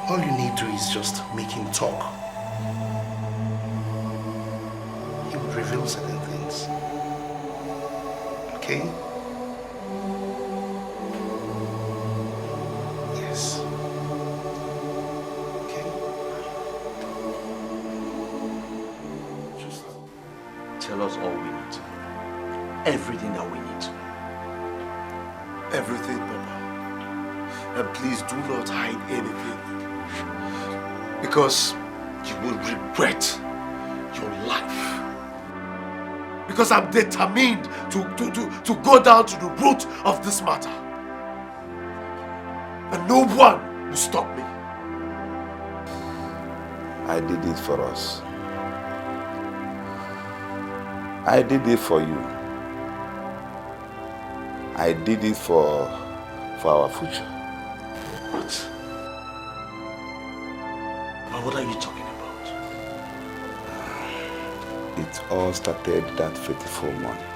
All you need to do is just make him talk. He would reveal certain things. Okay? Yes. Okay? Just tell us all we need. Everything that we need. Everything, Papa. And please do not hide anything. Because you will regret your life. Because I'm determined to go down to the root of this matter. And no one will stop me. I did it for us. I did it for you. I did it for our future. What? But what are you talking about? It all started that fateful morning.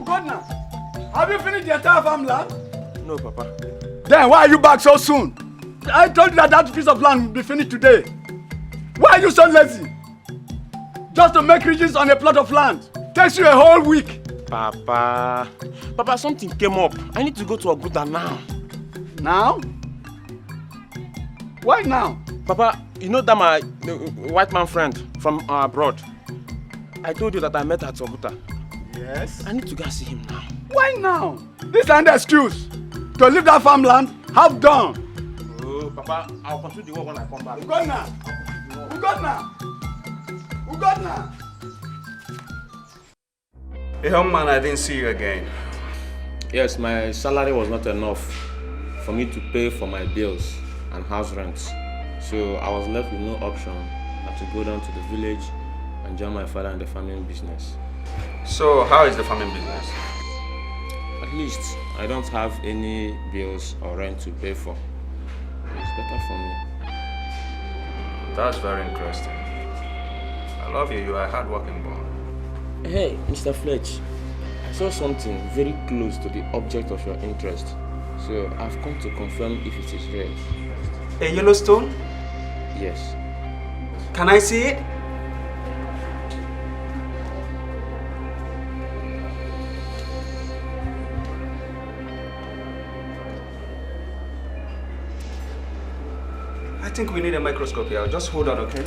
Ugodna, have you finished the entire farmland? No, Papa. Then why are you back so soon? I told you that that piece of land will be finished today. Why are you so lazy? Just to make ridges on a plot of land takes you a whole week. Papa, something came up. I need to go to Oguta now. Now? Why now? Papa, you know that my white man friend from abroad? I told you that I met at Oguta. Yes? I need to go see him now. Why now? This is an excuse. To leave that farmland, have done. Oh, Papa, I'll continue the work when I come back. Ugodna! Hey, young man, I didn't see you again. Yes, my salary was not enough for me to pay for my bills and house rents. So I was left with no option but to go down to the village and join my father in the farming business. So, how is the farming business? At least I don't have any bills or rent to pay for. It's better for me. That's very interesting. I love you. You are a hard-working boy. Hey, Mr. Fletch, I saw something very close to the object of your interest. So I've come to confirm if it is real. A yellow stone? Yes. Can I see it? I think we need a microscope here. Just hold on, okay?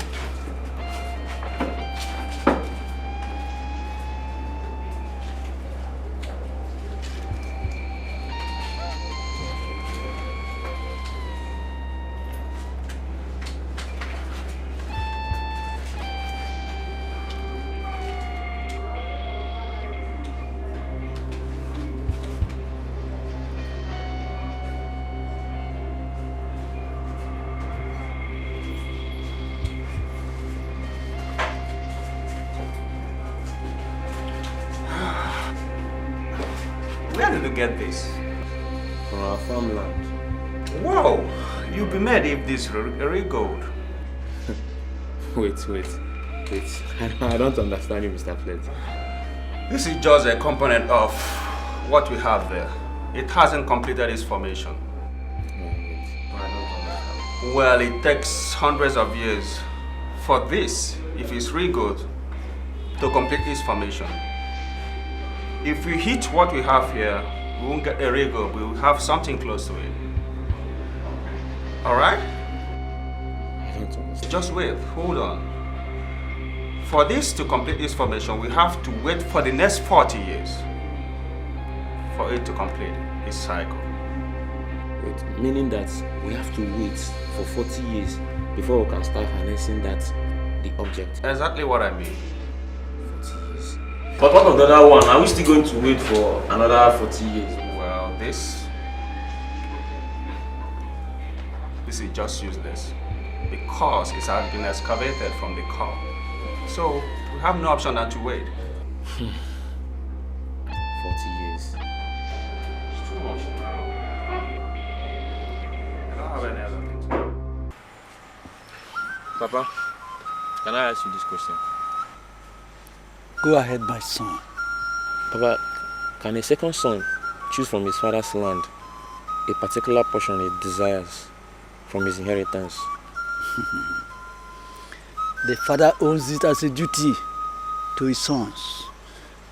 Where did you get this? From our farmland. Wow! You'll be mad if this is real gold. Wait. I don't understand you, Mr. Fletch. This is just a component of what we have there. It hasn't completed its formation. Well, it takes hundreds of years for this, if it's real gold, to complete its formation. If we hit what we have here, we won't get a real gold, we will have something close to it. Alright? I don't understand. Just wait, hold on. For this to complete its formation, we have to wait for the next 40 years for it to complete its cycle. Wait, meaning that we have to wait for 40 years before we can start harnessing the object? Exactly what I mean. 40 years. But what of the other one? Are we still going to wait for another 40 years? Well, this is just useless because it has been excavated from the core. So we have no option than to wait. 40 years. It's too much now. I don't have any other thing to do. Papa, can I ask you this question? Go ahead, my son. Papa, can a second son choose from his father's land a particular portion he desires from his inheritance? The father owns it as a duty to his sons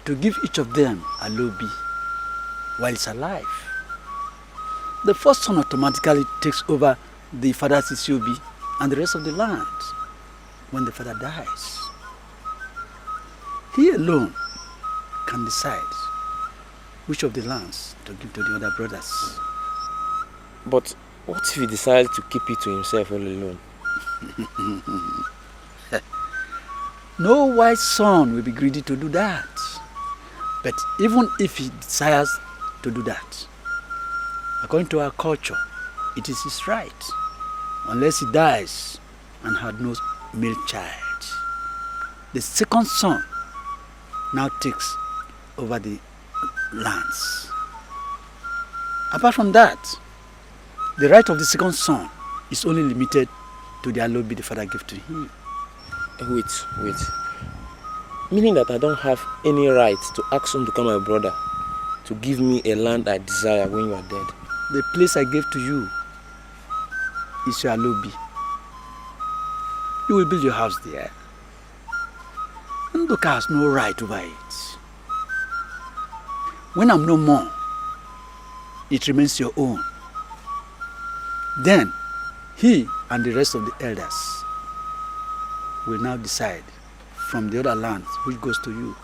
to give each of them a lobi while he's alive. The first son automatically takes over the father's isiobi and the rest of the land when the father dies. He alone can decide which of the lands to give to the other brothers. But what if he decides to keep it to himself all alone? No wise son will be greedy to do that. But even if he desires to do that, according to our culture, it is his right, unless he dies and had no male child. The second son now takes over the lands. Apart from that, the right of the second son is only limited to the alobi the father gave to him. Wait. Meaning that I don't have any right to ask him to become my brother? to give me a land I desire when you are dead. The place I gave to you is your lobby. You will build your house there. Nduka has no right over it. When I'm no more, it remains your own. Then, he and the rest of the elders will now decide from the other lands which goes to you.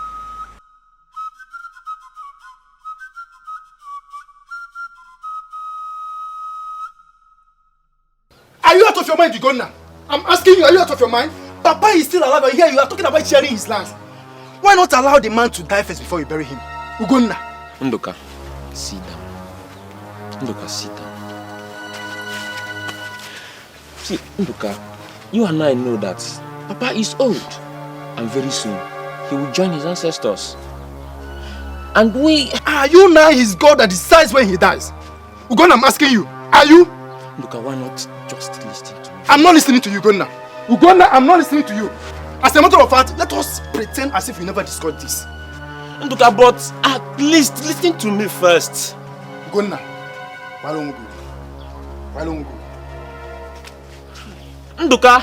Are you out of your mind, Ugonna? I'm asking you, are you out of your mind? Papa is still alive and here you are talking about sharing his lands. Why not allow the man to die first before you bury him? Ugonna. Nduka, sit down. Nduka, sit down. See, Nduka, you and I know that Papa is old. And very soon, he will join his ancestors. And we... Are you now his God that decides when he dies? Ugonna, I'm asking you, are you? Nduka, why not just listen to me? I'm not listening to you, Ugonna. Ugonna, I'm not listening to you. As a matter of fact, let us pretend as if we never discussed this. Nduka, but at least listen to me first. Ugonna, why don't we go? Why don't we go? Nduka!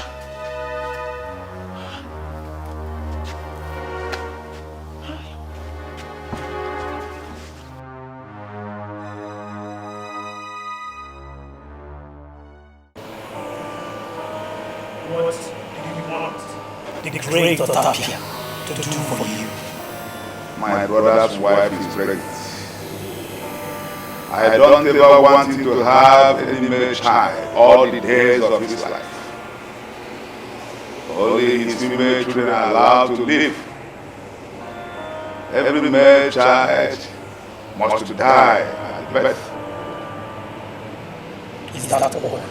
What do you want the great Otapia to do for you? My brother's wife is pregnant. I don't ever want him to have any male child all the days of his life. Only his female children are allowed to live. Every male child must die at birth. Is that all?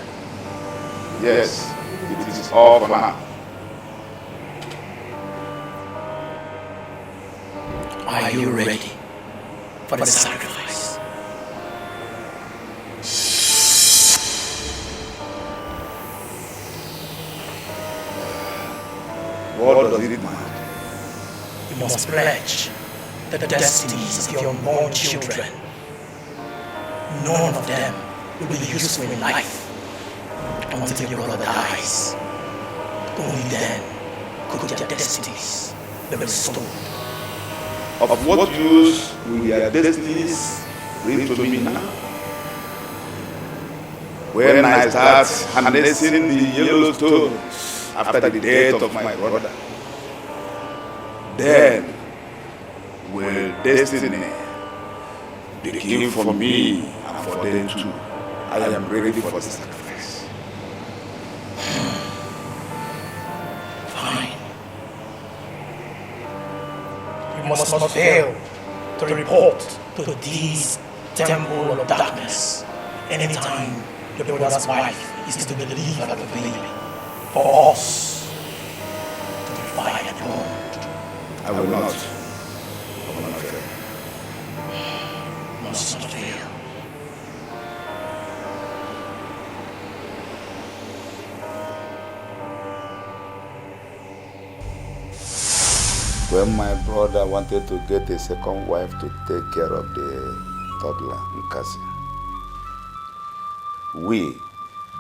Yes, it is all for now. Are you ready for the sacrifice? What does it matter? You must pledge the destinies of your unborn children. None of them will be useful in life until your brother dies. Only then could their destinies be restored. Of what use will their destinies bring to me now? When I start harnessing the yellow stones after the death of my brother, then will destiny begin for me and for them too. I am ready for the sacrifice. Fine. You must not fail to report to these temple of darkness anytime your brother's wife is to be delivered of the baby for us to defy and bond. I will not. I will not fail. Must not fail. When my brother wanted to get a second wife to take care of the toddler, Cassie, we,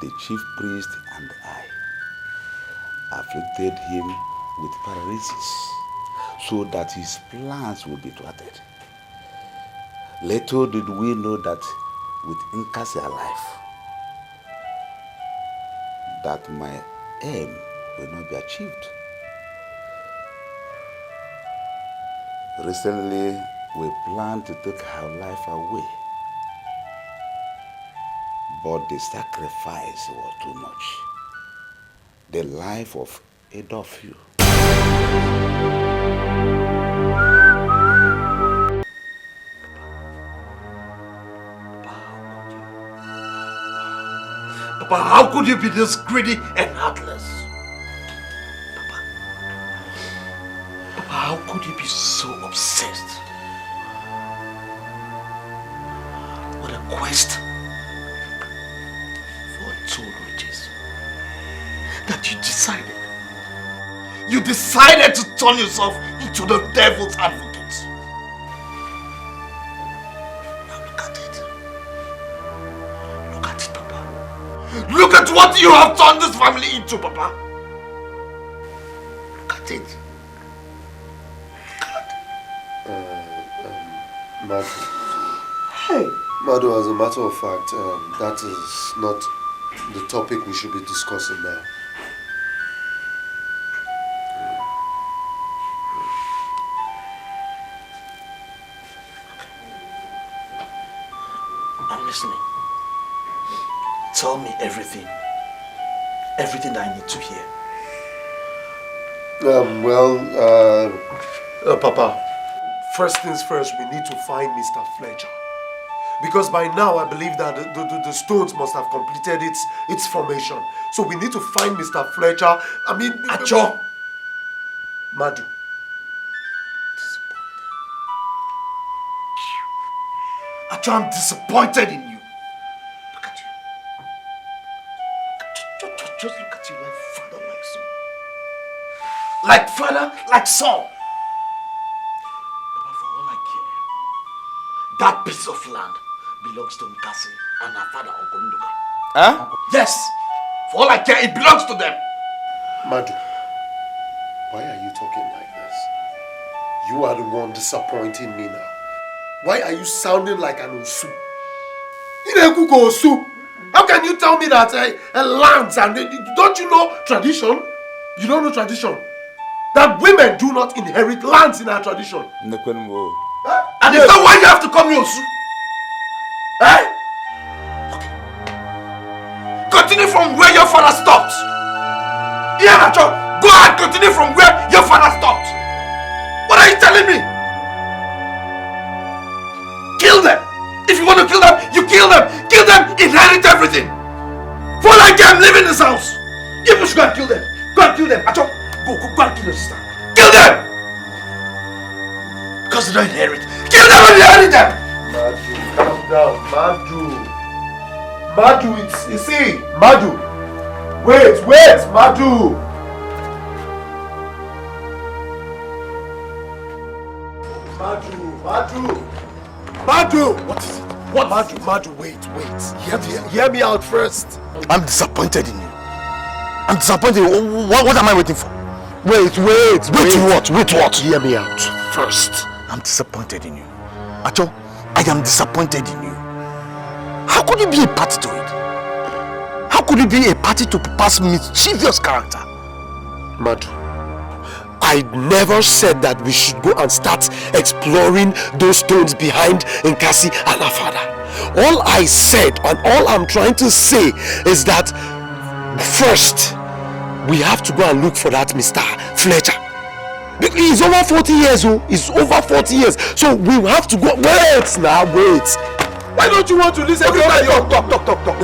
the chief priest and I, afflicted him with paralysis so that his plans would be thwarted. Little did we know that with Nkasi alive, that my aim will not be achieved. Recently, we planned to take her life away, but the sacrifice was too much. The life of Adolphe. Papa, how could you be this greedy and heartless? Papa, how could you be so obsessed with a quest for untold riches that you decided to turn yourself into the devil's advocate? Look at what you have turned this family into, Papa. Look at it. Madu. Hey. Madu, as a matter of fact, that is not the topic we should be discussing now. I'm listening. Tell me everything. Everything that I need to hear. Papa, first things first, we need to find Mr. Fletcher. Because by now, I believe that the stones must have completed its formation. So we need to find Mr. Fletcher. I mean... Acho! Madu. Acho, I'm disappointed in you. Look at you. Just look at you like father, like son. Like father, like son. Papa, for all I care, that piece of land belongs to Cassie and her father, Ogondoka. Huh? Yes. For all I care, it belongs to them. Madu, why are you talking like this? You are the one disappointing me now. Why are you sounding like an Osu? Osu. How can you tell me that lands and don't you know tradition? You don't know tradition. That women do not inherit lands in our tradition. And is that why you have to call me Osu? Eh? Continue from where your father stopped. Yeah, Nacho, go ahead, continue from where your father stopped. What are you telling me? Kill them. If you want to kill them, you kill them. Kill them, inherit everything. For like I'm leaving this house. You must go and kill them. Go and kill them. Nacho, go and kill your sister. Kill them. Because they don't inherit. Kill them and inherit them. Madu, calm down. Madu, you see, Madu. Wait, Madu. Madu. What is it? What? Madu, wait. Hear me out first. I'm disappointed in you. I'm disappointed. What am I waiting for? Wait. Wait what? Hear me out first. I'm disappointed in you. Acho, I am disappointed in you. How could you be a party to it? How could you be a party to Papa's mischievous character? Madu, I never said that we should go and start exploring those stones behind Cassie and her father. All I said and all I'm trying to say is that first, we have to go and look for that Mr. Fletcher. He's over 40 years, he's over 40 years. So we have to go. Wait. Why don't you want to listen? Talk.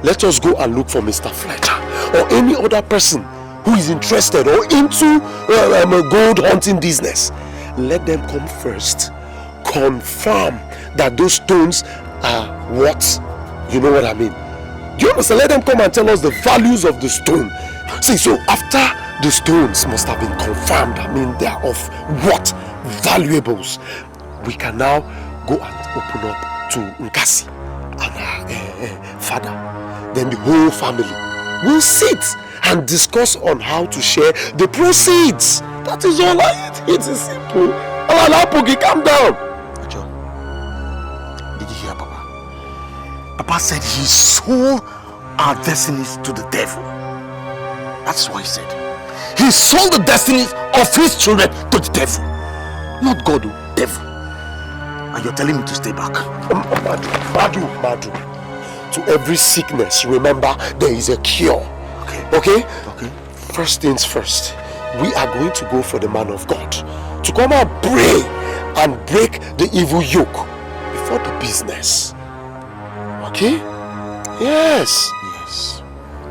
Let us go and look for Mr. Fletcher or any other person who is interested or into gold hunting business. Let them come first. Confirm that those stones are what? You know what I mean? Do you understand? Let them come and tell us the values of the stone. See, so after the stones must have been confirmed, I mean, they are of what? Valuables. We can now go and open up to Cassie and her father. Then the whole family will sit and discuss on how to share the proceeds. That is all it is simple. Pogi, calm down. Acho, did you hear Papa? Papa said he sold our destinies to the devil. That's what he said. He sold the destinies of his children to the devil. Not God, devil. And you're telling me to stay back. Madu. To every sickness, remember, there is a cure. Okay? First things first, we are going to go for the man of God to come and pray and break the evil yoke before the business. Okay? Yes.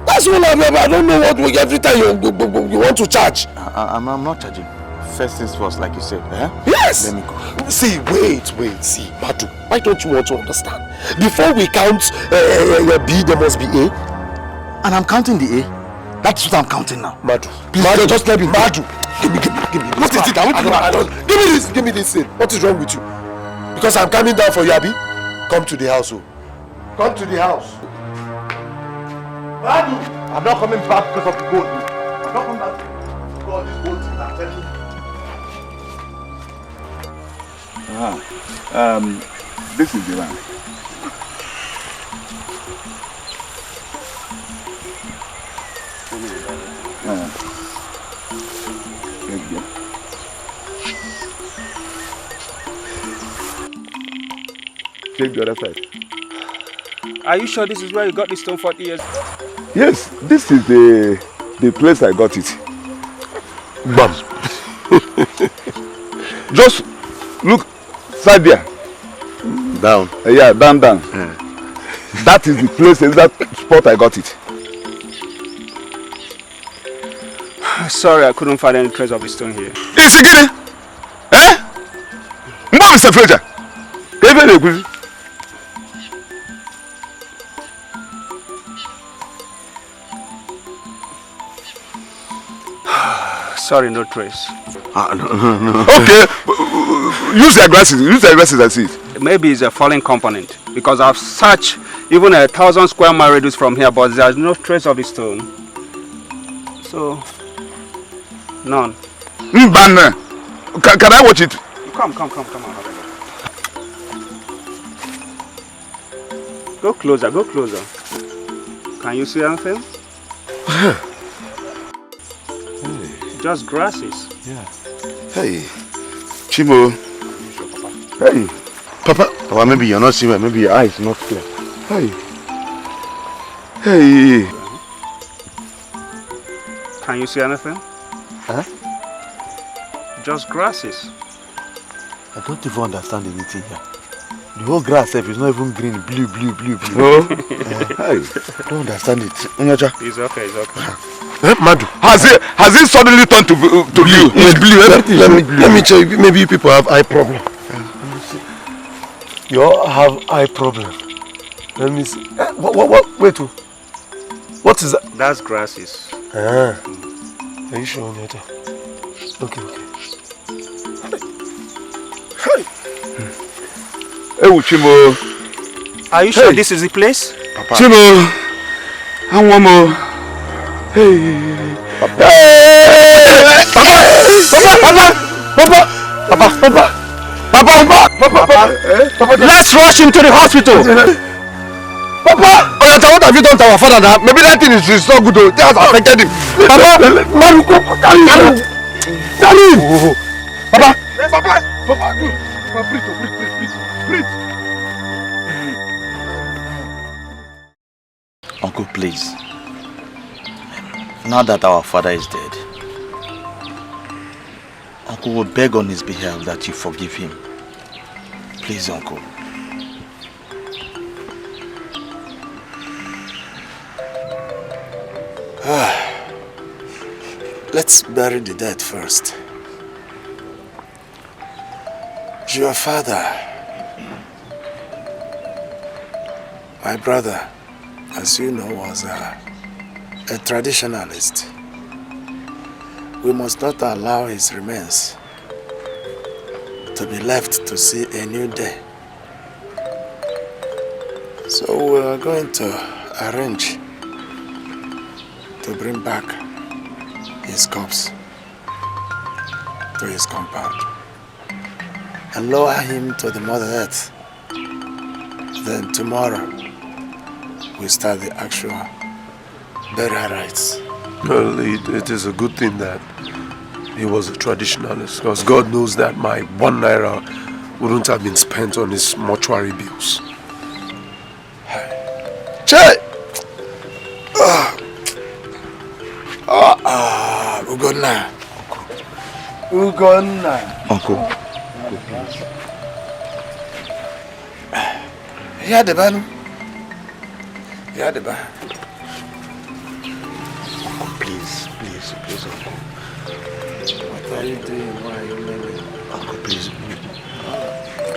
That's all I don't know what we every time you want to charge. I'm not charging. First things first, like you said. Yes. Let me go. See, wait. See, Madu, why don't you want to understand? Before we count B, there must be A. And I'm counting the A. That's what I'm counting now. Madu, please just let me. Madu, give me this. What is it? Give me this thing. What is wrong with you? Because I'm coming down for you, Abi. Come to the house. Come to the house. I'm not coming back because of the gold. I'm not coming back because of this gold thing, I'm telling you. This is the land. Check the other side. Are you sure this is where you got this stone 40 years? Yes, this is the place I got it. Bam. Just look side there. Down. Yeah, down. That is the place, is that spot I got it. Sorry, I couldn't find any trace of the stone here. Is it good? Eh? Mom is a treasure. Sorry, no trace. No. Okay, use your glasses and see it. Maybe it's a falling component because I've searched even 1,000 square mile radius from here, but there's no trace of the stone. So, none. Can I watch it? Come on. Go closer. Can you see anything? Just grasses. Yeah. Hey, Chimo. Hey. Papa, maybe you're not seeing, maybe your eyes not clear. Hey. Can you see anything? Huh? Just grasses. I don't even understand anything here. The whole grass is not even green, blue. No. I don't understand it. Onyaja. It's okay. Madu, has it suddenly turned to blue? It's blue. Let me check. Maybe you people have eye problem. Let me see. You all have eye problem. Let me see. What? Wait. What is that? That's grasses. Are you sure, Onyata? Okay. Hey, Chimo. Are you sure this is the place? Papa. Chimo. And one more. Hey. Papa. Papa. Let's rush him to the hospital. Papa. Onyata, what have you done to our father now? Maybe that thing is not good though. That has affected him. Papa. Carry him. Papa, breathe. Uncle, please. Now that our father is dead, Uncle will beg on his behalf that you forgive him. Please, Uncle. Let's bury the dead first. Your father, my brother, as you know, was a traditionalist. We must not allow his remains to be left to see a new day. So we are going to arrange to bring back his corpse to his compound and lower him to the Mother Earth. Then tomorrow we start the actual burial rites. Well, it is a good thing that he was a traditionalist, because God knows that my 1 naira wouldn't have been spent on his mortuary bills. Che! Ugonna. Uncle. Here the ban. Please, Uncle. What are you doing? Why are you married? Uncle,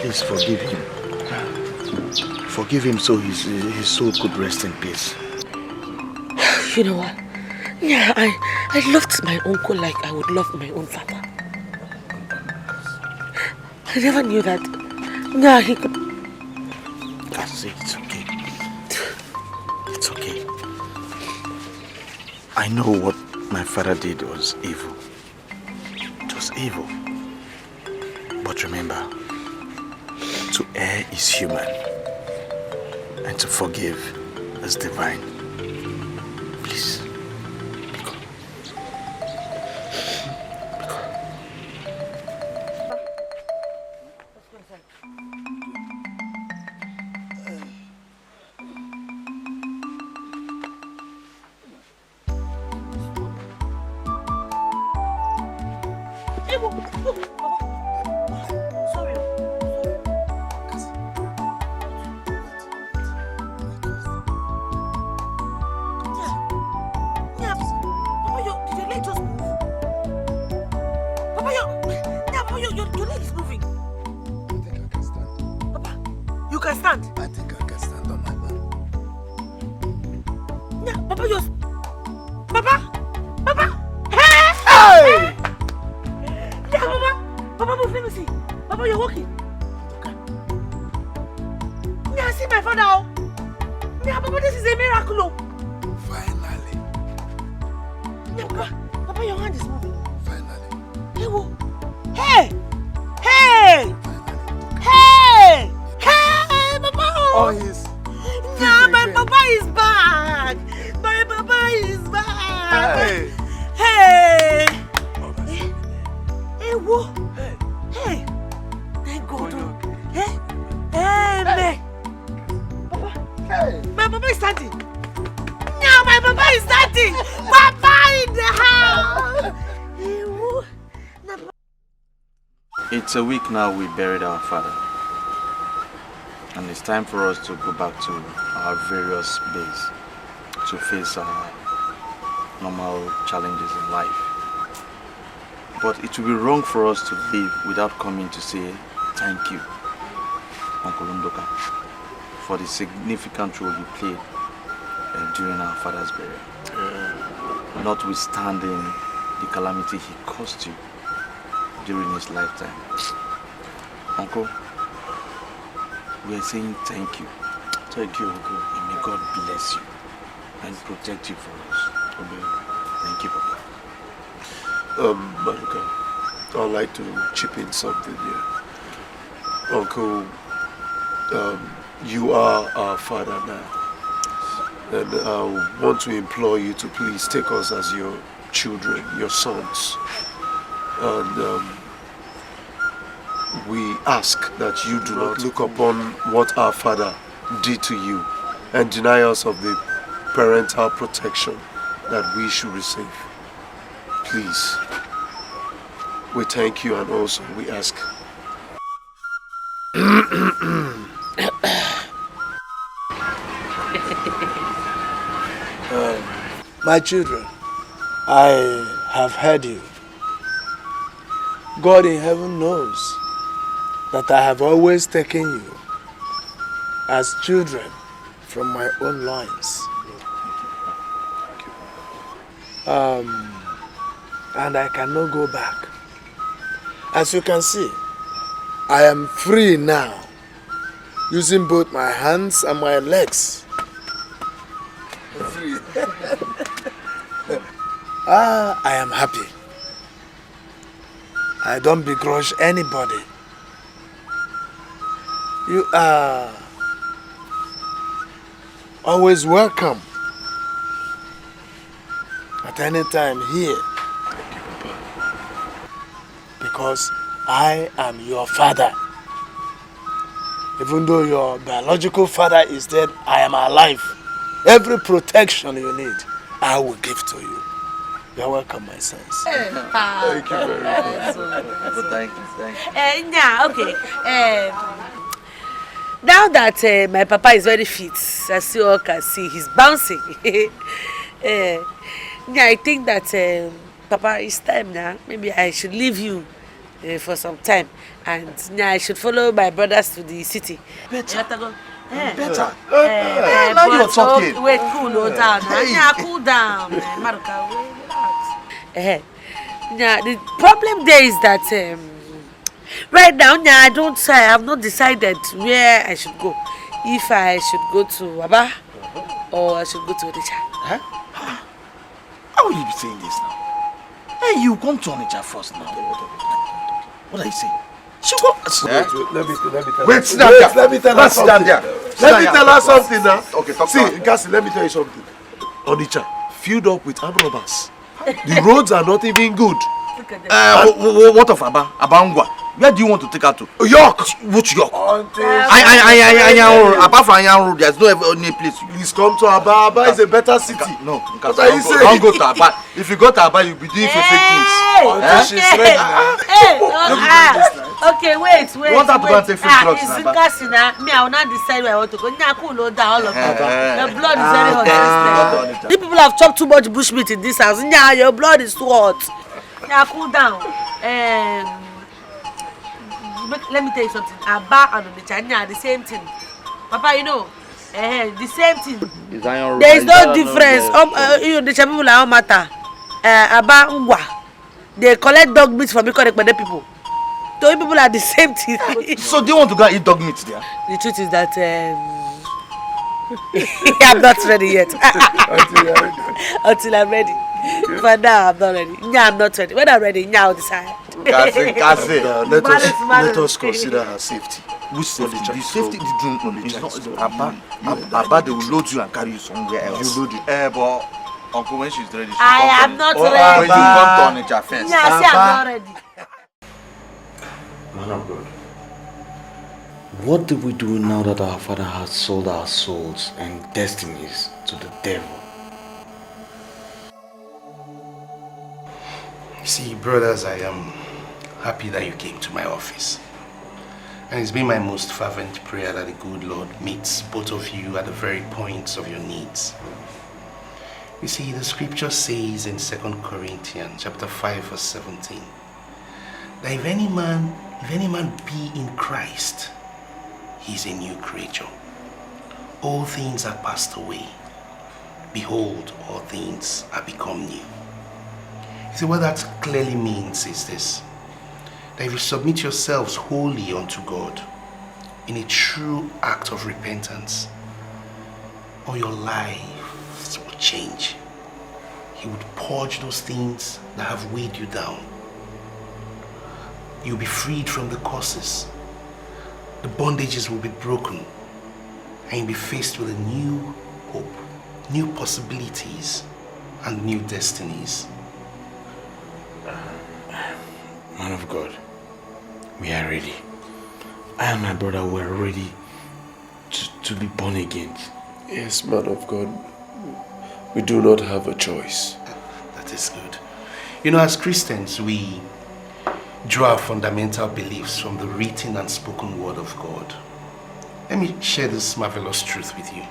please forgive him. Forgive him so his soul could rest in peace. You know what? Yeah, I loved my uncle like I would love my own father. I never knew that. Yeah, he could. Cassie, it's okay. It's okay. I know what my father did was evil. It was evil. But remember, to err is human, and to forgive is divine. Please. It's a week now we buried our father, and it's time for us to go back to our various days to face our normal challenges in life. But it would be wrong for us to leave without coming to say thank you, Uncle Undoka, for the significant role you played during our father's burial. Notwithstanding the calamity he caused you during his lifetime. Uncle, we are saying thank you. Thank you, Uncle. And may God bless you and protect you for us. Thank you, Papa. Maruka, I'd like to chip in something here. Uncle, you are our father now. And I want to implore you to please take us as your children, your sons. And we ask that you do not look upon what our father did to you and deny us of the parental protection that we should receive. Please, we thank you and also we ask. My children, I have heard you. God in heaven knows that I have always taken you as children from my own loins. And I cannot go back. As you can see, I am free now, using both my hands and my legs. Free. I am happy. I don't begrudge anybody. You are always welcome at any time here, because I am your father. Even though your biological father is dead, I am alive. Every protection you need, I will give to you. You're welcome, my sons. Thank you very much. Thank you. Yeah, okay. Now that my papa is very fit, as you all can see, he's bouncing. Yeah, I think that Papa, it's time now. Maybe I should leave you for some time, and I should follow my brothers to the city. Better. Better. Now you're talking. Wait, cool down. Yeah, cool down. Maruka, relax. Yeah, the problem there is that right now, I have not decided where I should go. If I should go to Aba or I should go to Naija. How will you be saying this now? Hey, you come to Naija first now. What are you saying? She go. Let me tell Wait, sit down there. Let me tell her Sit down something. there. Let me tell her something now. Okay, talk See, now. Cassie, let me tell you something. Onitsha, filled up with armed robbers. The roads are not even good. What of Aba? Abangwa? Where do you want to take her to? York! Which York? Road. Apart from Ayan Road, there's no any place. Please come to Aba. Aba is a better city. No, What are you saying? don't go to Aba. If you go to Aba, you'll be doing fake things. She's ready now. Okay, wait. You want her to go and take free drugs It's in in Aba? Cassie now. Me, I will not decide where I want to go. Nyaku load down all of them. The blood is very hot. These people have chopped too much bushmeat in this house. Nya, your blood is too hot. Nya, cool down. Let me tell you something. Aba and Onitsha are the same thing. Papa, you know, the same thing. There is no difference. You the people don't matter. Aba Ngwa, they collect dog meat from Ikore people. So people are the same thing. So do you want to go and eat dog meat there? The truth is that I'm not ready yet. Until I'm ready. But now I'm not ready. Yeah, I'm not ready. When I'm ready, now I'll decide. Cassie. Let us consider her safety. Which safety? The safety is not Aba, they will load you and carry you somewhere else. You load it. But Uncle, when she's ready, I am not ready. When you come to Onitsha first. Yeah, I say I'm not ready. Man of God, what do we do now that our Father has sold our souls and destinies to the devil? See, brothers, I am happy that you came to my office. And it's been my most fervent prayer that the good Lord meets both of you at the very points of your needs. You see, the scripture says in 2 Corinthians chapter 5 verse 17, that if any man be in Christ, he is a new creature. All things are passed away. Behold, all things are become new. You see, what that clearly means is this: that if you submit yourselves wholly unto God in a true act of repentance, all your lives will change. He would purge those things that have weighed you down. You'll be freed from the curses. The bondages will be broken, and you'll be faced with a new hope, new possibilities, and new destinies. Man of God, we are ready. I and my brother were ready to be born again. Yes, man of God. We do not have a choice. That is good. You know, as Christians, we draw our fundamental beliefs from the written and spoken word of God. Let me share this marvelous truth with you.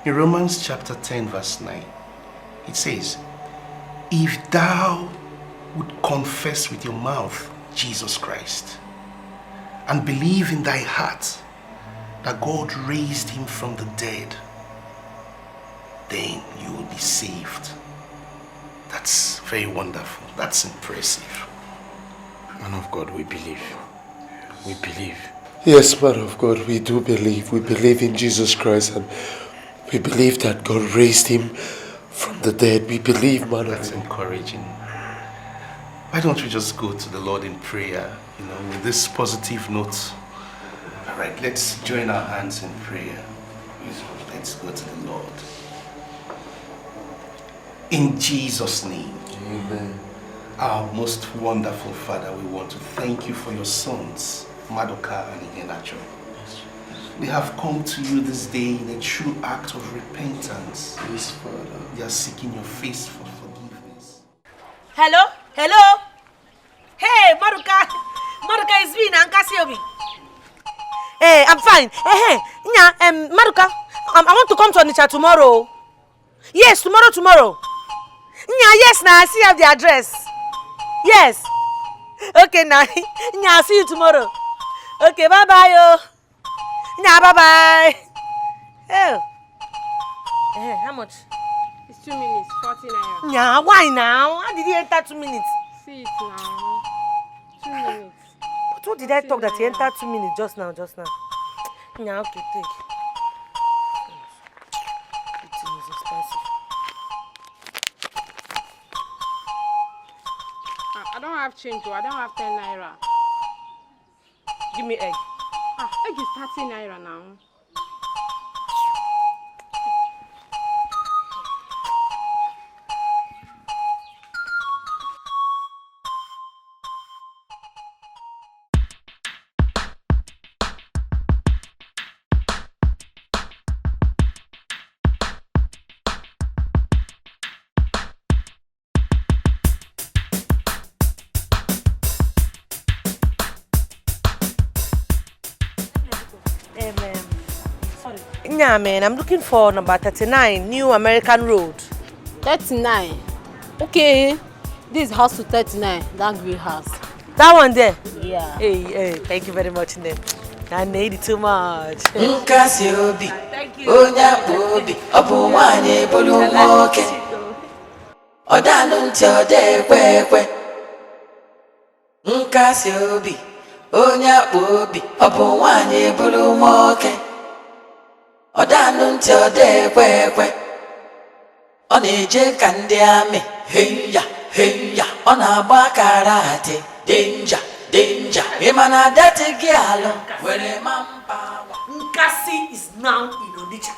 In Romans chapter 10 verse 9, it says, if thou would confess with your mouth Jesus Christ and believe in thy heart that God raised him from the dead, then you will be saved. That's very wonderful. That's impressive. Man of God, we believe. We believe. Yes, man of God, we do believe. We believe in Jesus Christ, and we believe that God raised him from the dead. We believe, man. That's encouraging. Why don't we just go to the Lord in prayer, with this positive note? All right, let's join our hands in prayer. Let's go to the Lord. In Jesus' name. Amen. Our most wonderful Father, we want to thank you for your sons, Madoka and Ihenacho. We have come to you this day in a true act of repentance. Yes, Father. We are seeking your face for forgiveness. Hello? Hello? Hey, Maruka. Maruka is me, Cassie. Hey, I'm fine. Hey, Maruka, I want to come to Onitsha tomorrow. Yes, tomorrow. Yes, now I see you have the address. Yes. Okay, now. I'll see you tomorrow. Okay, bye-bye, yo. Bye-bye. Oh. How much? It's 2 minutes, 40 naira. Why now? How did he enter 2 minutes? See it now. 2 minutes. But what did I talk that he entered 2 minutes just now? Okay, take. It is expensive. have change. I don't have 10 naira. Give me egg. Egg is 30 naira now. Yeah, man, I'm looking for number 39, New American Road. 39? Okay. This is house to 39, that green house. That one there? Yeah. Hey, thank you very much, Ned. I need it too much. Thank you. Obi, Obuwane Bolumoke. Odanunti Odekwe. Nkasi Obi, Obi, Obuwane Bolumoke. Odanunti Odekwe. Oneje Kandiame. Heya, Onagba karate. Danger. Emana dati gialo. Where mampa. Cassie is now in Onitsha.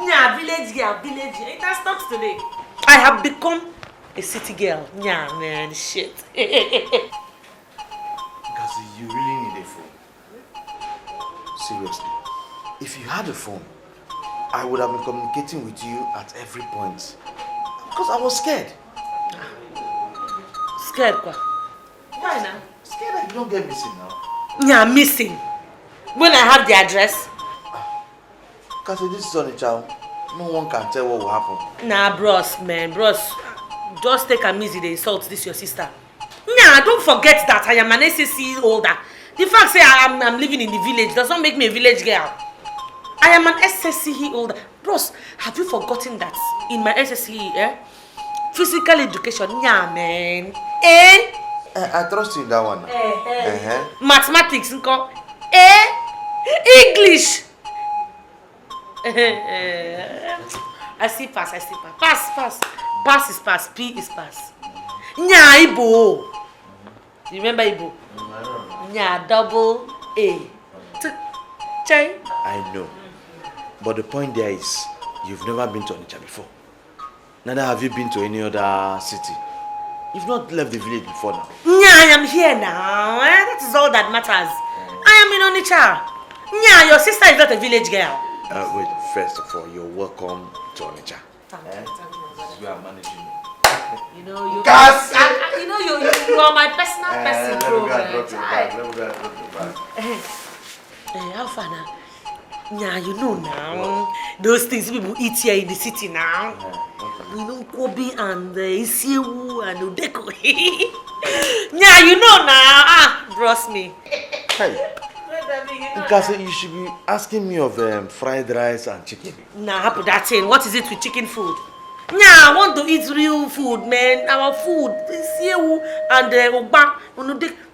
Yeah, village girl. It has stopped today. I have become a city girl. Yeah, man, shit. Cassie, you really need a phone. Seriously. If you had a phone, I would have been communicating with you at every point. Because I was scared. Scared, quoi? Why now? Scared that you don't get missing now. Yeah, missing. When I have the address. Cassie, this is on a child. No one can tell what will happen. Nah, bros. Just take a easy, they insult this your sister. Nah, don't forget that I am an SSC holder. The fact say I'm living in the village does not make me a village girl. I am an SSCE holder. Bros, have you forgotten that in my SSCE, physical education, yeah, man. I trust you in that one. Mathematics, English. I see pass. Pass is pass. P is pass. Nya Ibo. You remember Ibo? Nya double A. Chai. I know. But the point there is, you've never been to Onitsha before. Neither have you been to any other city. You've not left the village before now. Nya, I am here now. That is all that matters. I am in Onitsha. Nya, your sister is not a village girl. Wait, first of all, you're welcome to Onitsha. You are managing me. You know, you Cassie! you are my personal person, bro. Let me go and drop your bag. How far now? Yeah, you know now. Those things people eat here in the city now. You know, Kobe and Isiu and Udeko. Yeah, you know now. Trust me. Hey. Cassie, you should be asking me of fried rice and chicken. Nah, put that in. What is it with chicken food? Yeah, I want to eat real food, man. Our food, Isiu and Ogba.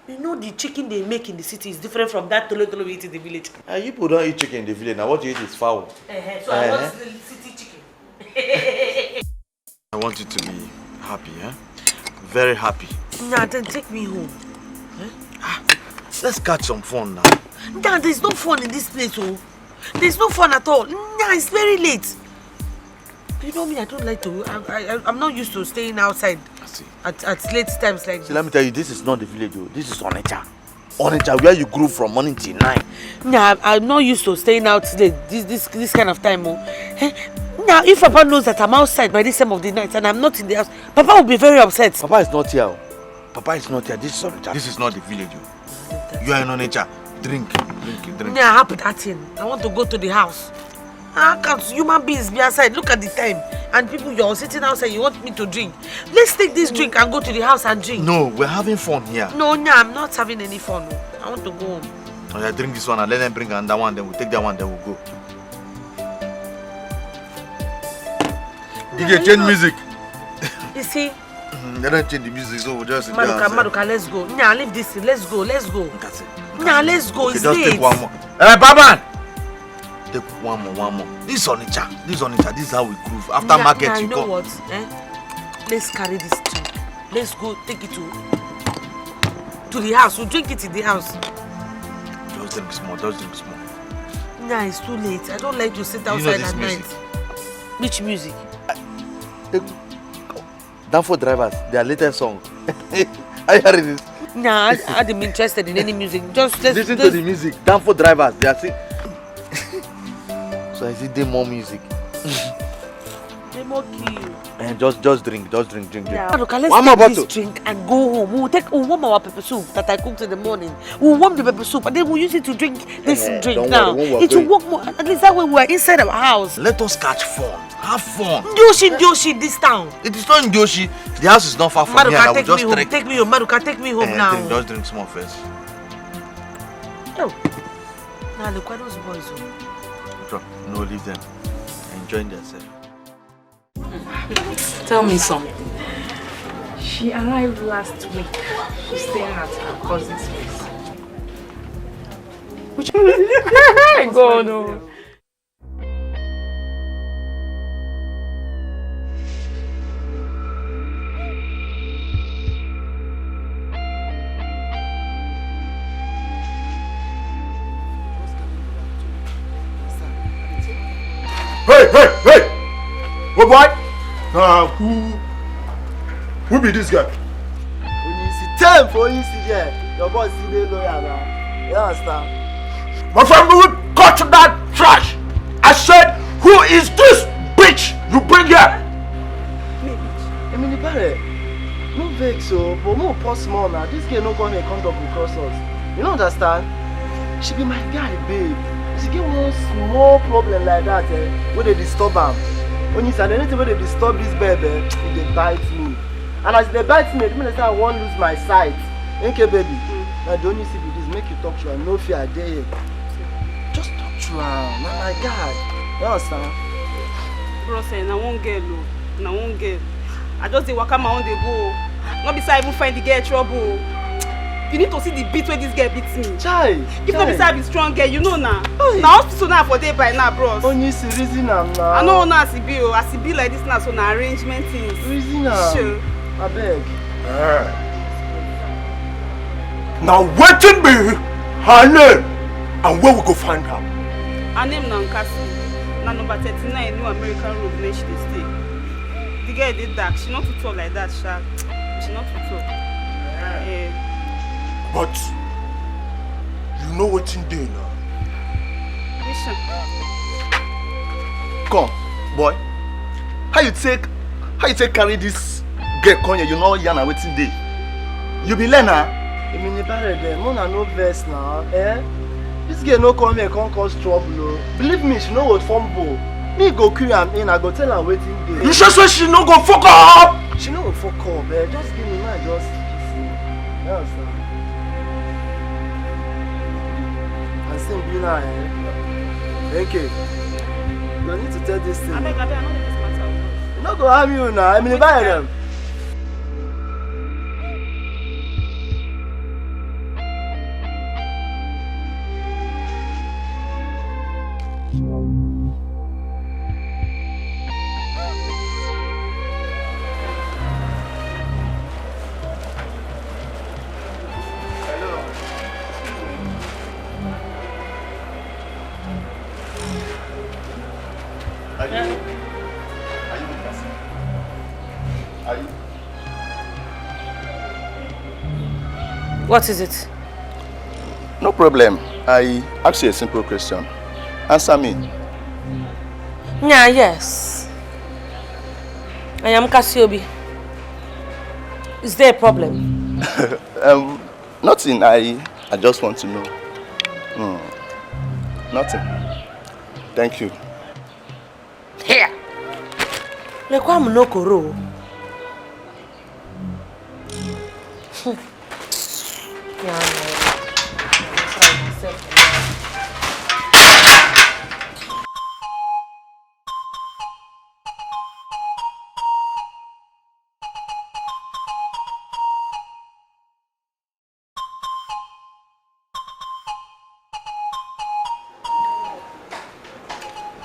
You know the chicken they make in the city is different from that tolo we eat in the village. You people don't eat chicken in the village. Now what you eat is fowl. So I want the city chicken. I want you to be happy, Very happy. Nah, then take me home. Let's catch some fun now. Nah, there's no fun in this place, oh. There's no fun at all. Nah, it's very late. You know me, I don't like to. I'm not used to staying outside at late times like this. See, let me tell you, this is not the village, this is Onitsha. Onitscha, where you grew from morning till 9. Nah, I'm not used to staying out today, this kind of time. Now, if Papa knows that I'm outside by this time of the night and I'm not in the house, Papa will be very upset. Papa is not here. Papa is not here. This is Onitscha. This is not the village. You are in Onitscha. Drink. Nah, happy that thing. I want to go to the house. How can't human beings be outside? Look at the time. And people, you're sitting outside, you want me to drink. Let's take this drink and go to the house and drink. No, we're having fun here. No, I'm not having any fun. I want to go home. Oh, yeah, drink this one and let them bring another one, then we'll take that one, then we'll go. DJ, change music. You see? They don't change the music, so we'll just sit Maduka, let's go. Nah, leave this thing. Let's go. Nah, let's go. Okay, it's just late. take one more. Baban! Take one more. This is Onitscha. This is how we groove. After market, you you know go. what? Let's carry this drink. Let's go take it to the house. We'll drink it in the house. Just drink small, just drink small. Nah, it's too late. I don't like to sit outside at night. Which music? Danfo Drivers, their latest song. Are you hearing this? Nah, I didn't be interested in any music. Just listen to the music. Danfo Drivers, they are singing. So I see them more music. They more kill. And just drink. Yeah. Let's One take more bottle. this drink and go home. We'll warm our pepper soup that I cooked in the morning. We'll warm the pepper soup and then we'll use it to drink this drink now. It will work more. At least that way we're inside our house. Let us catch fun. Have fun. Ndoshi, this town. It is not in Ndoshi. The house is not far from here. I will just trek. Take me home. Maruka, take me home now. Just drink small first. Oh. Now look at those boys. No, leave them. Enjoying themselves. Tell me something. She arrived last week. She's staying at her cousin's place. Which God, no. Hey! Oh boy! Who be this guy? When you see time for you see here, your boss is the lawyer now. You understand? My friend, we will cut that trash. I said, who is this bitch you bring here? I mean, no vex so, but more pause more now. This girl no come here conduct across us. You don't understand? She be my guy, babe. She get one small problem like that, where they disturb am. When you say anything where they disturb this baby, they bite me. And as they bite me, it means I won't lose my sight. Okay, baby. Now don't you see this? Make you talk to her. No fear, there. Just talk to her. Now my God. You understand? Bro, say na one girl, na one girl. I just dey waka my own dey go. Not be say I even find the girl trouble. You need to see the beat where this girl beats me. Chai. If not be say I be strong girl, you know now. Now hospital now for day by now, bros. Only see reason am now. I know now as it be o, as it be like this now, so na arrangement things. Reason am. Sure. I beg. Now waiting be her name and where we go find her. Her name na Cassie. Na number 39 New American Road where she dey stay. The girl dey dark. She not too tall like that, sha. She not too tall. Yeah. But you know what's in there now. Listen. Come, boy. How you take carry this girl come here? You know yarn and waiting day. You be learner. I mean you better them. Mona no verse now, eh? This girl no come here, can't cause trouble. Believe me, she know what fumble. Me go carry am in, I go tell her waiting day. You sure say she no go fuck up? She no go fuck up, eh? Just give me mine, just kiss me. You understand? Okay. You need to tell this thing. I beg, I know this matter. You not go harm you now. I mean, buy them. What is it? No problem. I ask you a simple question. Answer me. Yeah, yes. I am Cassiobi. Is there a problem? Nothing. I just want to know. Nothing. Thank you. Here. Lekwa no koro.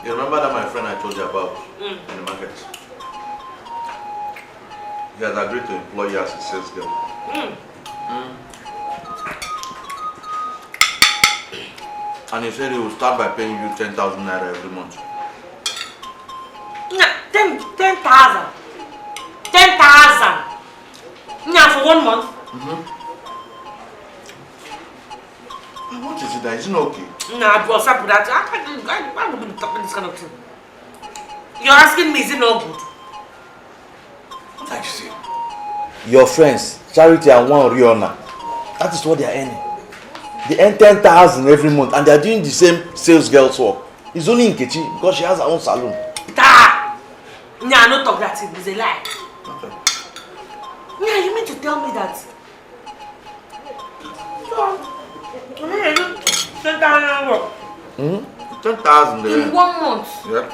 You remember that my friend I told you about in the market? He has agreed to employ you as a sales girl. And he said he will start by paying you 10,000 naira every month. Nah, 10,000. 10,000. Nah, for 1 month. And what is it that isn't okay? Nah, bro, stop with that. Why would we be talking this kind of thing? You're asking me, is it not good? What are you saying? Your friends, Charity and one Rihanna, that is what they are earning. They earn 10,000 every month and they are doing the same sales girl's work. It's only in Kechi because she has her own salon. Nah, no talk that thing. It's a lie. Okay. Yeah, you mean to tell me that? So, 10,000 work. 10,000 in 1 month. Yeah.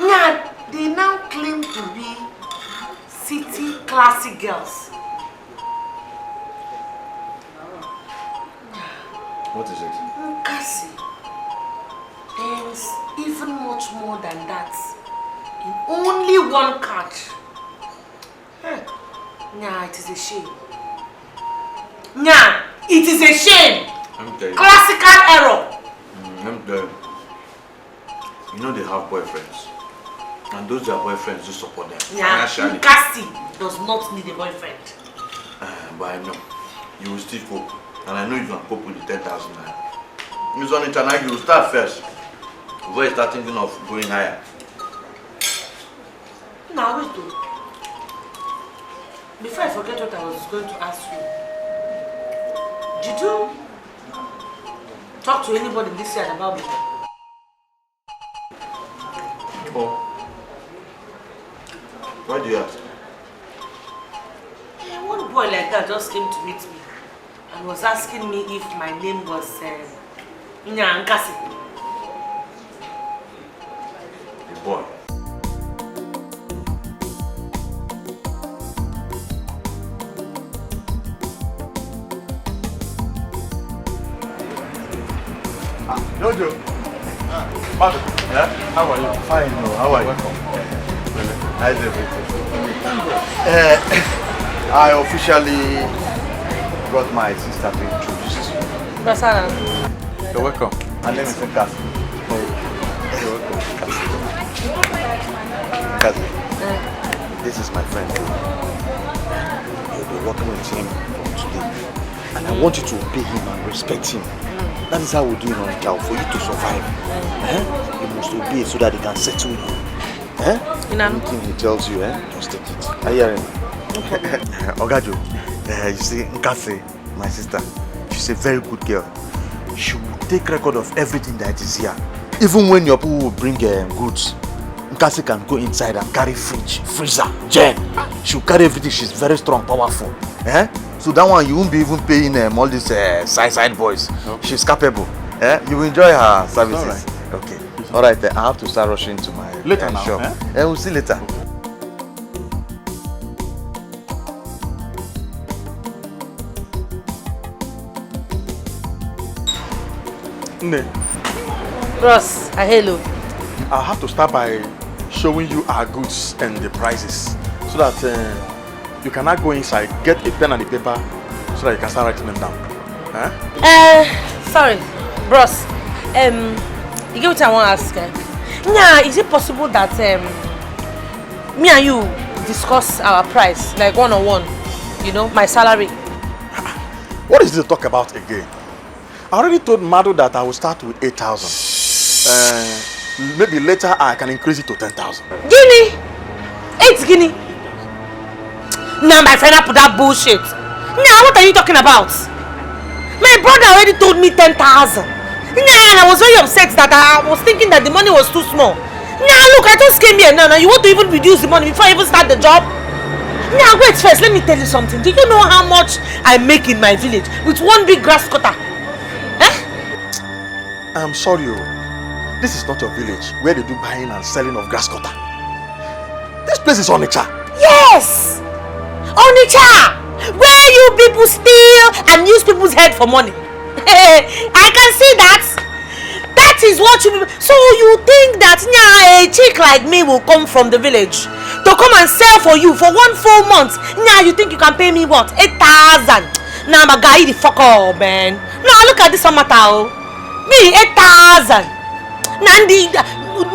Yeah, they now claim to be city classy girls. What is it? Cassie earns even much more than that in only 1 catch. Nah, it is a shame. Nah, it is a shame. I'm telling you. Classical error. I'm telling you. You know they have boyfriends. And those their boyfriends do support them. Yeah, Cassie does not need a boyfriend. But I know. You will still cope. And I know you can cope with the 10,000 naira. Miss Onitsha, you will start first. Before you start thinking of going higher. Now wait though. Before I forget what I was going to ask you. Did you talk to anybody this year about me? Oh. Why do you ask? One boy like that just came to meet me and was asking me if my name was Cassie. The boy. Jojo. Mother. Yeah? How are you? Fine. No. How are you? Welcome. How's everything? I officially got my sister to introduce you. Basana. You're welcome. Her name is Cassie. Oh, you're welcome, Cassie. Cassie, this is my friend. You'll be working with him from today. And I want you to obey him and respect him. That is how we do it on the job. For you to survive, you must obey so that he can settle you. Anything he tells you, just take it. Are you hearing? Okay. Ogajo, you see, Nkase, my sister, she's a very good girl. She will take record of everything that is here. Even when your people will bring goods, Nkase can go inside and carry fridge, freezer, gen. She'll carry everything. She's very strong, powerful. So that one, you won't be even paying all these side boys. Okay. She's capable. You will enjoy her services. All right. Okay. All right, I have to start rushing to my later now, shop. We'll see later. Ne. Ross, hello. I'll have to start by showing you our goods and the prices so that you can now go inside, get a pen and a paper so that you can start writing them down. Sorry, bros. You get what I want to ask? Yeah, is it possible that me and you discuss our price, like one-on-one? You know, my salary. What is this to talk about again? I already told Mado that I will start with 8,000. Maybe later I can increase it to 10,000. Guinea? 8 guinea? Nah, my friend, I put that bullshit. Nah, what are you talking about? My brother already told me 10,000. Nah, and I was very upset that I was thinking that the money was too small. Nah, look, I just came here now. You want to even reduce the money before I even start the job? Nah, wait first, let me tell you something. Do you know how much I make in my village with one big grass cutter? I'm sorry, this is not a village where they do buying and selling of grass cutter. This place is Onitsha. Yes! Onitsha! Where you people steal and use people's head for money. I can see that. That is what you... So you think that a chick like me will come from the village to come come and sell for you for 1 full month. Now you think you can pay me what? 8,000. Now I'm a guy the fuck up, man. Now look at this matter. Me 8,000. Nandi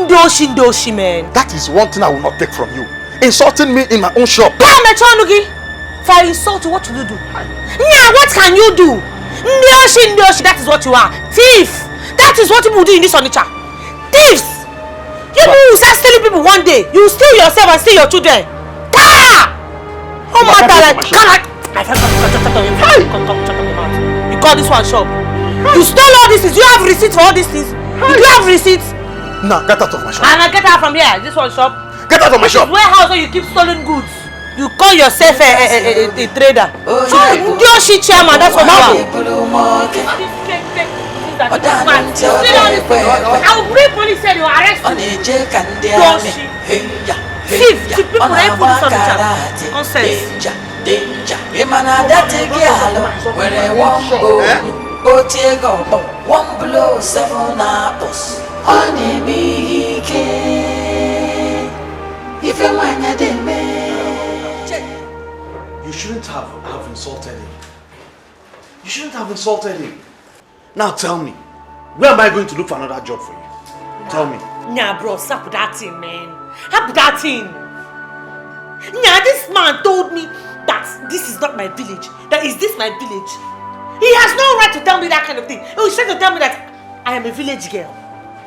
doshi man. That is one thing I will not take from you. Insulting me in my own shop. Come Mechonugi. If I insult you, what will you do? Yeah, what can you do? Ndoshi, that is what you are. Thief. That is what people do in this furniture. Thieves. You will start stealing people one day. You will steal yourself and steal your children. Ta! Oh my God! You call this one shop? You stole all these things. You have receipts for all these things. You do have receipts. No, get out of my shop. And I get out from here. This one shop. Get out of my shop. Warehouse where you keep stolen goods. You call yourself a trader. Yoshi chairman, that's what you are. I will bring police and you arrest you. Yoshi. Thief people ain't put this on the chat. Nonsense. Danger. One blow, 7 apples. If you want to You shouldn't have insulted him. You shouldn't have insulted him. Now tell me, where am I going to look for another job for you? Tell me. Nah, bro, stop that thing, man. Stop that thing. Nah, this man told me that this is not my village. That is this my village. He has no right to tell me that kind of thing. He was trying to tell me that I am a village girl.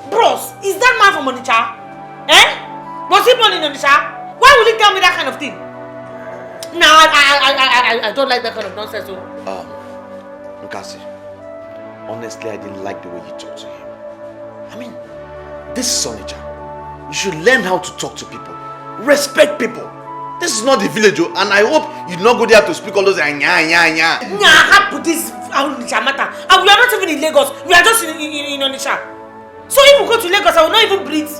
Bros, is that man from Onitsha? Eh? Was he born in Onitsha? Why would he tell me that kind of thing? No, I don't like that kind of nonsense. Cassie, honestly, I didn't like the way you talked to him. I mean, this is Onitsha. You should learn how to talk to people. Respect people. This is not the village, and I hope you not go there to speak all those nya. Nah, how put this Onitsha matter? And we are not even in Lagos. We are just in Onitsha. So if we go to Lagos, I will not even breathe.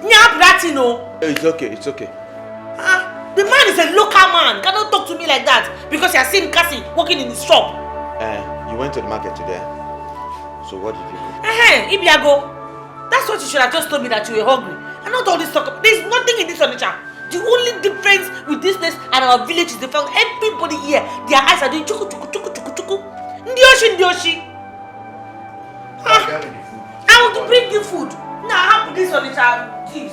Nya, that you know. It's okay, it's okay. The man is a local man. Cannot talk to me like that because you have seen Cassie working in his shop. You went to the market today. So what did you do? Ibiago. That's what you should have just told me, that you were hungry. And not all this talk. There's nothing in this furniture. The only difference with this place and our village is the fact everybody here, their eyes are doing chuku chuku chuku chuku chuku. Ndioshi. I want to bring you food. Now I have this furniture. Jeez.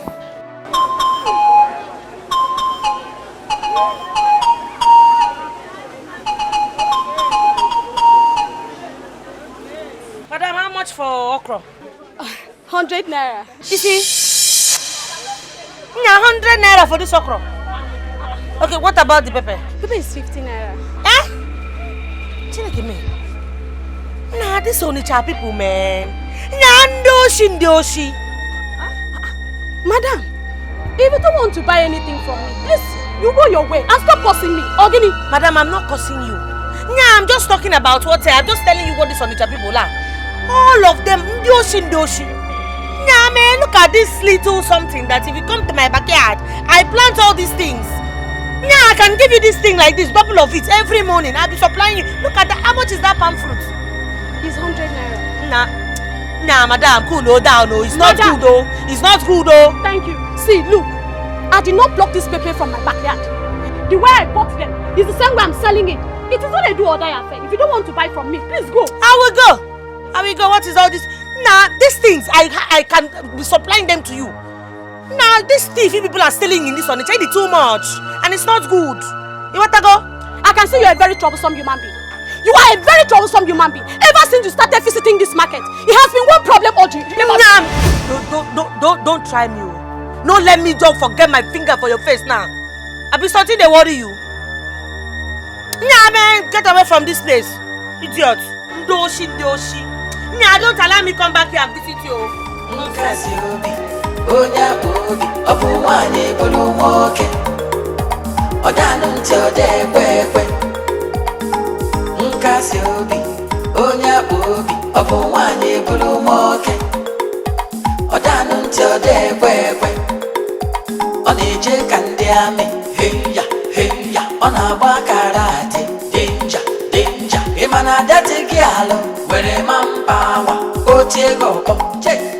Madam, how much for okra? 100 naira. You see? 100 naira for this okra. Okay, what about the pepper? Pepper is 50 naira. Eh? Chineke me. Nah, this Onitsha people, man. Ndoshi. Madam, if you don't want to buy anything from me, please, you go your way and stop cursing me. Ogini. Madam, I'm not cursing you. Nah, I'm just talking about what I'm just telling you what this Onitsha people are. All of them, ndoshi. Nah, man, look at this little something that if you come to my backyard, I plant all these things. Nah, I can give you this thing like this, double of it every morning. I'll be supplying you. Look at that. How much is that palm fruit? It's 100 naira. Nah, madam, cool down. No, it's not good though. It's not good though. Thank you. See, look, I did not pluck this pepper from my backyard. The way I bought them is the same way I'm selling it. It is what I do or die affair. If you don't want to buy from me, please go. I will go. What is all this? Nah, these things I can be supplying them to you. Nah, these thiefy people are stealing in this one. It's already too much, and it's not good. You want to go? I can see you're a very troublesome human being. You are a very troublesome human being. Ever since you started visiting this market, it has been one problem or the other. Don't try me. No, let me just forget my finger for your face now. I'll be something they worry you. Nah, man, get away from this place, idiot. Doshi. Nah, don't allow me come back here and visit you.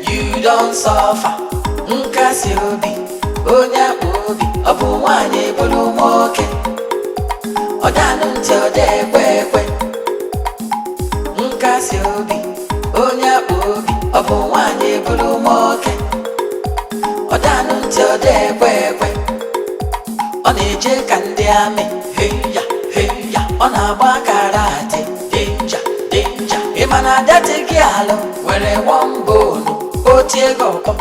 You don't suffer. onye akpa obi ọ bụ nwaanyị bụrụ nwoke ọ danụ ntị ọ dị ekwe ekwe nkasi obi onye akpa obi ọ bụ nwaanyị bụrụ nwoke ọ danụ ntị ọ dị ekwe ekwe ọ na-eje ka ndị amị heya heya ọ na-agba karate denja denja ịma na dati gị alụ nwere wọmbonu o tie gị ọkpọ.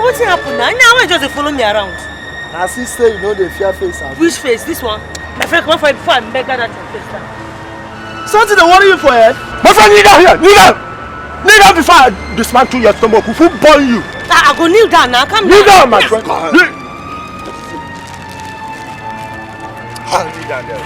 What's happened now? Now I just follow me around. I see say you know the fear face. Which face? This one? My friend, come on for it before I make that face down. Something to worry you for, eh? My friend, kneel down here. Kneel down. Kneel down before I dismantle your stomach. Who burn you? I go kneel down now. Come kneel down, my yeah. friend. Kneel down there.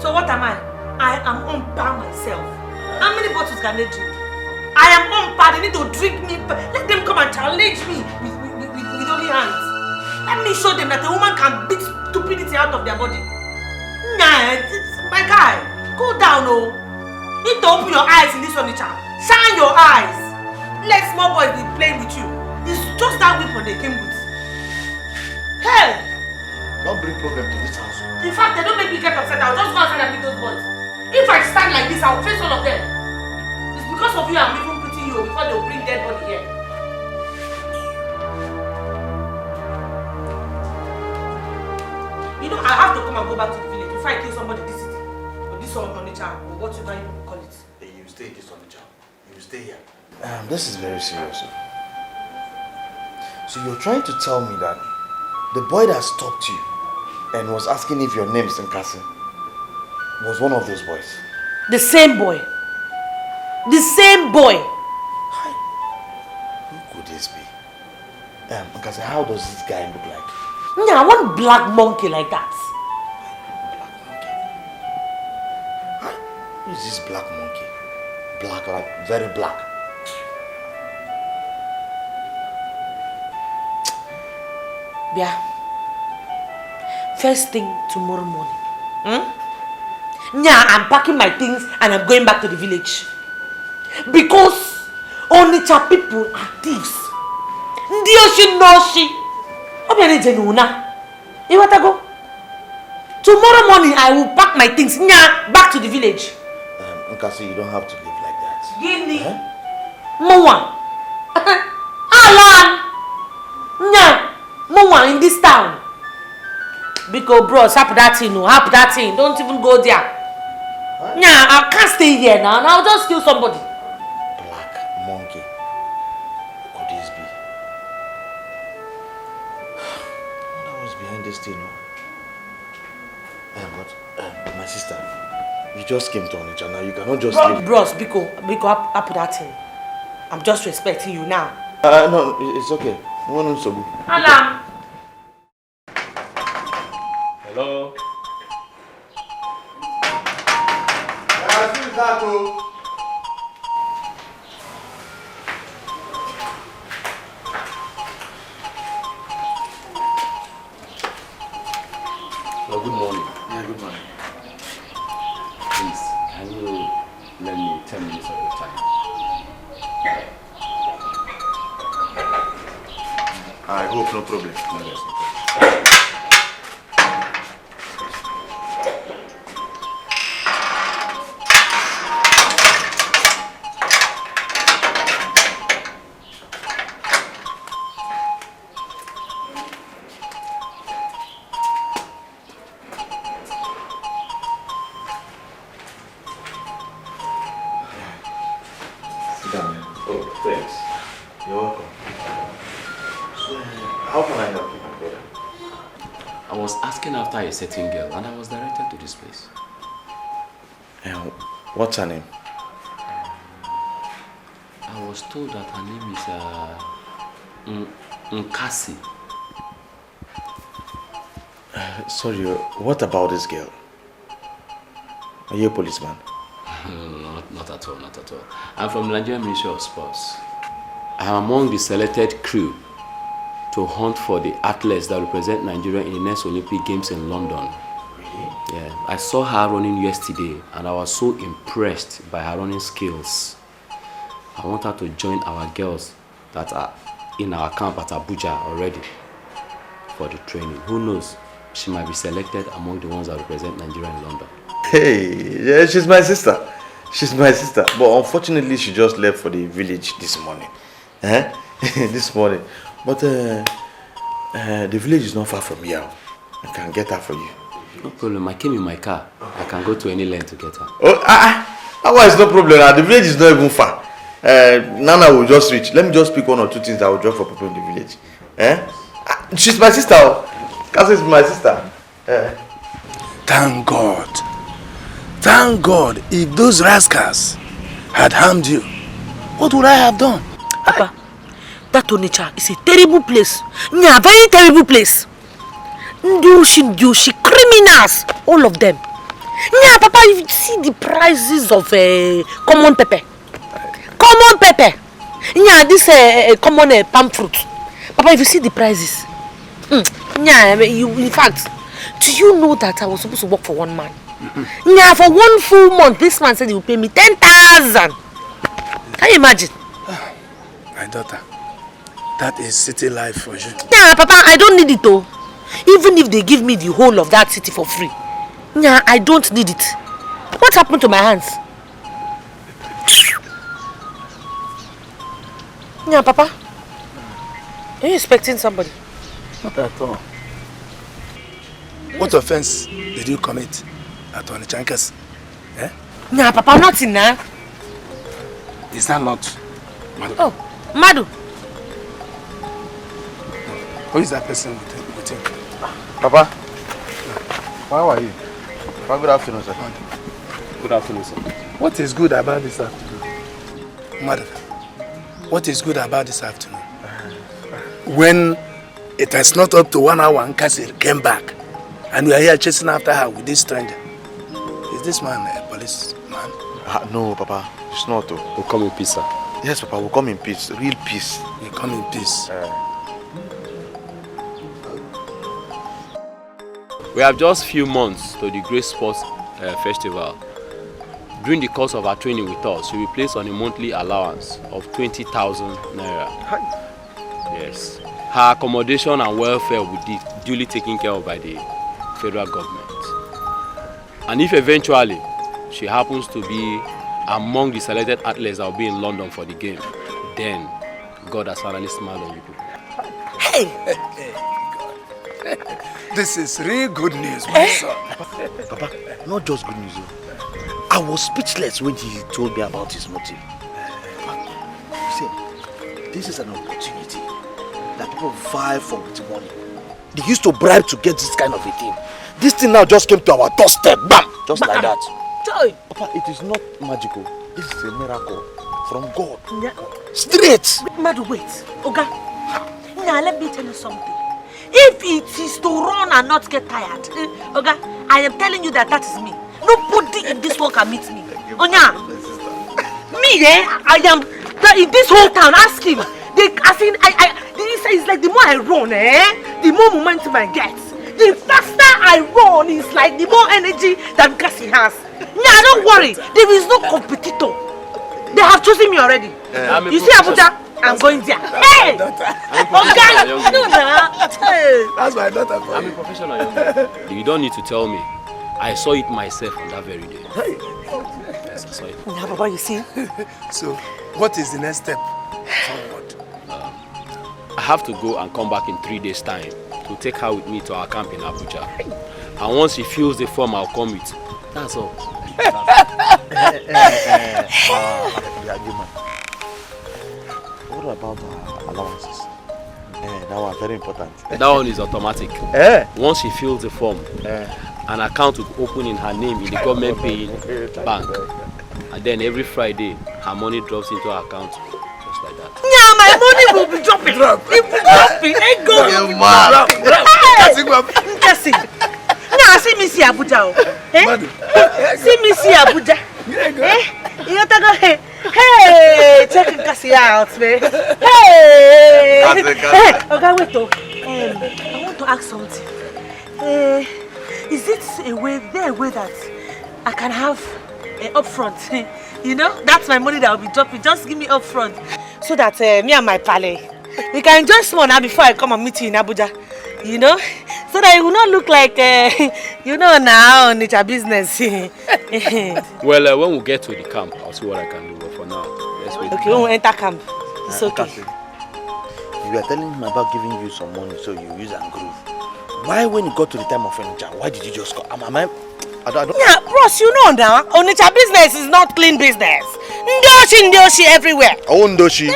So what am I? I am on par myself. How many bottles can they drink? I am on par. They need to drink me. Let them come and challenge me with only hands. Let me show them that a woman can beat stupidity out of their body. Nah, my guy, go down, oh. You need to open your eyes in this furniture. Shine your eyes. Let small boys be playing with you. It's just that weapon they came with. Hell! Don't bring problem to this house. In fact, they don't make me get upset. I'll just go outside and meet those boys. If I stand like this, I'll face all of them. It's because of you I'm even putting you before they'll bring dead body here. You know, I have to come and go back to the village before I kill somebody this city. Or this one on the child, or whatever you call it. Hey, you stay this on the child. You stay here. This is very serious. So you're trying to tell me that the boy that stopped you and was asking if your name is Cassie was one of those boys? The same boy. The same boy. Who could this be? Cassie, how does this guy look like? Yeah, one black monkey like that. Who is this black monkey? Black, like very black. Yeah. First thing tomorrow morning. Yeah, I'm packing my things and I'm going back to the village. Because Onitsha people are thieves. Ndioshi noshi. Obiane jenuna. You want to go? Tomorrow morning, I will pack my things back to the village. Cassie, you don't have to live like that. Gini. Mowa. Alan. Mowa in this town. Because bros, hap that thing. Don't even go there. I can't stay here now. I'll just kill somebody. Black monkey. Who could this be? What was behind this thing? But my sister, you just came to Naija now. You cannot just leave. Bros, Biko, hap that thing. I'm just respecting you now. No, it's okay. Alan. Hello. Well, good morning. Yeah, good morning. Please, can you lend me 10 minutes of your time? I hope no problem. No, there's no problem. A certain girl, and I was directed to this place. What's her name? I was told that her name is Cassie. Sorry, what about this girl? Are you a policeman? Not at all, not at all. I'm from the Nigerian Ministry of Sports. I am among the selected crew to hunt for the athletes that represent Nigeria in the next Olympic Games in London. Really? Yeah, I saw her running yesterday and I was so impressed by her running skills. I want her to join our girls that are in our camp at Abuja already for the training. Who knows, she might be selected among the ones that represent Nigeria in London. Hey, yeah, she's my sister. She's my sister. But unfortunately, she just left for the village this morning. This morning. But the village is not far from here. I can get her for you. No problem. I came in my car. I can go to any length to get her. Otherwise, no problem. The village is not even far. Nana will just reach. Let me just pick 1 or 2 things I will drop for people in the village. She's my sister. Cassie is my sister. Thank God. Thank God. If those rascals had harmed you, what would I have done? Papa, that Onitsha is a terrible place. Yeah, a very terrible place. She criminals, all of them. Yeah, Papa, you see the prices of common pepper. Common pepper. Yeah, this common palm fruit. Papa, if you see the prices. In fact, do you know that I was supposed to work for one man? Yeah, for 1 full month, this man said he would pay me 10,000. Can you imagine? My daughter, that is city life for you. Yeah, Papa, I don't need it though. Even if they give me the whole of that city for free. Yeah, I don't need it. What happened to my hands? Yeah, Papa. Are you expecting somebody? Not at all. What offense did you commit at Onitsha? Yeah, Papa, nothing now. Is that not Madu? Oh, Madu. Who is that person with him? Papa, how are you? Papa, good afternoon, sir. Good afternoon, sir. What is good about this afternoon? Madu, what is good about this afternoon? When it is not up to 1 hour and Cassie came back and we are here chasing after her with this stranger. Is this man a policeman? No, Papa, it's not. We'll come in peace, sir. Yes, Papa, we'll come in peace. Real peace. We'll come in peace. We have just few months to the Great Sports Festival. During the course of our training with us, she will be placed on a monthly allowance of 20,000 naira. Yes. Her accommodation and welfare will be duly taken care of by the federal government. And if eventually she happens to be among the selected athletes that will be in London for the game, then God has finally smiled on you people. Hey! This is real good news, my son. Papa, not just good news. I was speechless when he told me about his motive. You see, this is an opportunity that people vie for with money. They used to bribe to get this kind of a thing. This thing now just came to our doorstep, bam! Just like that. Joy! Papa, it is not magical. This is a miracle from God. Yeah. Straight! Madu, wait. Oga, now let me tell you something. If it is to run and not get tired, Oga, I am telling you that is me. Nobody in this world can meet me. Onya, me, I am in this whole town. Ask him. It's like the more I run, the more momentum I get. The faster I run, it's like the more energy that Cassie has. Yeah, don't worry. There is no competitor. They have chosen me already. You see Abuja? I'm going there. Hey! Okay! No, that's my daughter. I'm a professional young man. You don't need to tell me. I saw it myself on that very day. Hey. Yes, I saw it. Yeah, Baba, you see? So, what is the next step forward? I have to go and come back in 3 days' time to take her with me to our camp in Abuja. And once she fills the form, I'll come with. That's all. What about allowances? That one very important. That one is automatic. Once she fills the form, an account will open in her name in the government paying bank. And then every Friday, her money drops into her account. Just like that. Yeah, my money will be dropping. It will drop it. It goes. Cassie. Now see me see Abuja. See me see Abuja. You go hey, check Cassie out, man. Hey. Okay, wait though. I want to ask something. Is it a way that I can have upfront? You know, that's my money that will be dropping. Just give me upfront, so that me and my pale, we can enjoy small now before I come and meet you in Abuja. You know, so that it will not look like you know now nature business. Well, when we get to the camp, I'll see what I can do. But for now, let's wait. Okay, when we enter camp, it's okay. You are telling him about giving you some money so you use and groove. Why, when you got to the time of furniture, why did you just go? I don't. Yeah, bros, you know now, Onitsha business is not clean business. Ndoshi everywhere. Ndoshi,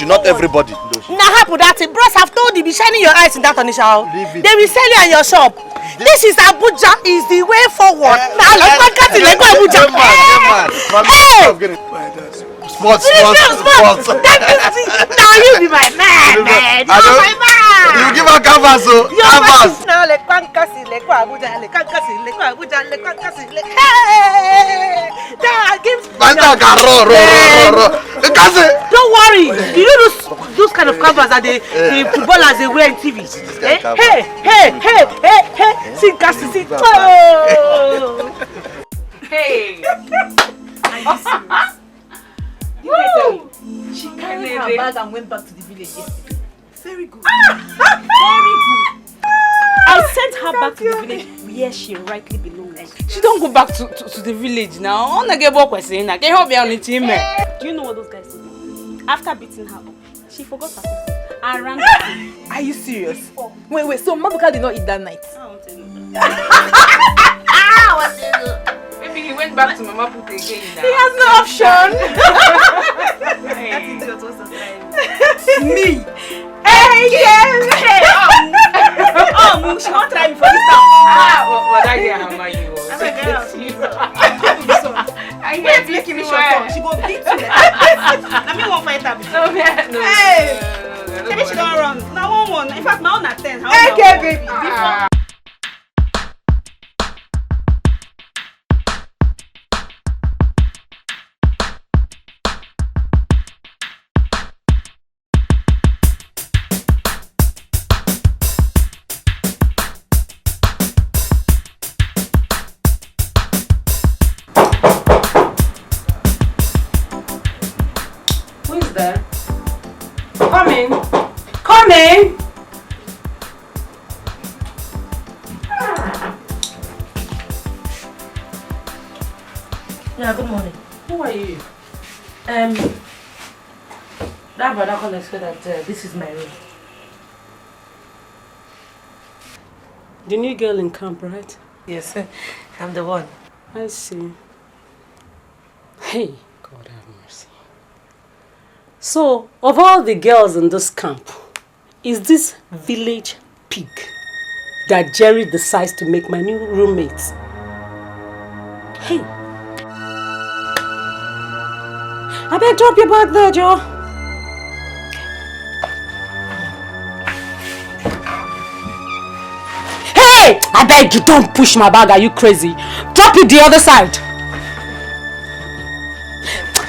not everybody. Now happen that bros have told you be shining your eyes in that Onitsha. They will sell you at your shop. This is Abuja, is the way forward. Now let's go Abuja. Hey! Sports. Now you be my man. You are my man. You give her canvas, so canvas. Now let's go Abuja. Hey! Don't worry. You know those kind of canvas that the footballers they wear in TV. Hey. See Cassie, see. Hey. She carried her bag and went back to the village yesterday. Very good. Very good. I sent her back to the village where she rightly belongs. She don't go back to the village now. Do you know what those guys did? After beating her up, she forgot herself and ran back. Are you serious? Wait, so Mabuka did not eat that night? I want to know. Maybe he went back to Mama Put again now. He has no option. Me? Hey, she won't try me for this time. But I hear how much you want. I can't make him sure. She go beat you. Let me one fight her. No. Hey! Maybe she don't run. Now one. In fact, my own at 10. Okay, baby. Come in. Yeah, good morning. Who are you? That brother called and said that this is my room. The new girl in camp, right? Yes, I'm the one. I see. Hey, God have mercy. So, of all the girls in this camp, is this village pig that Jerry decides to make my new roommate? Hey. I better drop your bag there, Joe. Hey! I beg you, don't push my bag. Are you crazy? Drop it the other side.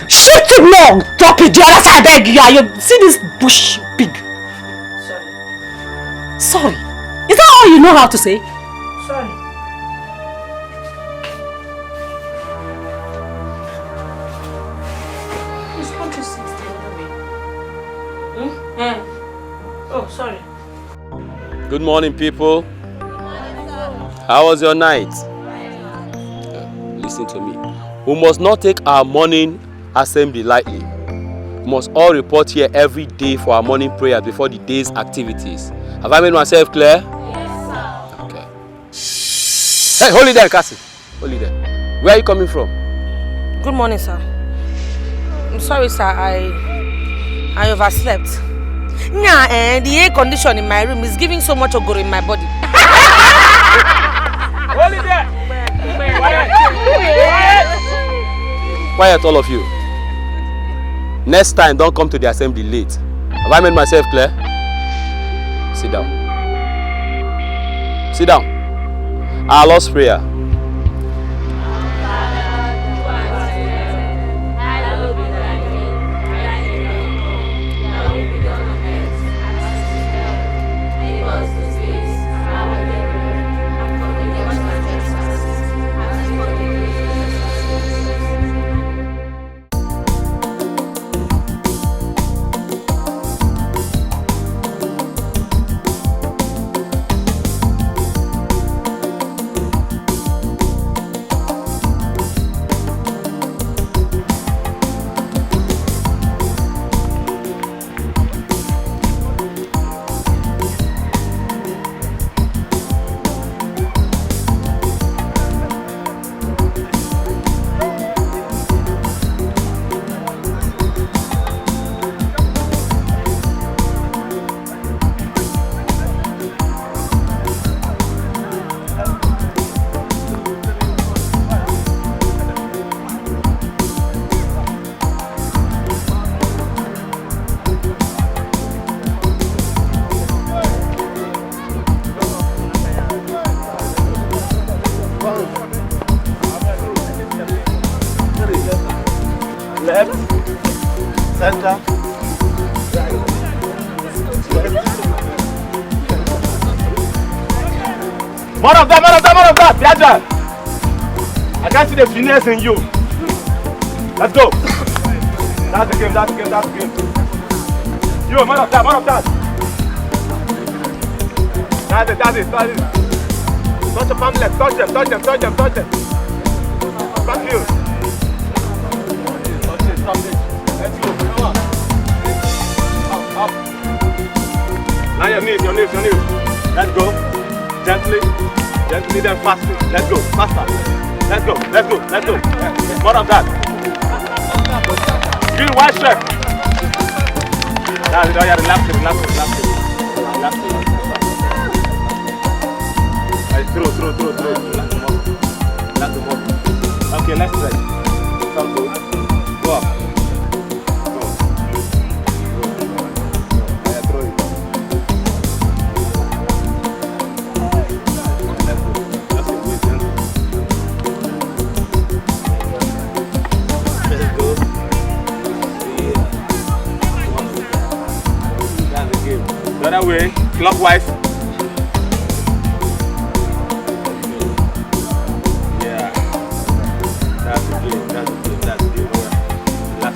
Shift it more. Drop it the other side. I beg you. See this bush pig? Sorry. Is that all you know how to say? Sorry. It's country 16 Oh, sorry. Good morning, people. How was your night? Listen to me. We must not take our morning assembly lightly. We must all report here every day for our morning prayers before the day's activities. Have I made myself clear? Yes, sir. Okay. Hey, hold it there, Cassie. Hold it there. Where are you coming from? Good morning, sir. I'm sorry, sir. I overslept. Yeah, the air condition in my room is giving so much ogoro in my body. Hold it there! Quiet, all of you. Next time, don't come to the assembly late. Have I made myself clear? Sit down. Sit down. Our Lord's Prayer. Left, center, more of that, Naija. I can't see the finesse in you. Let's go. That's the game. You, more of that. That's it. Touch the palm left, touch them. Back you. Let's go. Come on. Up. Now your knees. Let's go. Gently then fastly. Let's go. Faster. Let's go. More of that. Give one step. That's it. Relax it. Throw. Relax the muscle. Okay, let's stretch. Come go. Go up. The other way, clockwise. Yeah. That's the game. Relax.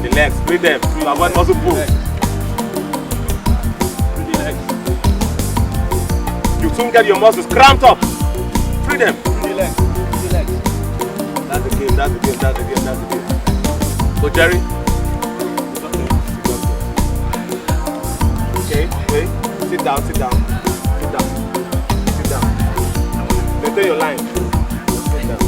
The legs, breathe them. You avoid muscle pull. Through the legs. You soon get your muscles cramped up. Free them. That's the game. Oh, Jerry. Okay. Sit down. Maintain your line. Sit down.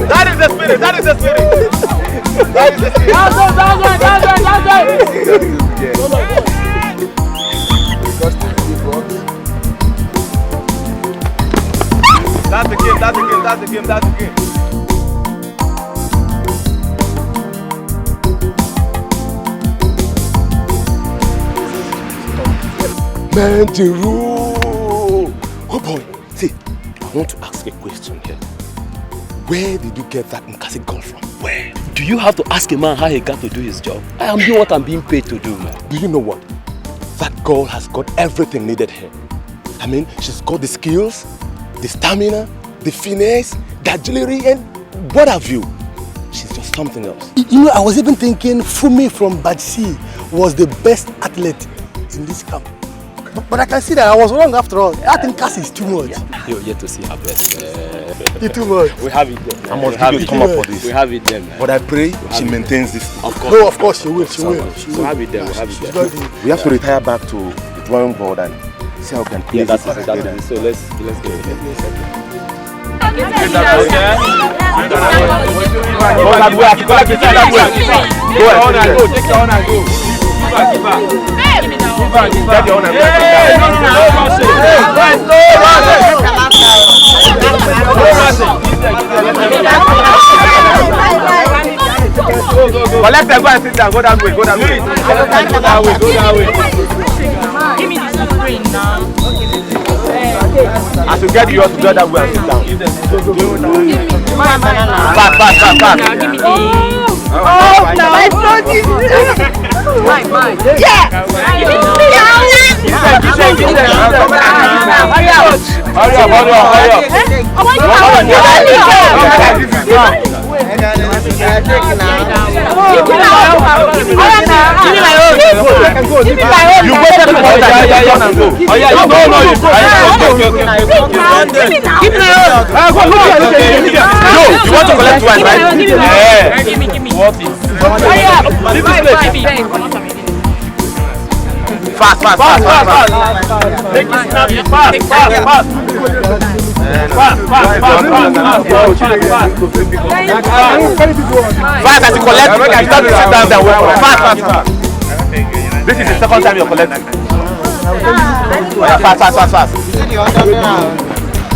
That is the spirit. That's the game. Man, oh boy, see, I want to ask a question here. Where did you get that Nkasi girl from? Where? Do you have to ask a man how he got to do his job? I am doing what I'm being paid to do, man. Do you know what? That girl has got everything needed here. I mean, she's got the skills, the stamina, the finesse, the agility, and what have you. She's just something else. You know, I was even thinking Fumi from Badsi was the best athlete in this camp. But I can see that I was wrong after all. I think Cassie is too much. Yeah. You're yet to see her best. You're too much. We have it there. I must give you a thumb up for this. We have it there, man. But I pray she maintains this. Of course. No, of course she will. We have it there. We have it there. We have to retire back to the drawing board and see how we can play that's this. it. So let's go ahead. Collect them, go and sit down. Go that way. Go that way. Give me this screen now. As you get yours, go that way and sit down. Back. Give me the. Oh, no, I told you. Mine. Yeah. Hurry up! Hurry up! You want to collect one, right? Give me. What is? Hurry up! Fast. Take this snap, fast. Fast as you collect, you start to sit down there. Fast. This is the second time you're collecting. Fast.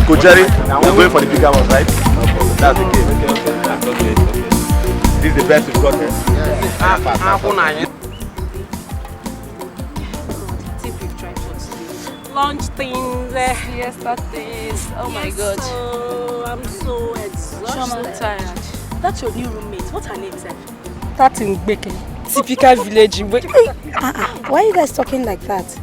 Go Jerry, we're going for the bigger ones, right? That's the game. Okay. This is the best we've got here. Fast. Lunch things, Siesta things. Oh my God. I'm so exhausted. Tired. That's your new roommate. What's her name, sir? That's in Beke. Typical village. Why are you guys talking like that?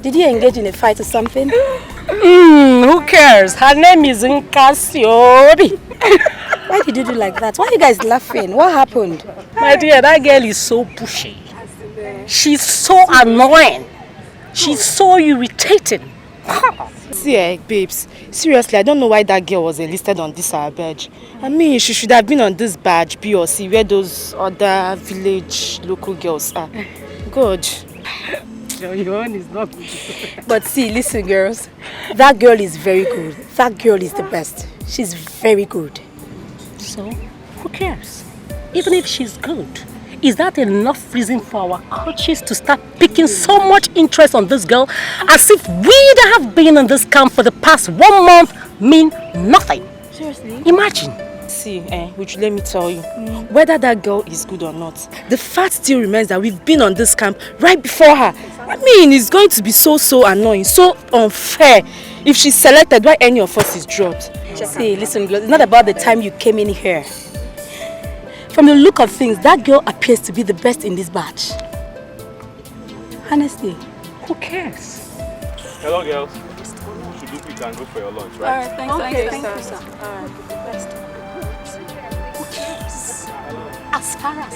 Did you engage in a fight or something? Who cares? Her name is Cassie. Why did you do like that? Why are you guys laughing? What happened? My dear, that girl is so pushy. She's so annoying. She's so irritating. See, babes, seriously, I don't know why that girl was enlisted on this badge. I mean, she should have been on this badge, B or C, where those other village local girls are. Good. Your one is not good. But see, listen, girls. That girl is very good. That girl is the best. She's very good. So, who cares? Even if she's good, is that enough reason for our coaches to start picking so much interest on this girl as if we that have been in this camp for the past 1 month mean nothing? Seriously? Imagine. See, which let me tell you, whether that girl is good or not, the fact still remains that we've been on this camp right before her. I mean, it's going to be so annoying, so unfair if she's selected while any of us is dropped. See, listen, girls, it's not about the time you came in here. From the look of things, that girl appears to be the best in this batch. Honestly. Who cares? Hello, girls. You can go for your lunch, right? Alright, thanks, sir. Alright. Who cares? As far as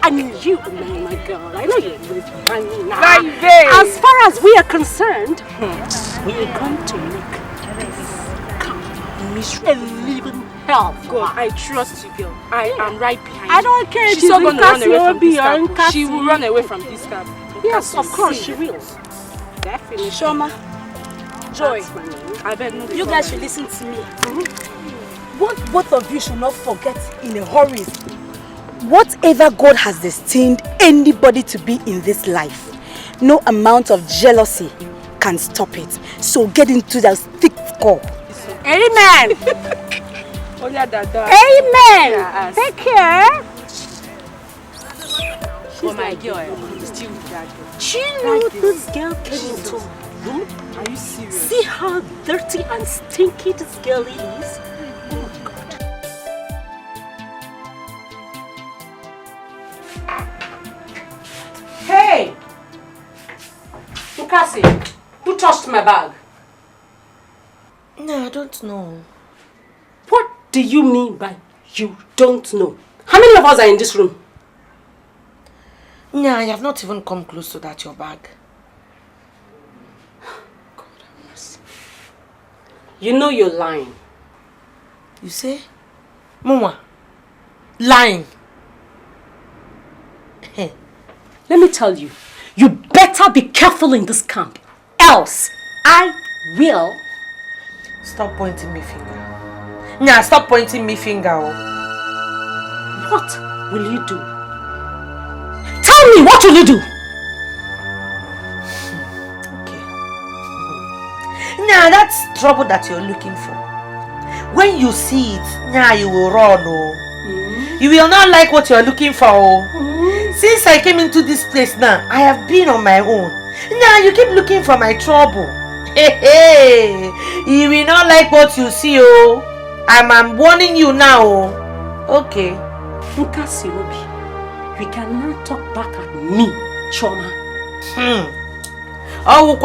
I mean you, my girl, I know you're with me now. As far as we are concerned, we are going to make this camp a living hell. God, I trust you, girl. I am right behind you. I don't care. She's not going to run away from this camp. She will run away from this camp. Yes, of course she will. Definitely. Shoma, Joy, I beg no. you guys should listen to me. What both of you should not forget in a hurry. Whatever God has destined anybody to be in this life, no amount of jealousy can stop it. So get into that thick core. Amen. Amen. Take care. Oh my girl, still that girl. Do you know this girl came into my room? Are you serious? See how dirty and stinky this girl is? Oh my God. Hey! Cassie, who touched my bag? No, I don't know. What do you mean by you don't know? How many of us are in this room? No, I have not even come close to that your bag. God have mercy. You know you're lying. You say? Mama, lying. Let me tell you, you better be careful in this camp. Else, I will... Stop pointing me finger. Nah, stop pointing me finger. What will you do? Tell me, what will you do? Okay. Nah, that's trouble that you're looking for. When you see it, nah, you will run, oh. You will not like what you're looking for, oh. Since I came into this place now, I have been on my own. Now you keep looking for my trouble. Hey, you will not like what you see, oh. I'm warning you now, oh. Okay. Cassie, you cannot talk back at me, Choma. Oh,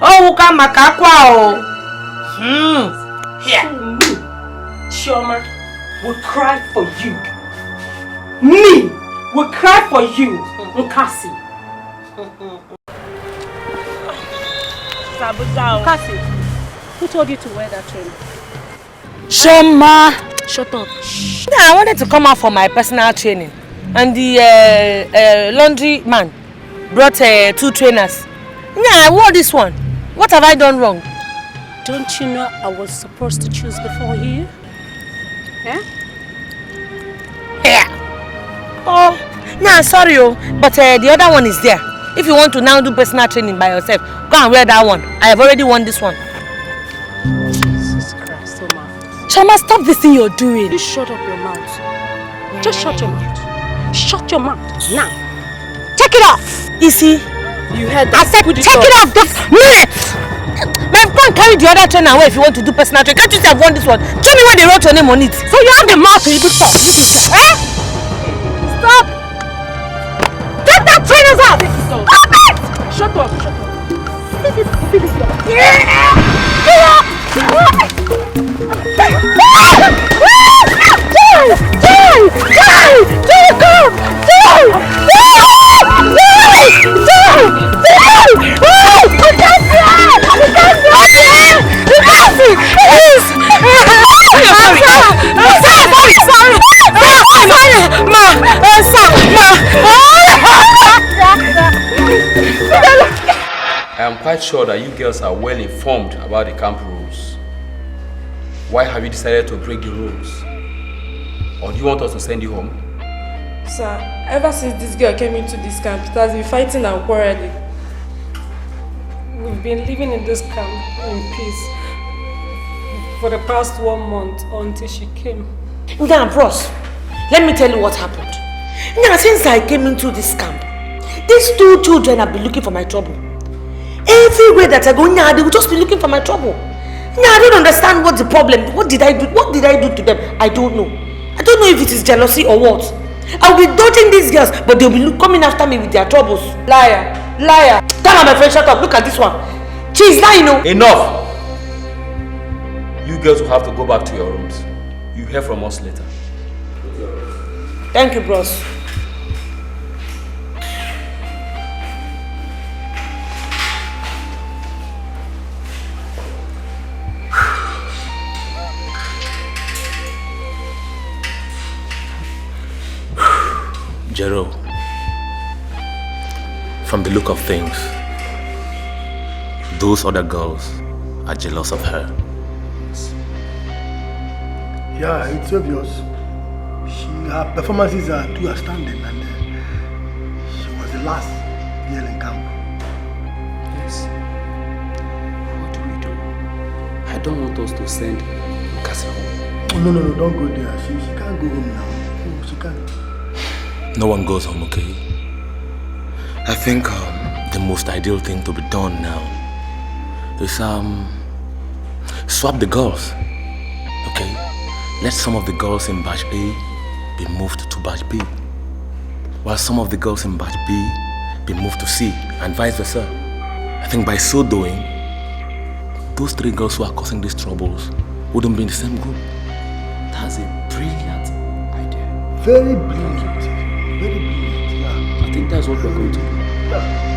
Oh, come makakwa. Here. So me, Chioma, will cry for you. Me will cry for you, Cassie. Cassie, who told you to wear that train? Shoma. Shut up. Yeah, I wanted to come out for my personal training. And the laundry man brought 2 trainers. Yeah, I wore this one. What have I done wrong? Don't you know I was supposed to choose before you? Yeah? Yeah. Oh, yeah, sorry, but the other one is there. If you want to now do personal training by yourself, go and wear that one. I have already worn this one. Jesus Christ, Oma. Chama, stop this thing you're doing. You shut up your mouth. Just shut your mouth. Shut your mouth now. Take it off. You see? You heard that. I said take it off this minute. Man, go and carry the other trainer away if you want to do personal training. Can't you say I've won this one? Show me where they wrote your name on it. So you have the mouth to even talk. Eh? Stop. Get that trainers out. Stop it. Shut up. Shut up. I am quite sure that you girls are well informed about the camp rules. Why have you decided to break the rules? Or do you want us to send you home? Sir, ever since this girl came into this camp, it has been fighting and quarreling. We've been living in this camp in peace for the past 1 month until she came. Now, bros, let me tell you what happened. Now, since I came into this camp, these 2 children have been looking for my trouble. Everywhere that I go, now they will just be looking for my trouble. Now I don't understand what's the problem. What did I do? What did I do to them? I don't know. I don't know if it is jealousy or what. I'll be dodging these girls, but they'll be coming after me with their troubles. Liar, liar. Tell her, my friend, shut up. Look at this one. She's lying, you know. Enough! You girls will have to go back to your rooms. You hear from us later. Thank you, bros. Jero, from the look of things, those other girls are jealous of her. Yeah, it's obvious. Her performances are too outstanding, and she was the last girl in camp. Yes. What do we do? I don't want us to send Cassie home. Oh, no, don't go there. She can't go home now. No, she can't. No one goes home, okay? I think the most ideal thing to be done now is swap the girls, okay? Let some of the girls in batch A be moved to batch B, while some of the girls in batch B be moved to C, and vice versa. I think by so doing, those 3 girls who are causing these troubles wouldn't be in the same group. That's a brilliant idea. Very brilliant. Very brilliant, yeah. I think that's what we're going to do. Yeah.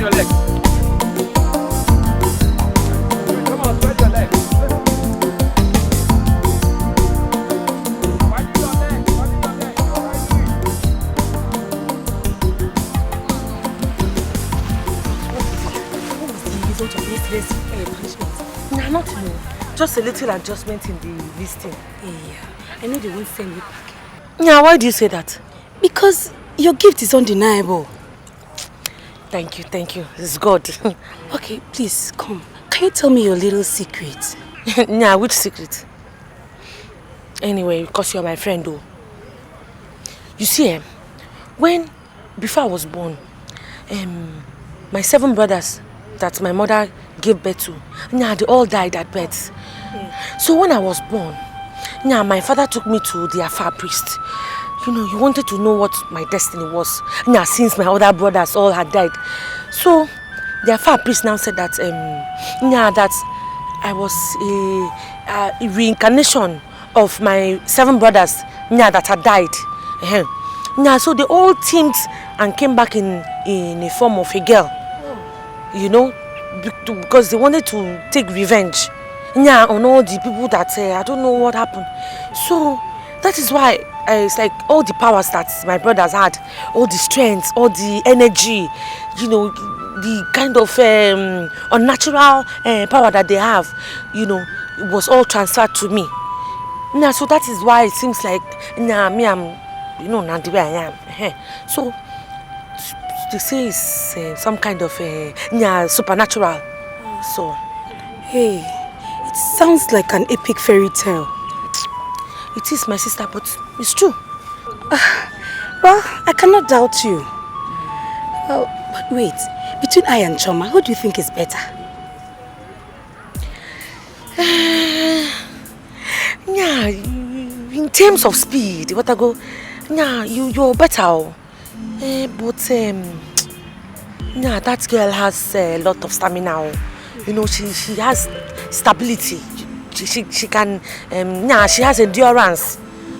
your leg. Come on, stretch your leg. Watch your leg. Result of yesterday's punishment? Nah, not no. Just a little adjustment in the listing. Yeah, I know they won't send you back. Yeah, why do you say that? Because your gift is undeniable. Thank you. It's God. Okay, please, come. Can you tell me your little secret? Nah, which secret? Anyway, because you're my friend though. You see, before I was born, my 7 brothers that my mother gave birth to, they all died at birth. So when I was born, my father took me to the Afar priest. You know, he wanted to know what my destiny was. Since my other brothers all had died. So the Afar priest now said that that I was a reincarnation of my 7 brothers that had died. So they all teamed and came back in a form of a girl. You know, because they wanted to take revenge on all the people that I don't know what happened. So that is why it's like all the powers that my brothers had, all the strength, all the energy, you know, the kind of unnatural power that they have, you know, it was all transferred to me. So that is why it seems like me, I'm, you know, not the way I am. So they say it's some kind of supernatural. So, hey, it sounds like an epic fairy tale. It is, my sister, but it's true. Well, I cannot doubt you. But wait, between I and Choma, who do you think is better? In terms of speed, what I go, you're better. But that girl has a lot of stamina. You know, she has stability. She can, she has endurance.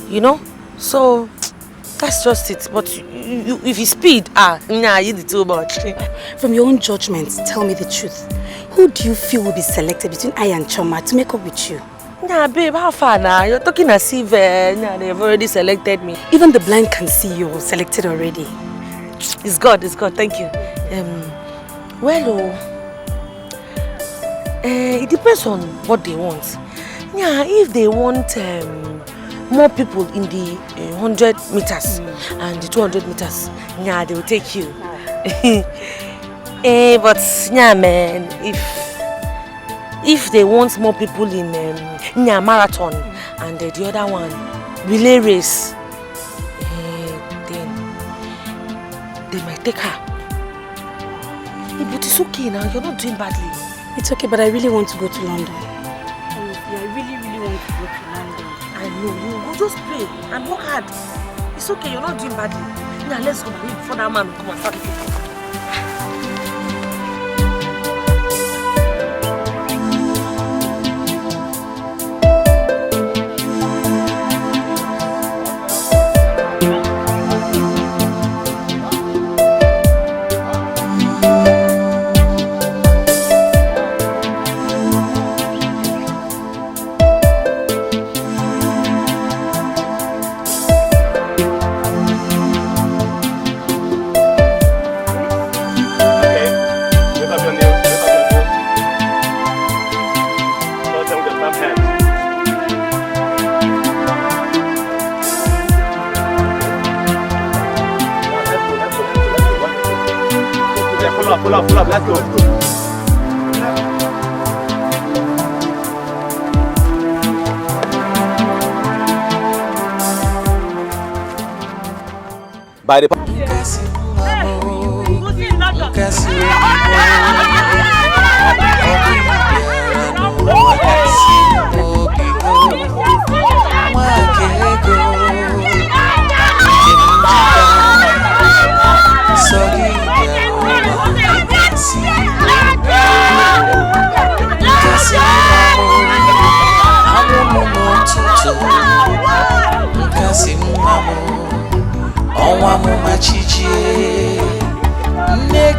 You know, so that's just it. But if you speed, you did too much. From your own judgment, tell me the truth. Who do you feel will be selected between I and Choma to make up with you? Babe, how far now? You're talking as if they've already selected me. Even the blind can see you're selected already. It's God, thank you. It depends on what they want. If they want more people in the 100 meters and the 200 meters, they will take you. But man, if they want more people in marathon and the other one relay race, then they might take her. But it's okay now, you're not doing badly. It's okay, but I really want to go to London. I really want to go to London. I know, you just pray and work hard. It's okay, you're not doing badly. Now let's go before that man will come and start looking for you. Pull up, let's go. By the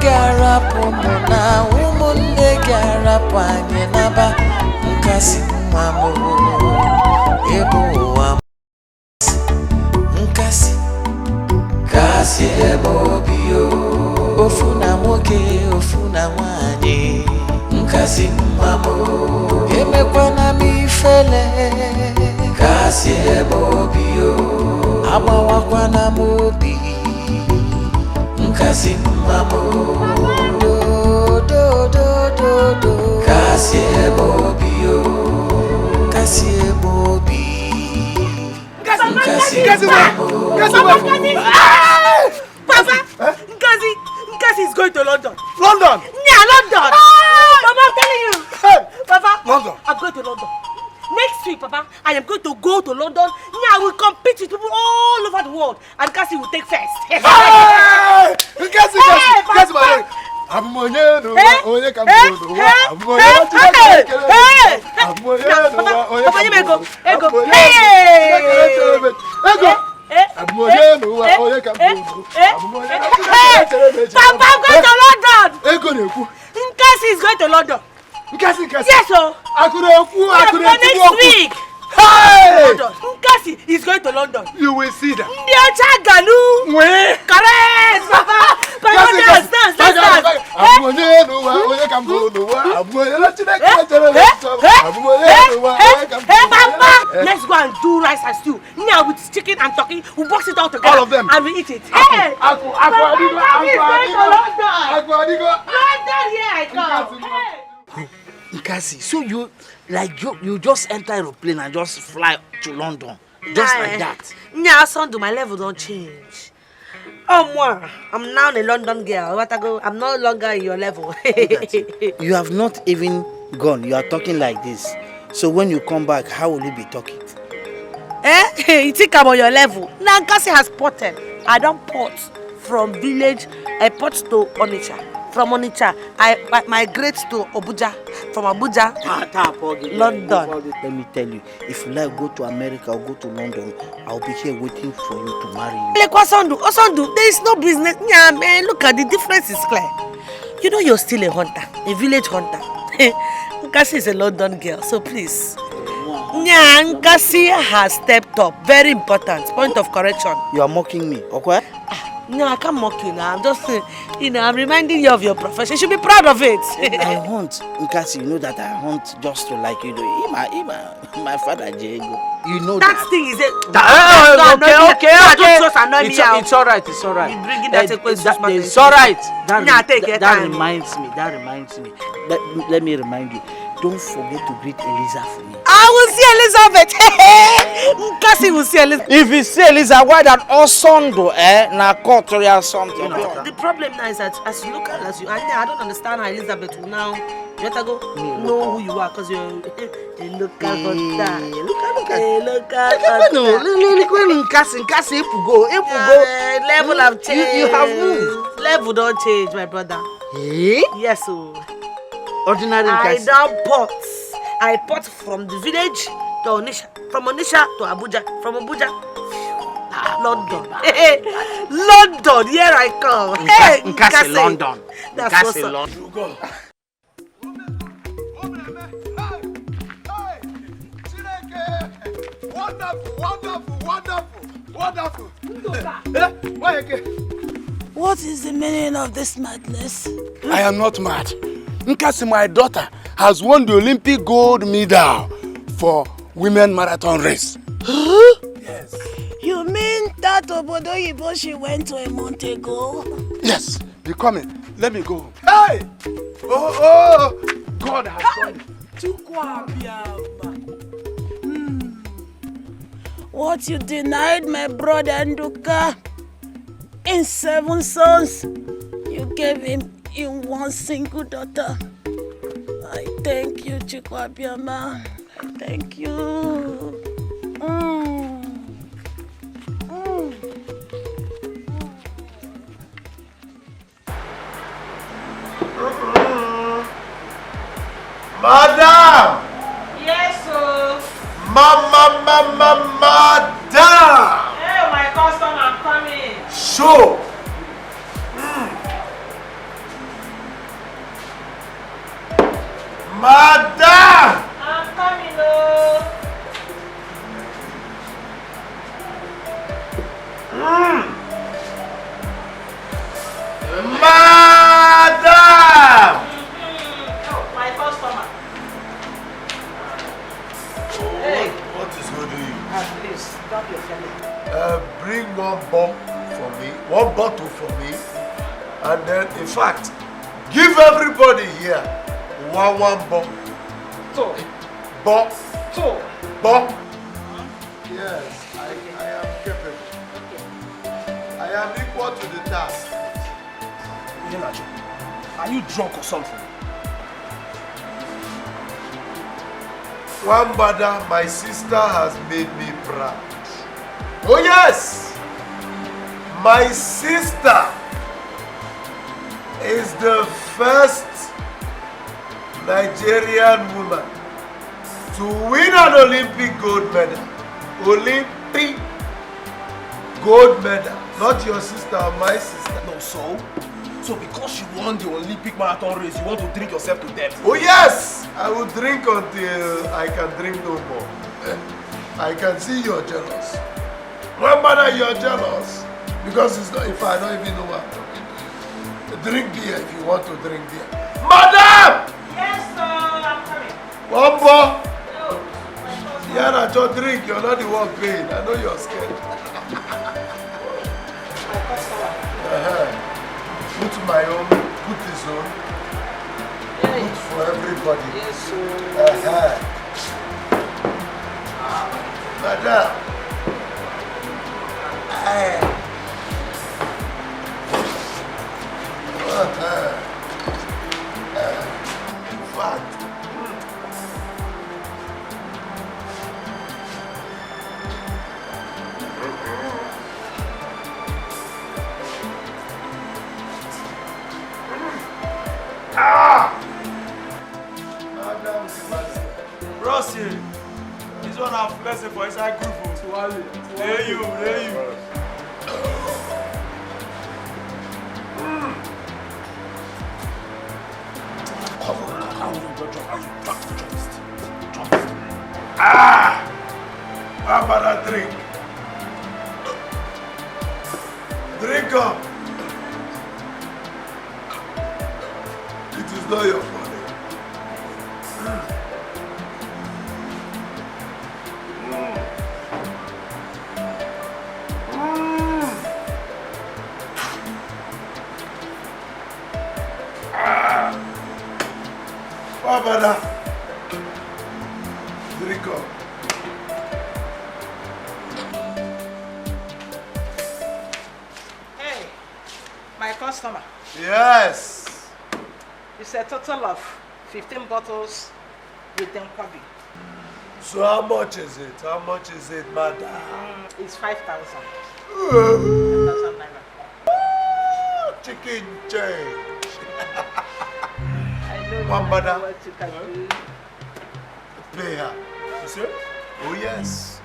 garapu muna umunne garapu anye naba nkasi mamo ebo wa nkasi kasi ebo bio ofuna moke ofuna wanye nkasi mamo emekwana mifele kasi ebo bio amawakwana mobi nkasi mamo do kasi ebobio kasi ebobi nkasi mamo Papa, Cassie is going to London. London? Yeah, London. Papa, I'm telling you. Papa, London. I'm going to London. Next week, Papa, I am going to go to London. Yeah, I will compete with people all over the world. And Cassie will take first. Hey! Cassie, my I'm going to London. Cassie is going to London. Cassie. Yes, sir. Next week. Hey! Cassie is going to London. You will see that. Where? Correct, Papa. Dance. Papa, let's go and do rice and stew. Now with chicken and turkey, we box it all together. All of them. And we eat it. Hey! London, here I come. Cassie, so you just enter aeroplane and just fly to London, just like that. Yeah, son, my level don't change. Oh, moi, I'm now a London girl. I'm no longer in your level. You have not even gone. You are talking like this. So when you come back, how will you be talking? You think I'm on your level? Now, Cassie has ported. I don't port from village. I port to Onitsha. From Onitsha, I migrate to Abuja. From Abuja, London. Let me tell you, if you like go to America or go to London, I'll be here waiting for you to marry you. Like Osandu, there is no business. Yeah, man, look at the difference is clear. You know you're still a hunter, a village hunter. Cassie is a London girl, so please. Yeah, Cassie has stepped up. Very important. Point of correction. You are mocking me, okay? No, I can't mock you now. I'm just, I'm reminding you of your profession. You should be proud of it. I hunt, Cassie. You know that I hunt just to like you. My father, Diego. You know that. Thing is it. Okay. It's all right. You bringing that it's all right. That reminds me. Let me remind you. Don't forget to greet Eliza for me. I will see Elizabeth. Cassie will see Elizabeth. If you see Eliza, why that Osondo, na court or something? The problem now is that as you look at I don't understand how Elizabeth will now. You have to go know who you are because you're a local hunter. Look. Cassie, go. Level have changed. You have moved. Level don't change, my brother. Eh? Yes, so. Ordinary I don't pot. I pot from the village to Onitsha. From Onitsha to Abuja. From Abuja, London. Hey, London, here I come. Hey, Cassie, London. That's Cassie, what's London. Wonderful. What is the meaning of this madness? I am not mad. Nkasi, my daughter, has won the Olympic gold medal for women marathon race. Yes. You mean that Obodo Yibo she went to a month ago? Yes, be coming. Let me go. Hey! Oh! God has done it. What you denied my brother Nduka in 7 sons, you gave him in 1 single daughter. I thank you, Chikwabiama. I thank you. Madam! Yes, sir. Madam! Hey, my customer, I'm coming. Show! Madam! I'm coming, oh. Madam! Oh, my customer. Hey. What is holding you? Please, stop your fellow. Bring one bottle for me, one bottle for me, and then, in fact, give everybody here one bottle. Two. Bottle. Two. Bottle. Yes, I am capable. I am equal to the task. Are you drunk or something? Wambada, my sister has made me proud. Oh yes! My sister is the first Nigerian woman to win an Olympic gold medal. Olympic gold medal. Not your sister, my sister. No, so because you won the Olympic marathon race, you want to drink yourself to death? Oh yes! I will drink until I can drink no more. I can see you're jealous. Remember, you're jealous. Because it's not, if I don't even know what I'm talking to you. Drink beer if you want to drink beer. Madam! Yes, sir, I'm coming. One more. Yeah, I just drink. You're not the one paying. I know you're scared. Put my own, put his own. Put for everybody. Yes, sir. Madam. Rossi, this one I've blessed for inside group. There you. How about a drink? Drink up. It is not your money. Babada, drink up. Hey, my customer. Yes. It's a total of 15 bottles with them kwabi. So how much is it? How much is it, madam? It's 5,000. 5,000 naira. Chicken change. I know Wambada. what you can do. Pay her. You see? Oh yes.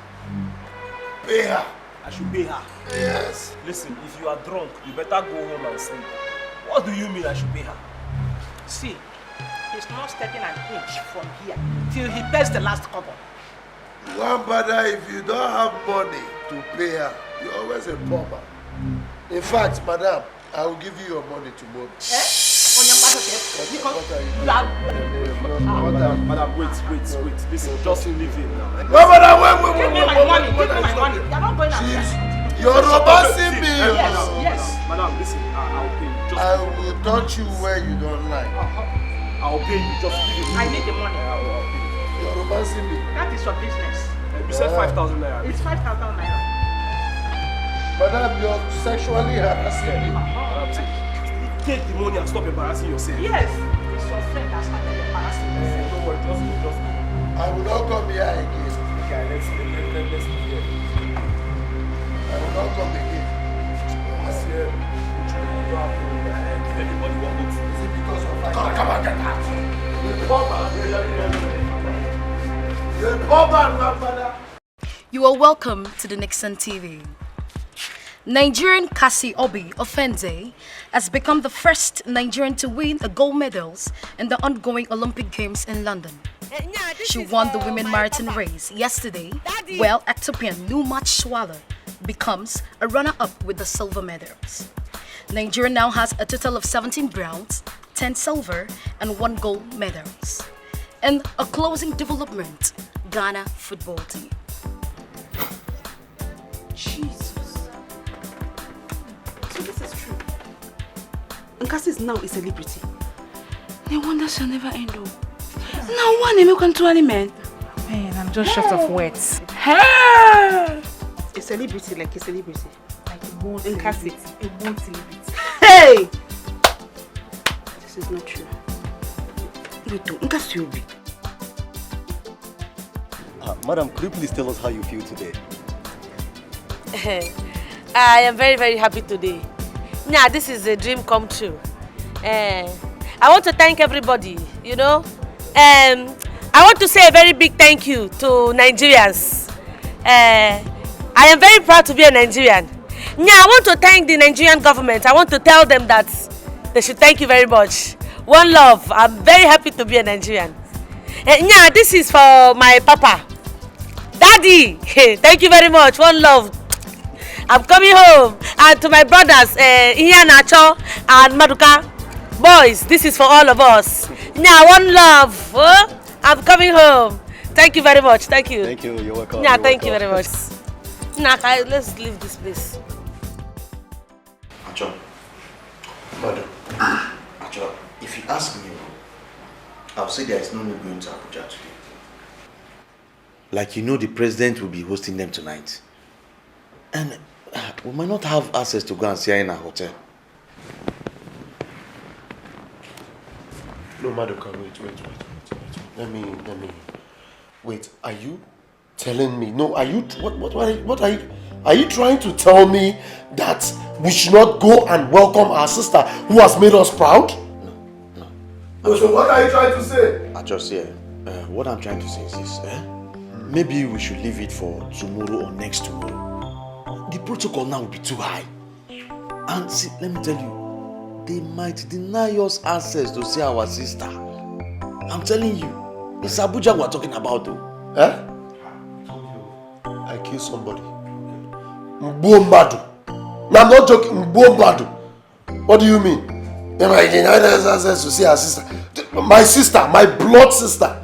Pay her. I should pay her. Yes. Listen, if you are drunk, you better go home and sleep. What do you mean I should pay her? See, he's not stepping an inch from here till he pays the last couple. Wambada, if you don't have money to pay her, you're always a pauper. In fact, madam, I will give you your money tomorrow. Madam, wait. Listen, just leave him now. Wambada, wait. Give me my money. You're not going outside. You're romancing me. Yes. Madam, listen, I'll pay you. I will touch you where you don't like. I'll pay you. Just leave it. I need the money. You're romancing me. That is your business. You said 5,000 naira. It's 5,000 naira. Madam, you're sexually harassing me. Take the money and stop embarrassing yourself. Yes. It's your friend that started embarrassing yourself. Don't worry, just go. I will not come here again. Okay, let's leave here. I will not come again. Everybody want to see. Is it because of my... Come on, get out. You're a poor man, my father. You are welcome to the Nixon TV. Nigerian Cassie Ofende has become the first Nigerian to win a gold medals in the ongoing Olympic Games in London. She won the women marathon race yesterday, while Ethiopian Numat Swala becomes a runner-up with the silver medals. Nigeria now has a total of 17 bronze, 10 silver, and 1 gold medals. And a closing development, Ghana football team. Jesus. So this is true. And Cassie is now a celebrity. No wonder she'll never end up. Now one American to any man. Man, I'm just short of words. A celebrity like a celebrity. Like a more celebrity. A more celebrity. Hey! This is not true. Wait, Cassie will be. Madam, could you please tell us how you feel today? I am very, very happy today. Nah, this is a dream come true. I want to thank everybody, you know. I want to say a very big thank you to Nigerians. I am very proud to be a Nigerian. Yeah, I want to thank the Nigerian government. I want to tell them that they should thank you very much. One love. I'm very happy to be a Nigerian. Yeah, this is for my papa. Daddy, thank you very much. One love. I'm coming home. And to my brothers, Iya Nacho and Maduka. Boys, this is for all of us. Yeah, one love. I'm coming home. Thank you very much. Thank you. Thank you. You're welcome. Yeah, thank you very much. Nah, let's leave this place. Acho, Mother, Acho, if you ask me, I'll say there is no need going to Abuja today. Like, you know, the president will be hosting them tonight. And we might not have access to go and see her in a hotel. No, Madoka, wait. Let me. Wait, are you telling me? No, are you? What are you? Are you trying to tell me that we should not go and welcome our sister who has made us proud? No. So what are you trying to say? I just say, what I'm trying to say is this. Maybe we should leave it for tomorrow or next tomorrow. The protocol now will be too high. And see, let me tell you, they might deny us access to see our sister. I'm telling you, it's Abuja we're talking about though. I killed somebody. Mbombadu. No, I'm not joking. Mbombadu. What do you mean? They might deny us access to see our sister. My sister, my blood sister.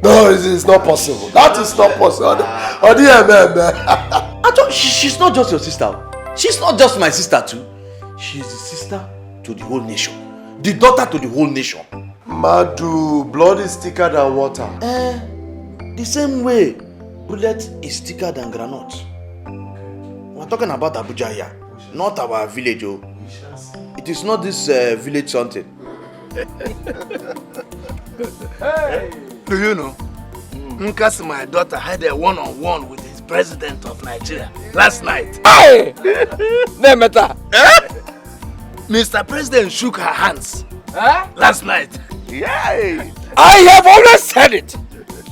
No, it's not possible. That is not possible. She's not just your sister. She's not just my sister too. She's the sister to the whole nation. The daughter to the whole nation. Madu, blood is thicker than water. The same way, bullet is thicker than granite. We're talking about Abuja here, not our village. Oh. It is not this village something. Hey. Do you know? Nkasi, my daughter, had a one-on-one with his president of Nigeria last night. Hey! No matter. Mr. President shook her hands last night. Yay! I have always said it.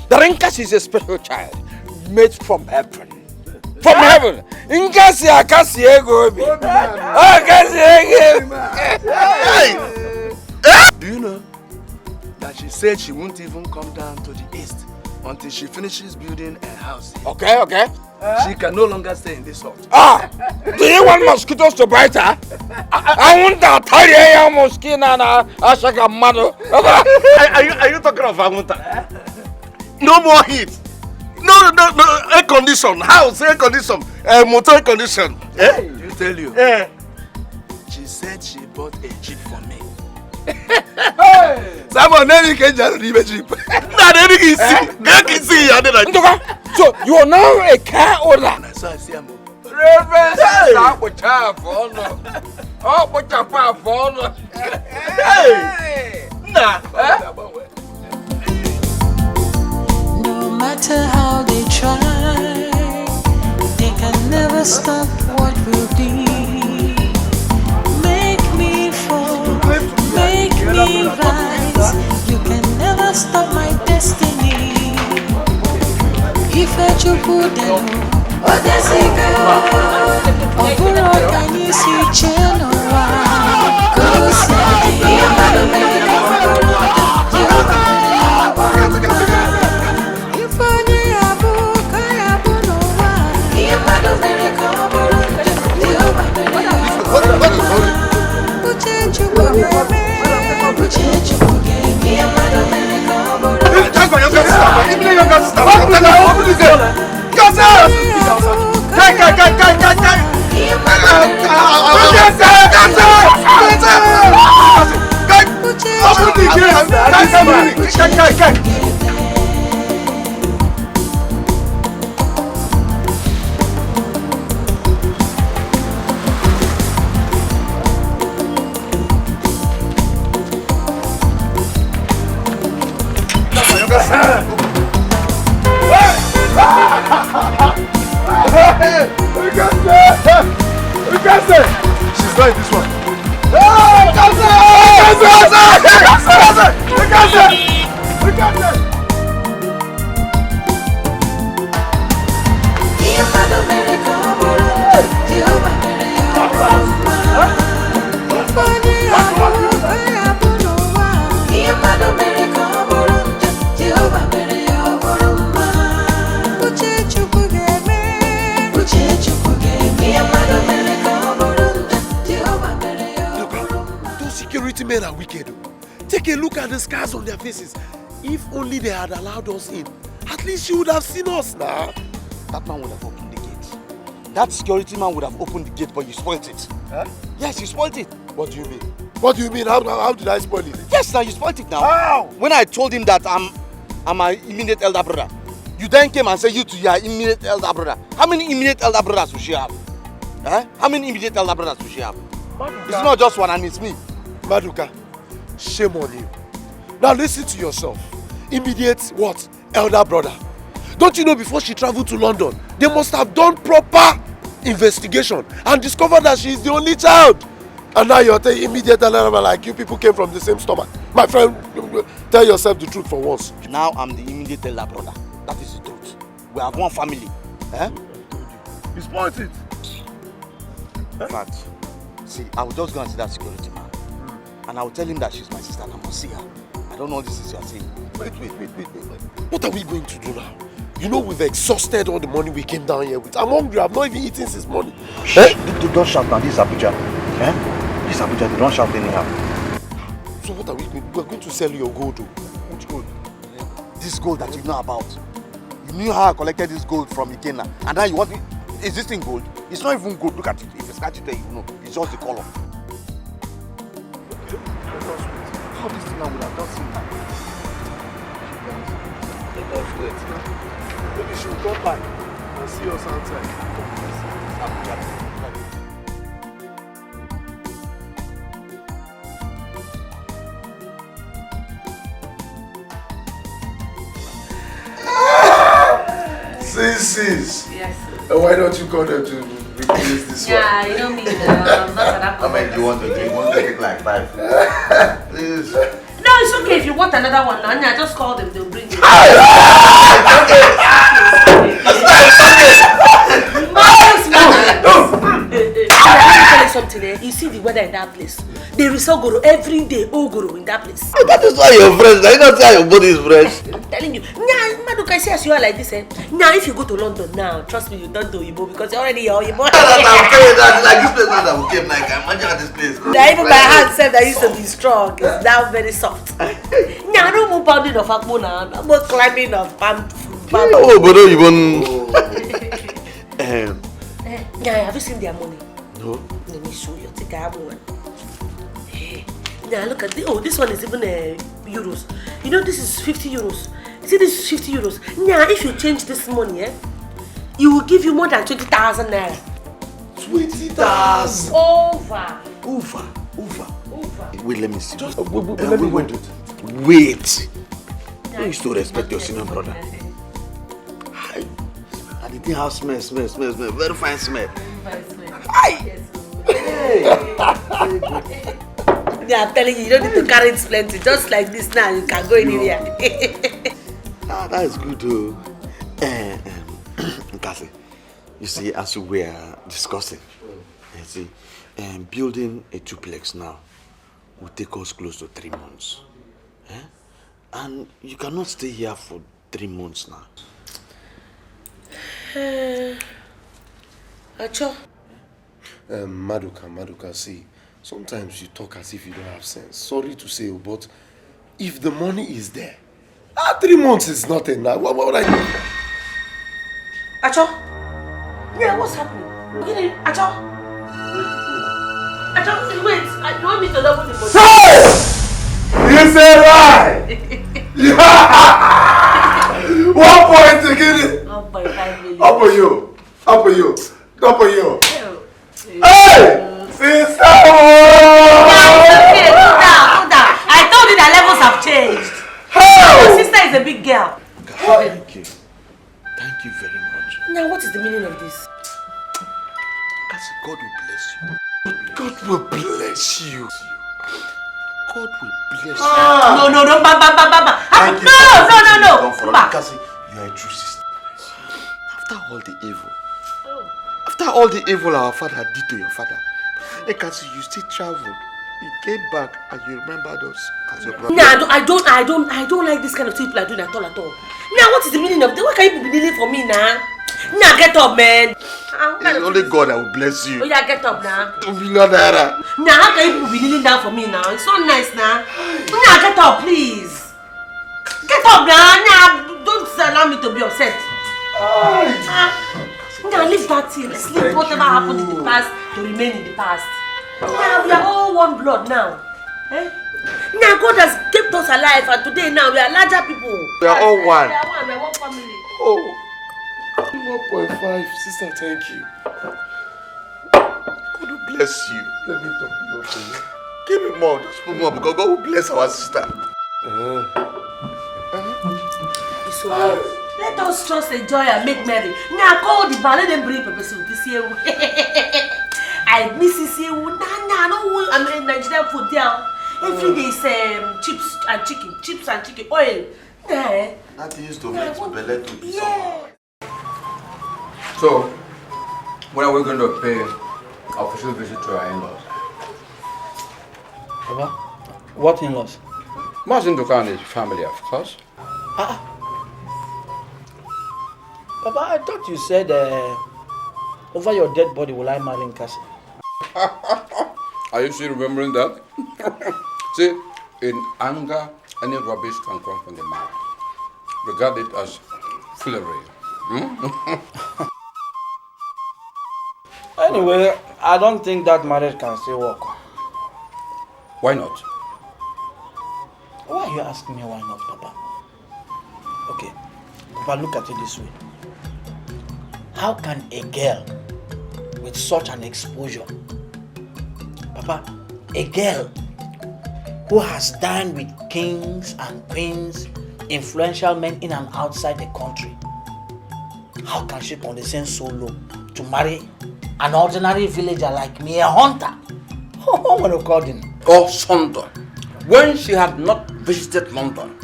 The Nkasi is a special child made from heaven. From heaven. Nkasi akasi ego obi. Akasi ego. Do you know that she said she won't even come down to the east until she finishes building a house here. Okay. She can no longer stay in this hut. Do you want mosquitoes to bite her? I want that tiny mosquito and Ashaka mother. Are you talking of Amunta? No more heat. No, air condition. House, air condition. Motor air condition. You tell you. She said she bought a jeep for me. Someone can just leave a jeep. So you are now a car owner. Reverend, No matter how they try, they can never stop what will be. Make me fall, make me rise. You can never stop my destiny. If I should put them, Odesigo, Oburo Kanisi Chelua, Kusi, Yamado Mega, Ifani Abu, Kayabu Noa, Yamado Mega, She's not in this one. Men are wicked. Take a look at the scars on their faces. If only they had allowed us in, at least you would have seen us now. That man would have opened the gate. That security man would have opened the gate, but you spoiled it. Huh? Yes, you spoiled it. What do you mean? What do you mean? How did I spoil it? Yes, now you spoiled it now. How? When I told him that I'm an immediate elder brother, you then came and said you two are immediate elder brother. How many immediate elder brothers will she have? Huh? How many immediate elder brothers will she have? Maduka. It's not just one and it's me. Maduka, shame on you. Now listen to yourself. Immediate what? Elder brother. Don't you know before she traveled to London, they must have done proper investigation and discovered that she is the only child. And now you're telling immediate elder brother like you people came from the same stomach. My friend, tell yourself the truth for once. Now I'm the immediate elder brother. That is the truth. We have one family. Eh? You spoiled it. In fact, see, I will just go and see that security man. And I will tell him that she's my sister and I must see her. I don't know what this is you're saying. Wait. What are we going to do now? You know we've exhausted all the money we came down here with. I'm hungry. I've not even eaten since morning. Don't shout now. This is Abuja. Eh? This is Abuja. They don't shout anyhow. So what are we going to do? We're going to sell your gold. Which gold? This gold that you know about. You knew how I collected this gold from Ikena. And now you want it. Is this thing gold? It's not even gold. Look at it. If you scratch it there, you know. It's just the color. How this thing I would have just seen that? Let us wait now. Maybe she'll come back and see us outside. Sis. Yes. Why don't you call them to replace this one? Yeah, you know me. Not that. How many do you want to drink? Want to take like 5? Please. No, it's okay if you want another one. Nanya, just call them. They'll bring it. Something there. You see the weather in that place. They resell goro every day. Goro in that place. Oh, that is why you're fresh. Now you don't see how your body is fresh. I'm telling you. Nah, Maduka, see as you are like this, eh? Now, if you go to London now, trust me, you don't do Yibo because you're already here. I'm telling that like this place now that we came like imagine at this place. Now, even my hand said that used to be strong. It's now very soft. Now, no more pounding of akmo now. No more climbing of palm. Oh, but don't even. Yeah, have you seen their money? No. Let me show you. I think I have one. Hey, now look at this. Oh, this one is even euros. You know, this is 50 euros. You see, this is 50 euros. Now, if you change this money, it will give you more than 20,000 naira. 20,000. Over. Wait, let me see. Just let me wait. Wait. You used to respect your senior brother. And the thing has smell. Very fine smell. Hey. Yeah, I'm telling you, you don't need to carry it plenty. Just like this now, you can go in here. That is good too. Cassie, You see, as we were discussing, you see, building a duplex now will take us close to 3 months. And you cannot stay here for 3 months now. Acho. Maduka, see, sometimes you talk as if you don't have sense. Sorry to say, but if the money is there, 3 months is nothing now. What would I do? Acho? Yeah, what's happening? Acho? Acho, wait. You want me to double the money? You said right! 1 point to get it! 1.5 million. Up for you! Hey! Sister! Okay, cool down. I told you that levels have changed. Your sister is a big girl. Thank you. Thank you very much. Now, what is the meaning of this? Cassie, God will bless you. God will bless you. God will bless you. No, bam. Thank you. No. Cassie, you are a true sister. After all the evil our father did to your father, Cassie, you still traveled. You came back and you remembered us as your brother. Nah, I don't like this kind of people are doing at all. Now, what is the meaning of this? What can you be kneeling for me now? Now, get up, man. It's only God that will bless you. Oh, yeah, get up now. 2 million naira. Now, how can you be kneeling down for me now? It's so nice now. Now, get up, please. Get up now. Now, don't allow me to be upset. Now, leave that thing. Let's leave whatever happened in the past to remain in the past. Now, we are all one blood now. Now, God has kept us alive, and today now we are larger people. We are all one. We are one family. Oh, 1.5, sister, thank you. God will bless you. Let me talk to you, okay? Give me more, just put more, because God will bless our sister. It's so hard. Let us just enjoy and make merry. Now, call the bar, let them bring pepper soup this year. I miss this year. No, I mean Nigerian food there. Every day is chips and chicken, oil. That used to make belly to be somehow. So, when are we going to pay official visit to our in-laws? Papa, what in-laws? Martin Dukan is family, of course. Papa, I thought you said over your dead body will I marry Cassie. Are you still remembering that? See, in anger, any rubbish can come from the mouth. Regard it as foolery. Anyway, I don't think that marriage can still work. Why not? Why are you asking me why not, Papa? Okay, Papa, look at it this way. How can a girl with such an exposure, Papa, a girl who has dined with kings and queens, influential men in and outside the country, how can she condescend so low to marry an ordinary villager like me, a hunter? Oh, what according? Or Sunday, when she had not visited London,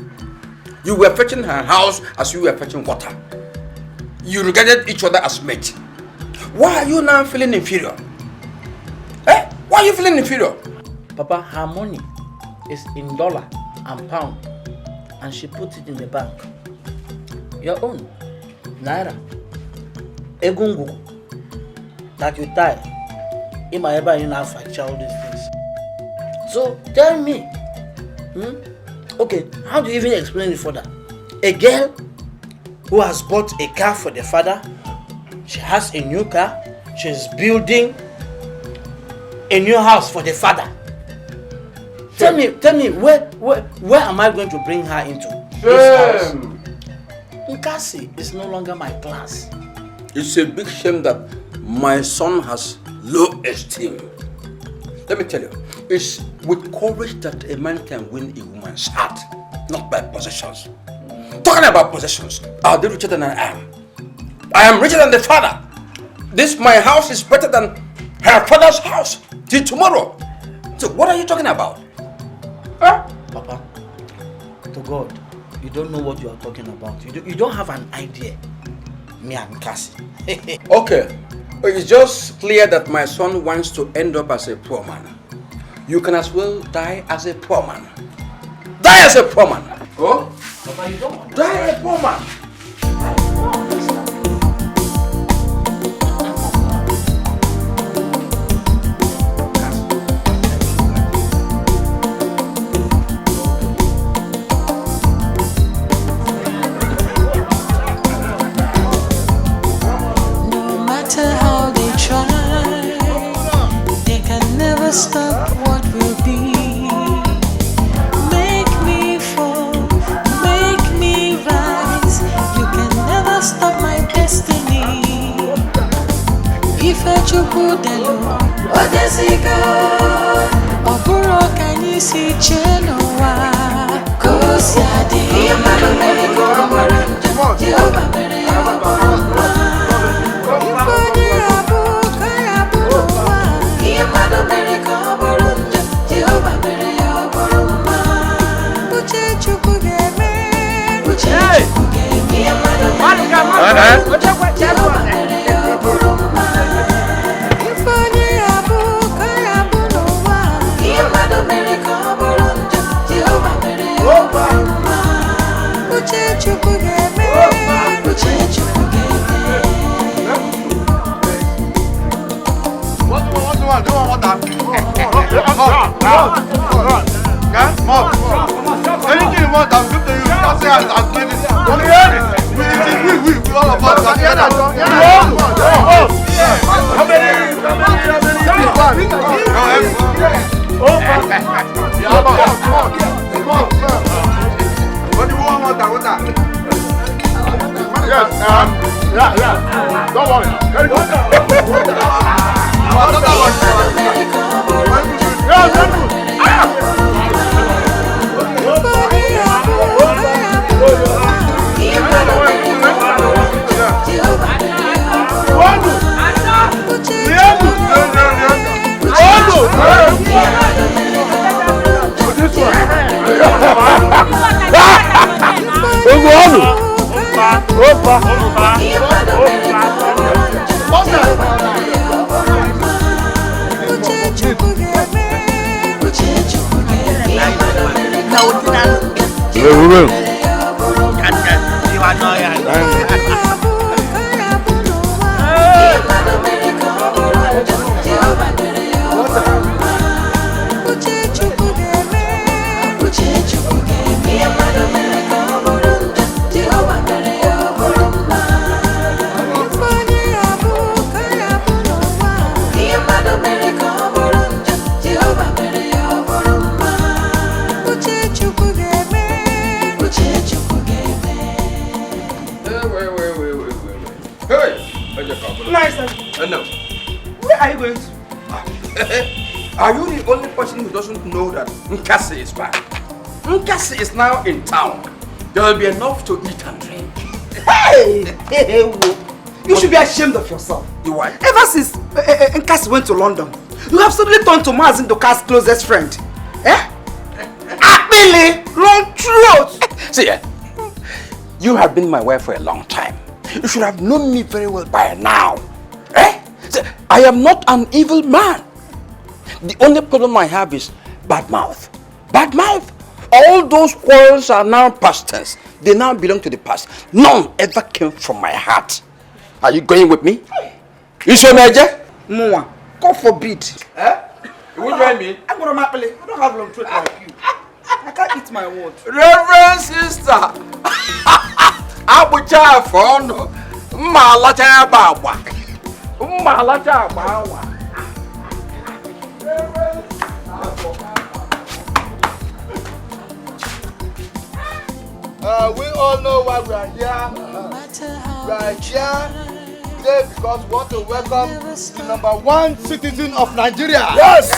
you were fetching her house as you were fetching water. You regarded each other as mates. Why are you now feeling inferior? Why are you feeling inferior? Papa, her money is in dollar and pound, and she put it in the bank. Your own, naira, egungu, that you tie. In my ever in fracture all these things. So tell me, okay, how do you even explain it further? A girl who has bought a car for the father, she has a new car, she's building a new house for the father. Tell me, where am I going to bring her into? This house? Cassie is no longer my class. It's a big shame that my son has low esteem. Let me tell you, it's with courage that a man can win a woman's heart, not by possessions. Talking about possessions, are they richer than I am? I am richer than the father. My house is better than her father's house till tomorrow. So what are you talking about? Papa, to God, you don't know what you are talking about. You don't have an idea. me and Cassie. Okay, it's just clear that my son wants to end up as a poor man. You can as well die as a poor man. Die as a poor man. Oh? Papa, you don't want die a poor man. Stop what will be. Make me fall, make me rise. You can never stop my destiny. If I choose the Lord, what does he go? Oburo can you see Genoa? Cause ya di Jehovah mere Anything you want, I'll give to you. I'll say I'll give it. We all of us are together. How many? What do you want? Yes, yeah. Don't worry. Very good. No. Where are you going to? Are you the only person who doesn't know that Cassie is back? Cassie is now in town. There will be enough to eat and drink. Hey! You should be ashamed of yourself. You why? Ever since Cassie went to London, you have suddenly turned to Mazin Doka's closest friend. Eh? Really? Long truth! See, you have been my wife for a long time. You should have known me very well by now. I am not an evil man. The only problem I have is bad mouth. Bad mouth. All those quarrels are now past tense. They now belong to the past. None ever came from my heart. Are you going with me? Is your major? No, God forbid. You will join me? I'm going to play. I don't have long truth like you. I can't eat my word. Reverend sister. Abuja fono. Malacha bawa. Malacha bawa. We all know why we are here. We are here today because we want to welcome the #1 citizen of Nigeria. Yes!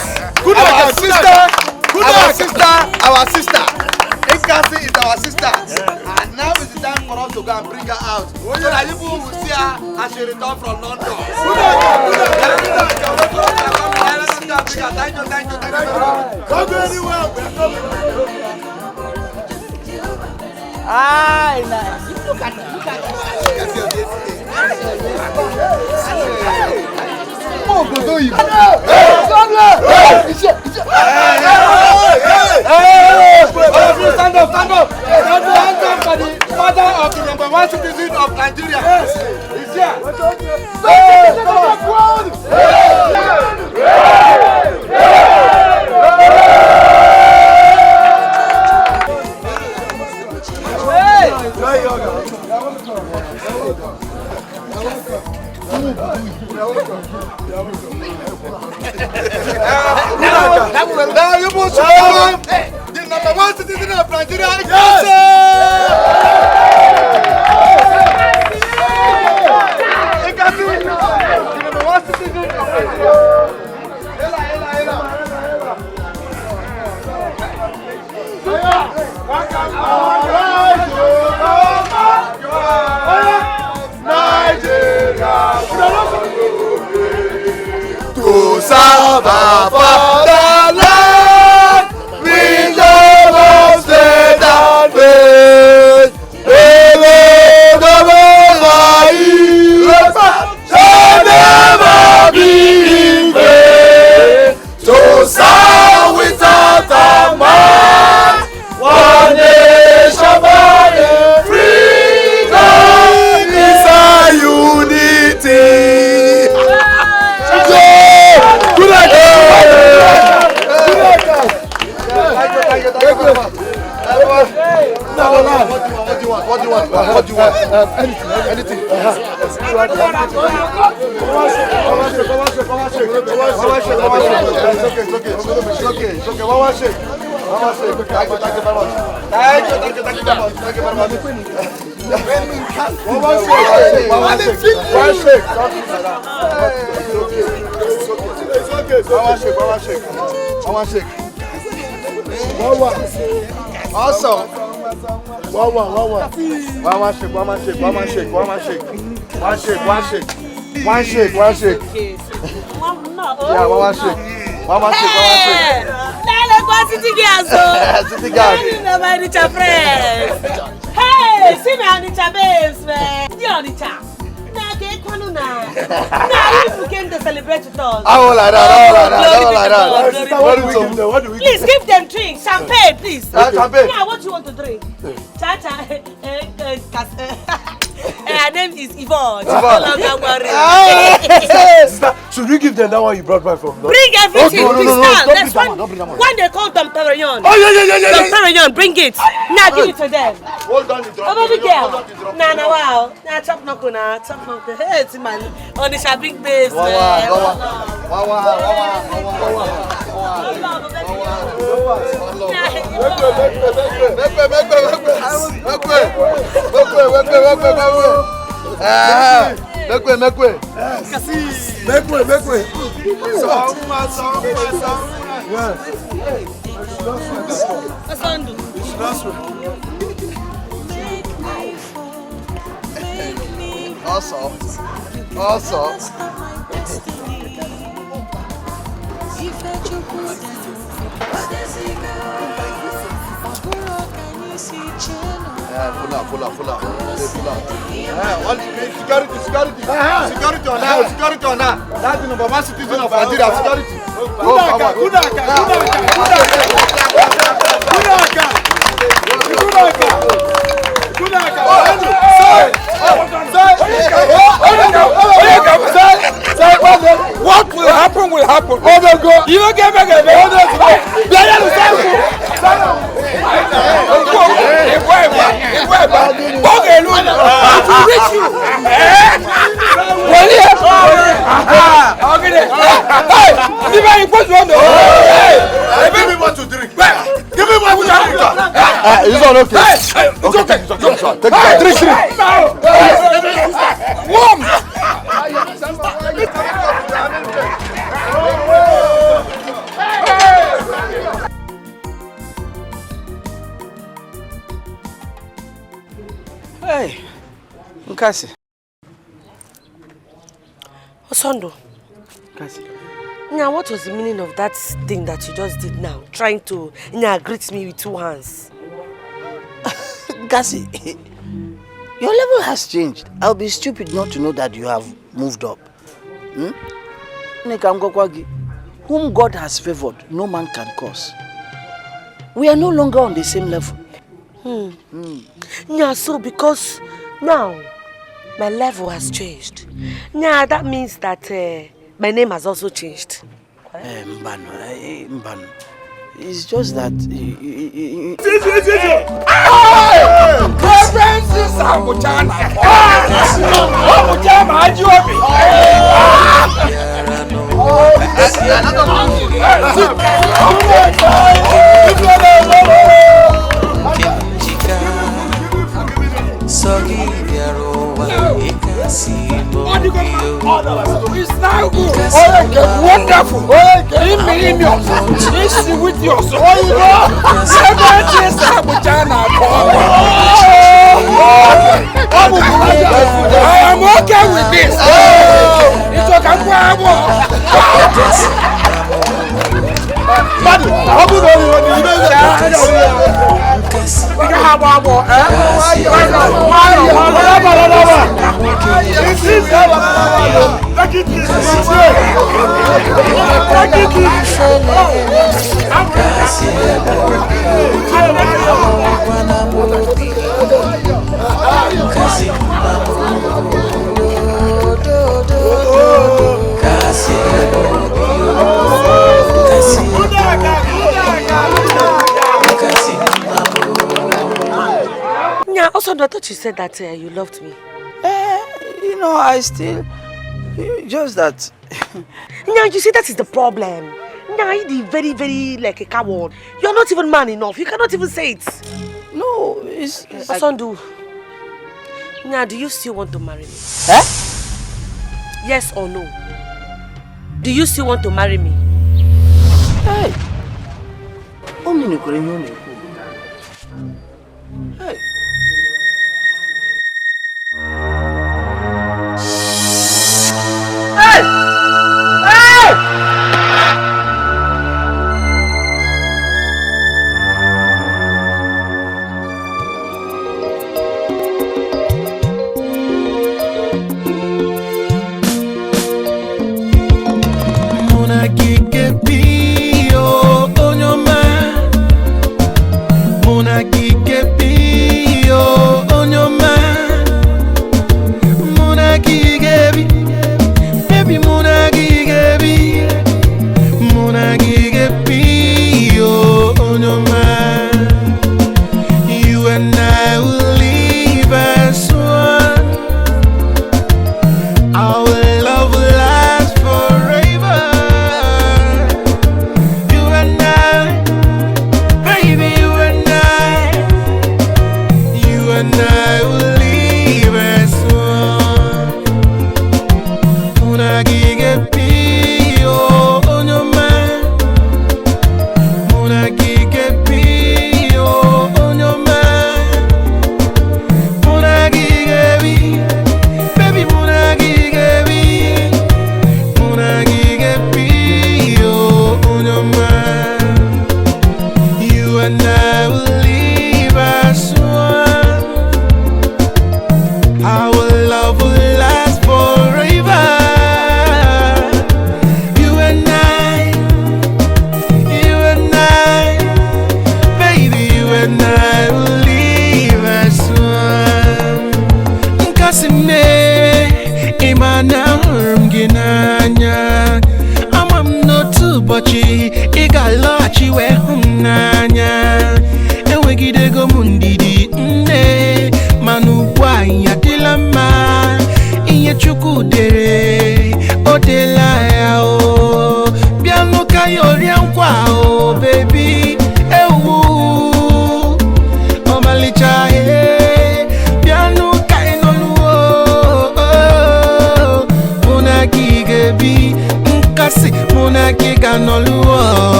Good our sister! Good our sister! Our sister! Cassie is our sister. And now is the time for us to go and bring her out. So that people will see her as she returns from London. Thank you. Don't go anywhere. We are coming. Ah, nice. Look at that. Stand up! Stand up for the father of the #1 citizen of Nigeria. He's here. Now you must welcome the #1 citizen of Nigeria, Cassie! Cassie, the #1 citizen of Nigeria. To serve our fatherland, we love our state and faith. Shall never be in vain. To serve without a mind, one nation by freedom is our unity. What do you want? Anything. It's okay. One shake. Thank you very much. One shake. Also, one shake. Yeah, one shake. City girls, City girls. my Naija friends. Hey, see me on Naija babes, man. See on Naija. Now you came to celebrate with us. All like that. What do we please give them drinks, champagne, please. Champagne. Yeah, what you want to drink? Cha-cha. Her name is Yvonne. Should we give them that one you brought back from? Bring everything. No, There's one they call Dom Perignon. Oh, yeah. Dom Perignon, bring it. Now give it to them. Hold on the drum. Oh, baby girl. Nah, wow. Nah, chop knuckle. Hey, it's man. On the shopping base, man. Also. Pull up. Security on now. That's the #1 citizen of Nigeria. Security. What will happen will happen. Oh my God! You don't get back again. Give me what to drink. Give me what to drink. It's all okay. It's okay. Take it. Drink. Warm. Hey, Cassie. Osondo. Cassie. Now, what was the meaning of that thing that you just did now? Trying to greet me with 2 hands. Cassie, Your level has changed. I'll be stupid not to know that you have moved up. Whom God has favored, no man can curse. We are no longer on the same level. Yeah, so because now my level has changed. Yeah, that means that my name has also changed. Mbano. It's just that it's now good. Wonderful. This with your soul. I am okay with this. It's okay. Yeah, also I thought you said that you loved me. I still just that. Yeah, you see that is the problem. Yeah, you're very, very like a coward. You're not even man enough. You cannot even say it. No, it's Osondu. Now, do you still want to marry me? Yes or no? Do you still want to marry me? Hey. Hey.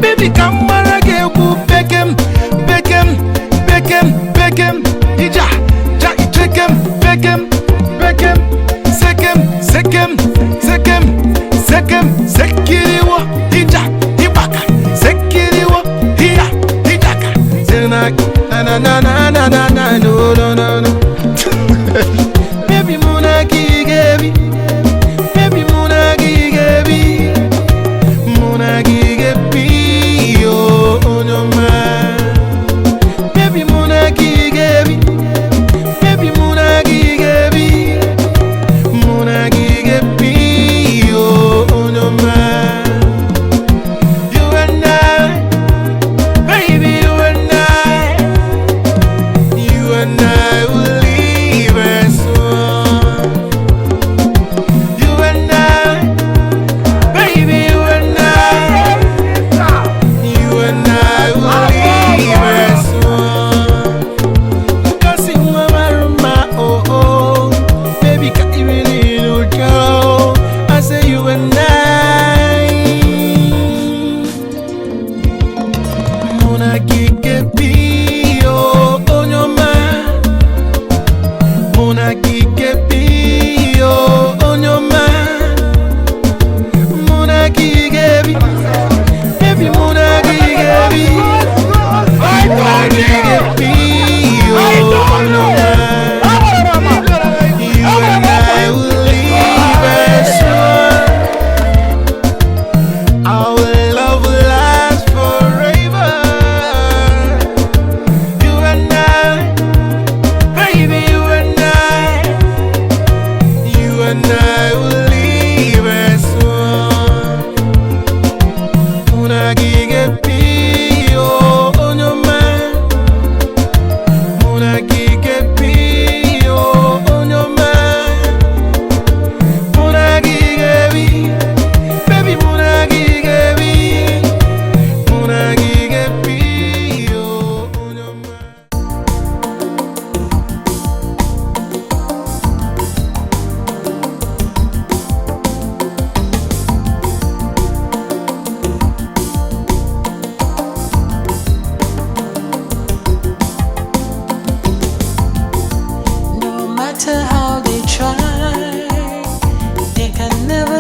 Baby, come on, I get Beckham, Ija.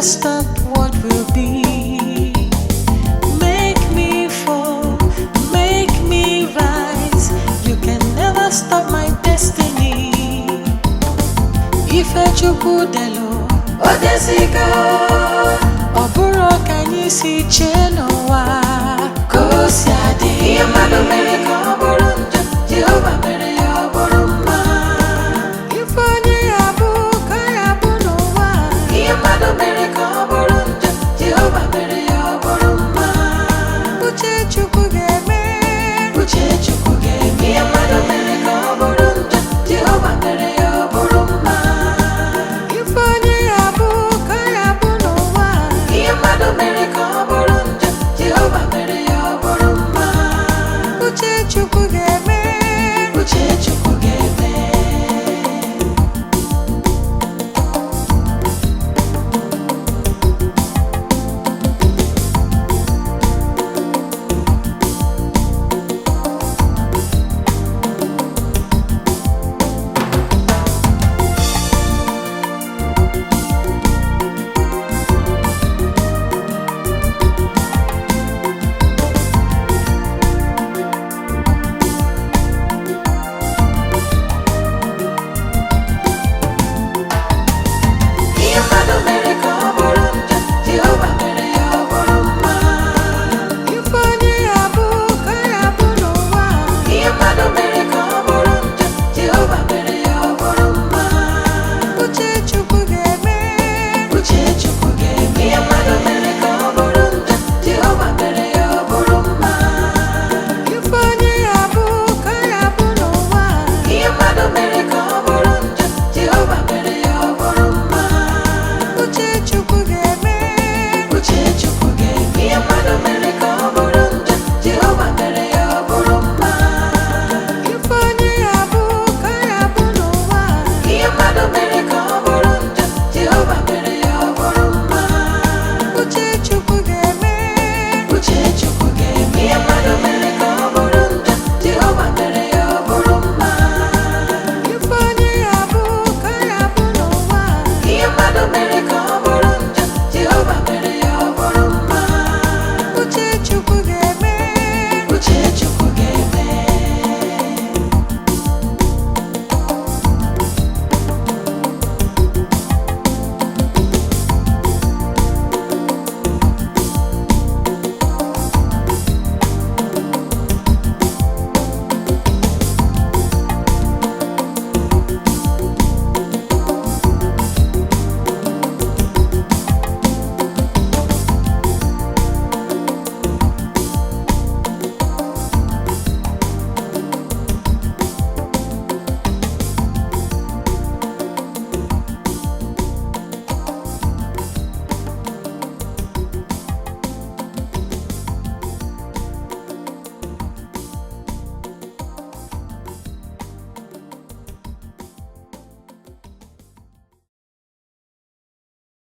Stop what will be. Make me fall, make me rise. You can never stop my destiny. If I chukudelo, odesigo, oburo kanyisi chenowa. Kosiadi, yamado mereka oburunja, Jehovah mere oburuma. Ifoni abu kaya bunowa, yamado mereka. Jehovah mere oburuma. Uche chukugeme, yamado mere oburunja. Jehovah mere oburuma. Ifoni abu kaya bunowa, yamado mere oburunja. Jehovah mere oburuma. Uche chukugeme. Jehovah. Uche chukwu